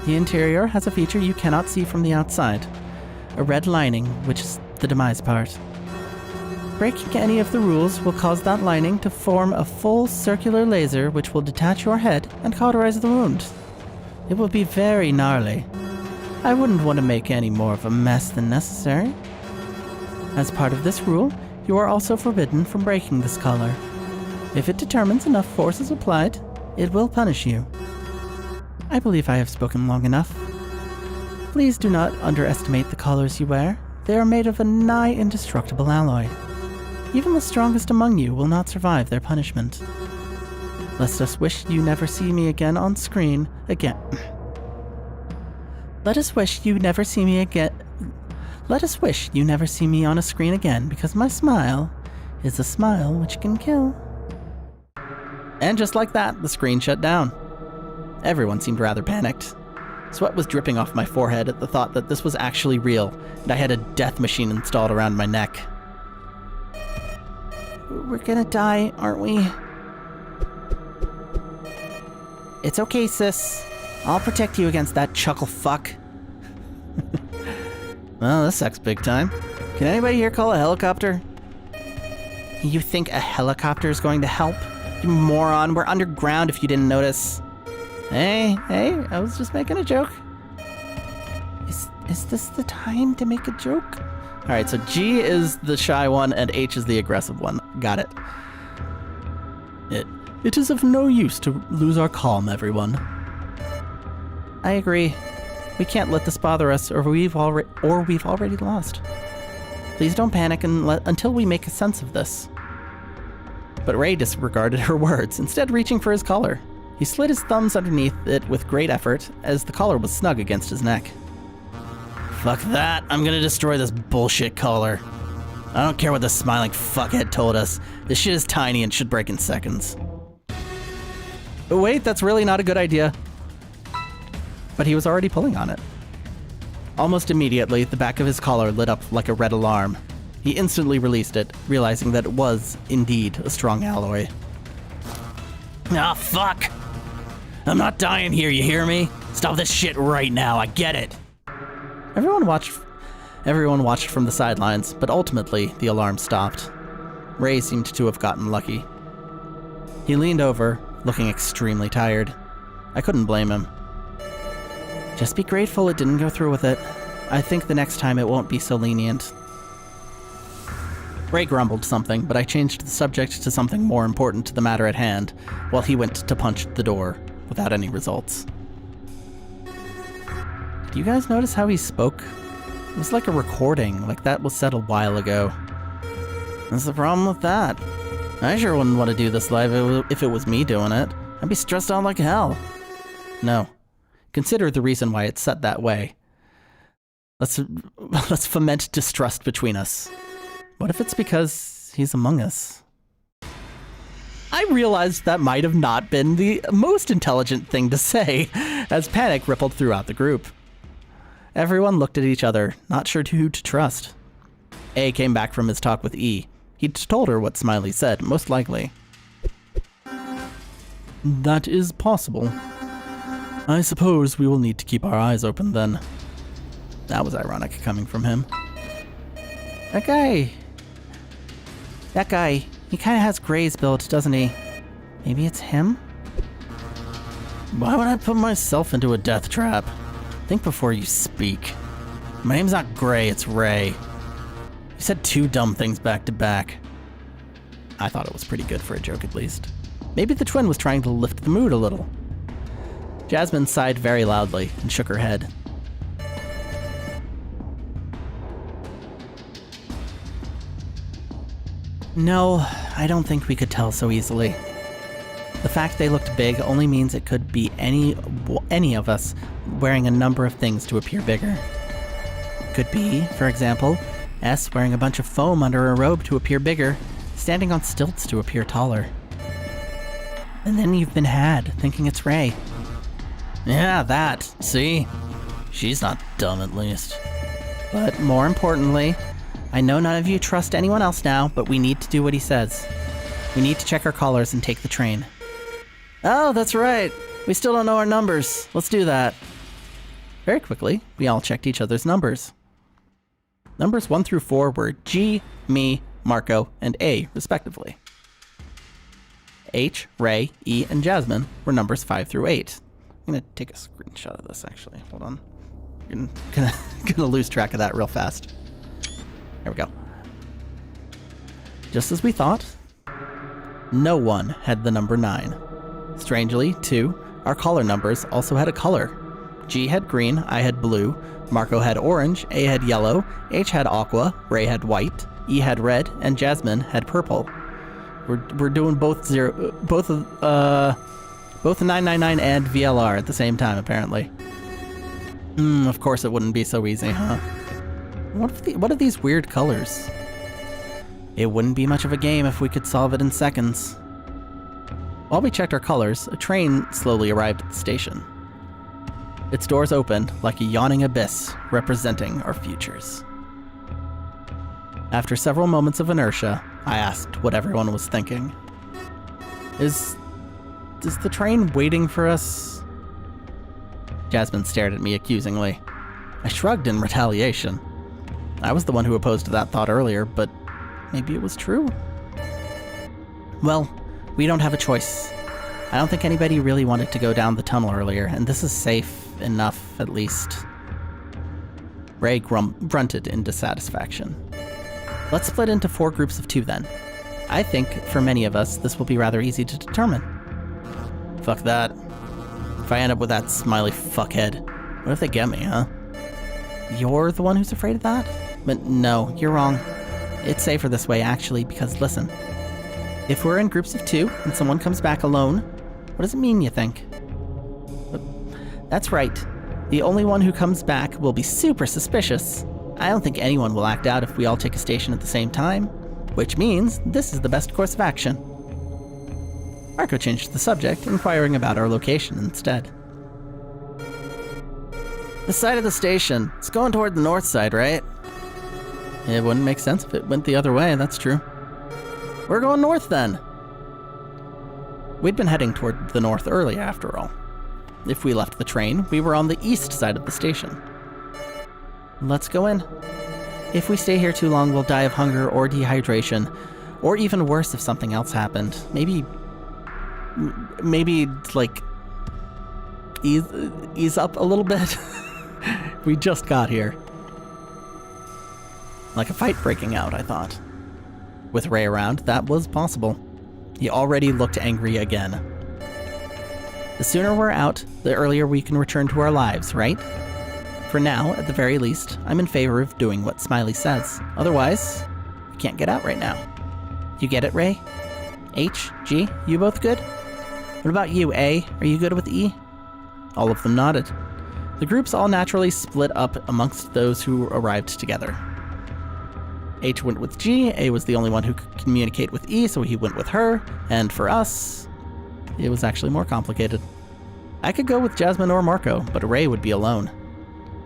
The interior has a feature you cannot see from the outside, a red lining, which is the demise part. Breaking any of the rules will cause that lining to form a full circular laser which will detach your head and cauterize the wound. It will be very gnarly. I wouldn't want to make any more of a mess than necessary. As part of this rule, you are also forbidden from breaking this collar. If it determines enough force is applied, it will punish you. I believe I have spoken long enough. Please do not underestimate the collars you wear. They are made of a nigh indestructible alloy. Even the strongest among you will not survive their punishment. Let us wish you never see me again on screen again. Let us wish you never see me again. Let us wish you never see me on a screen again, because my smile is a smile which can kill. And just like that, the screen shut down. Everyone seemed rather panicked. Sweat was dripping off my forehead at the thought that this was actually real, and I had a death machine installed around my neck. We're gonna die, aren't we? It's okay, sis. I'll protect you against that chuckle fuck. Well, this sucks big time. Can anybody here call a helicopter? You think a helicopter is going to help? You moron, we're underground if you didn't notice. Hey, I was just making a joke. Is this the time to make a joke? Alright, so G is the shy one and H is the aggressive one. Got it. It is of no use to lose our calm, everyone. I agree. We can't let this bother us, or we've already lost. Please don't panic until we make a sense of this. But Ray disregarded her words, instead reaching for his collar. He slid his thumbs underneath it with great effort, as the collar was snug against his neck. Fuck that, I'm gonna destroy this bullshit collar. I don't care what the smiling fuckhead told us. This shit is tiny and should break in seconds. But wait, that's really not a good idea. But he was already pulling on it. Almost immediately, the back of his collar lit up like a red alarm. He instantly released it, realizing that it was, indeed, a strong alloy. Ah, fuck! I'm not dying here, you hear me? Stop this shit right now, I get it! Everyone watched from the sidelines, but ultimately, the alarm stopped. Ray seemed to have gotten lucky. He leaned over, looking extremely tired. I couldn't blame him. Just be grateful it didn't go through with it. I think the next time it won't be so lenient. Ray grumbled something, but I changed the subject to something more important to the matter at hand, while he went to punch the door, without any results. Do you guys notice how he spoke? It was like a recording, like that was said a while ago. What's the problem with that? I sure wouldn't want to do this live if it was me doing it. I'd be stressed out like hell. No. Consider the reason why it's set that way. Let's foment distrust between us. What if it's because he's among us? I realized that might have not been the most intelligent thing to say, as panic rippled throughout the group. Everyone looked at each other, not sure who to trust. A came back from his talk with E. He'd told her what Smiley said, most likely. That is possible. I suppose we will need to keep our eyes open then. That was ironic coming from him. That guy, he kind of has Gray's build, doesn't he? Maybe it's him? Why would I put myself into a death trap? Think before you speak. My name's not Gray, it's Ray. You said two dumb things back to back. I thought it was pretty good for a joke, at least. Maybe the twin was trying to lift the mood a little. Jasmine sighed very loudly and shook her head. No, I don't think we could tell so easily. The fact they looked big only means it could be any of us wearing a number of things to appear bigger. Could be, for example, S wearing a bunch of foam under a robe to appear bigger, standing on stilts to appear taller. And then you've been had, thinking it's Ray. Yeah, that. See? She's not dumb, at least. But more importantly, I know none of you trust anyone else now, but we need to do what he says. We need to check our collars and take the train. Oh, that's right. We still don't know our numbers. Let's do that. Very quickly, we all checked each other's numbers. Numbers 1 through 4 were G, me, Marco, and A, respectively. H, Ray, E, and Jasmine were numbers 5 through 8. I'm gonna take a screenshot of this, actually. Hold on. I'm gonna lose track of that real fast. There we go. Just as we thought, no one had the number 9. Strangely, too, our collar numbers also had a color. G had green, I had blue, Marco had orange, A had yellow, H had aqua, Ray had white, E had red, and Jasmine had purple. We're doing both the 999 and VLR at the same time, apparently. Of course it wouldn't be so easy, huh? What are these weird colors? It wouldn't be much of a game if we could solve it in seconds. While we checked our colors, a train slowly arrived at the station. Its doors opened like a yawning abyss representing our futures. After several moments of inertia, I asked what everyone was thinking. Is the train waiting for us? Jasmine stared at me accusingly. I shrugged in retaliation. I was the one who opposed that thought earlier, but maybe it was true? Well, we don't have a choice. I don't think anybody really wanted to go down the tunnel earlier, and this is safe enough, at least. Ray grunted in dissatisfaction. Let's split into 4 groups of 2 then. I think, for many of us, this will be rather easy to determine. Fuck that. If I end up with that smiley fuckhead, what if they get me, huh? You're the one who's afraid of that? But no, you're wrong. It's safer this way, actually, because listen. If we're in groups of 2 and someone comes back alone, what does it mean, you think? That's right. The only one who comes back will be super suspicious. I don't think anyone will act out if we all take a station at the same time, which means this is the best course of action. Marco changed the subject, inquiring about our location instead. The side of the station. It's going toward the north side, right? It wouldn't make sense if it went the other way, that's true. We're going north then. We'd been heading toward the north earlier, after all. If we left the train, we were on the east side of the station. Let's go in. If we stay here too long, we'll die of hunger or dehydration, or even worse if something else happened. Maybe like, ease up a little bit. We just got here. Like a fight breaking out, I thought. With Ray around, that was possible. He already looked angry again. The sooner we're out, the earlier we can return to our lives, right? For now, at the very least, I'm in favor of doing what Smiley says. Otherwise, we can't get out right now. You get it, Ray? H, G, you both good? What about you, A? Are you good with E? All of them nodded. The groups all naturally split up amongst those who arrived together. H went with G, A was the only one who could communicate with E, so he went with her, and for us, it was actually more complicated. I could go with Jasmine or Marco, but Ray would be alone.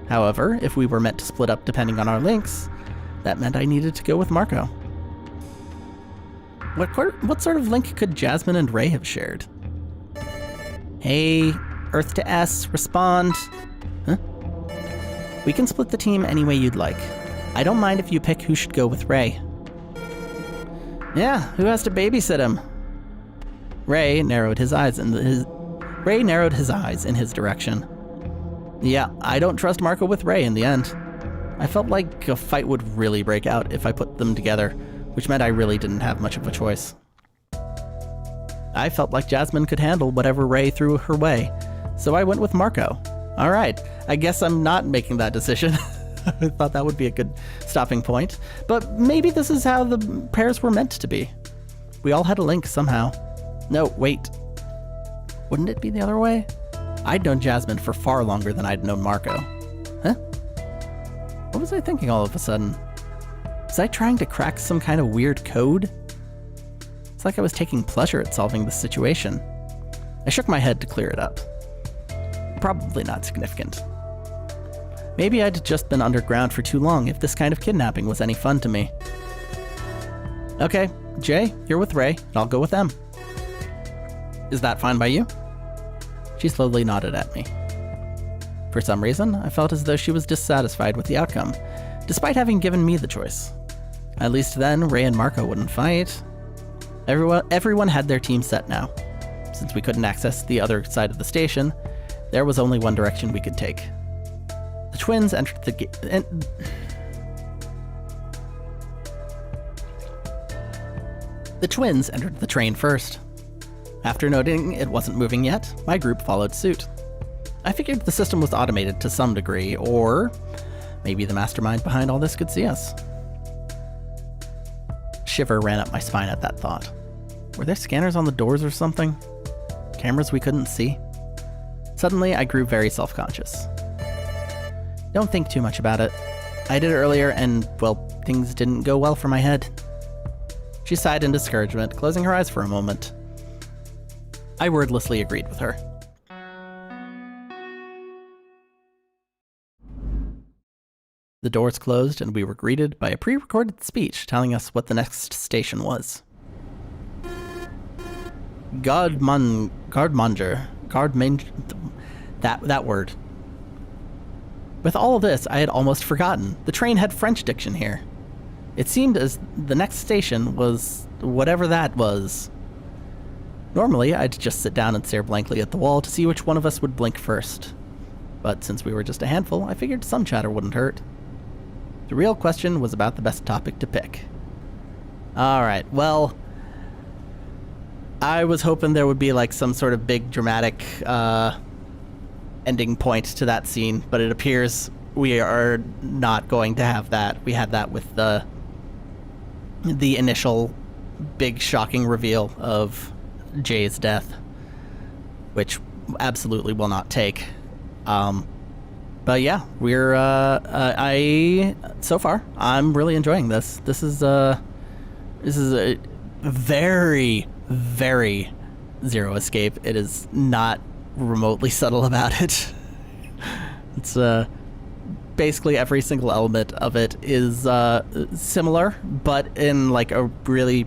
However, if we were meant to split up depending on our links, that meant I needed to go with Marco. What sort of link could Jasmine and Ray have shared? Hey, Earth to S, respond. Huh? We can split the team any way you'd like. I don't mind if you pick who should go with Ray. Yeah, who has to babysit him? Ray narrowed his eyes in his direction. Yeah, I don't trust Marco with Ray in the end. I felt like a fight would really break out if I put them together, which meant I really didn't have much of a choice. I felt like Jasmine could handle whatever Ray threw her way, so I went with Marco. All right, I guess I'm not making that decision. I thought that would be a good stopping point, but maybe this is how the pairs were meant to be. We all had a link somehow. No, wait. Wouldn't it be the other way? I'd known Jasmine for far longer than I'd known Marco. Huh? What was I thinking all of a sudden? Was I trying to crack some kind of weird code? It's like I was taking pleasure at solving the situation. I shook my head to clear it up. Probably not significant. Maybe I'd just been underground for too long if this kind of kidnapping was any fun to me. Okay, Jay, you're with Ray, and I'll go with them. Is that fine by you? She slowly nodded at me. For some reason, I felt as though she was dissatisfied with the outcome, despite having given me the choice. At least then, Ray and Marco wouldn't fight. Everyone had their team set now. Since we couldn't access the other side of the station, there was only one direction we could take. The twins entered the gate. The twins entered the train first. After noting it wasn't moving yet, my group followed suit. I figured the system was automated to some degree, or maybe the mastermind behind all this could see us. Shiver ran up my spine at that thought. Were there scanners on the doors or something? Cameras we couldn't see? Suddenly, I grew very self-conscious. Don't think too much about it. I did it earlier and, well, things didn't go well for my head. She sighed in discouragement, closing her eyes for a moment. I wordlessly agreed with her. The doors closed and we were greeted by a pre-recorded speech telling us what the next station was. Gardmanger, that word. With all of this, I had almost forgotten. The train had French diction here. It seemed as the next station was whatever that was. Normally, I'd just sit down and stare blankly at the wall to see which one of us would blink first. But since we were just a handful, I figured some chatter wouldn't hurt. The real question was about the best topic to pick. Alright, well, I was hoping there would be like some sort of big dramatic ending point to that scene, but it appears we are not going to have that. We had that with the initial big shocking reveal of Jay's death, which absolutely will not take. But yeah, we're so far I'm really enjoying this. This is a very, very Zero Escape. It is not remotely subtle about it. It's basically every single element of it is similar, but in like a really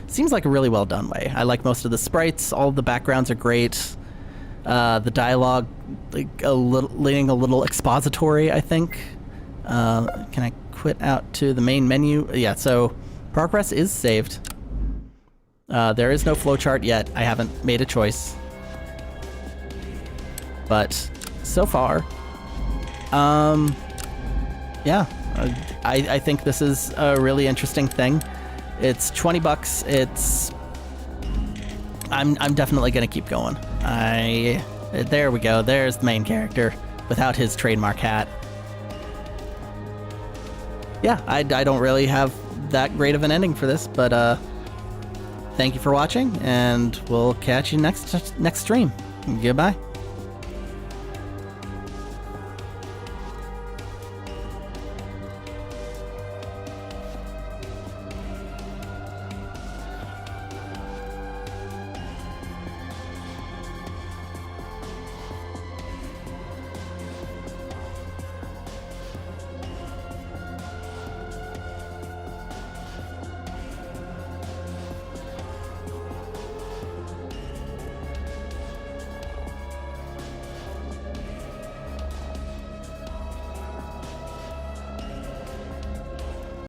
seems like a really well done way. I like most of the sprites. All of the backgrounds are great. The dialogue, like leaning a little expository, I think. Can I quit out to the main menu? Yeah, so progress is saved. There is no flowchart yet. I haven't made a choice. But so far, yeah, I think this is a really interesting thing. It's $20. It's I'm definitely gonna keep going. There we go. There's the main character without his trademark hat. Yeah, I don't really have that great of an ending for this, but thank you for watching, and we'll catch you next stream. Goodbye.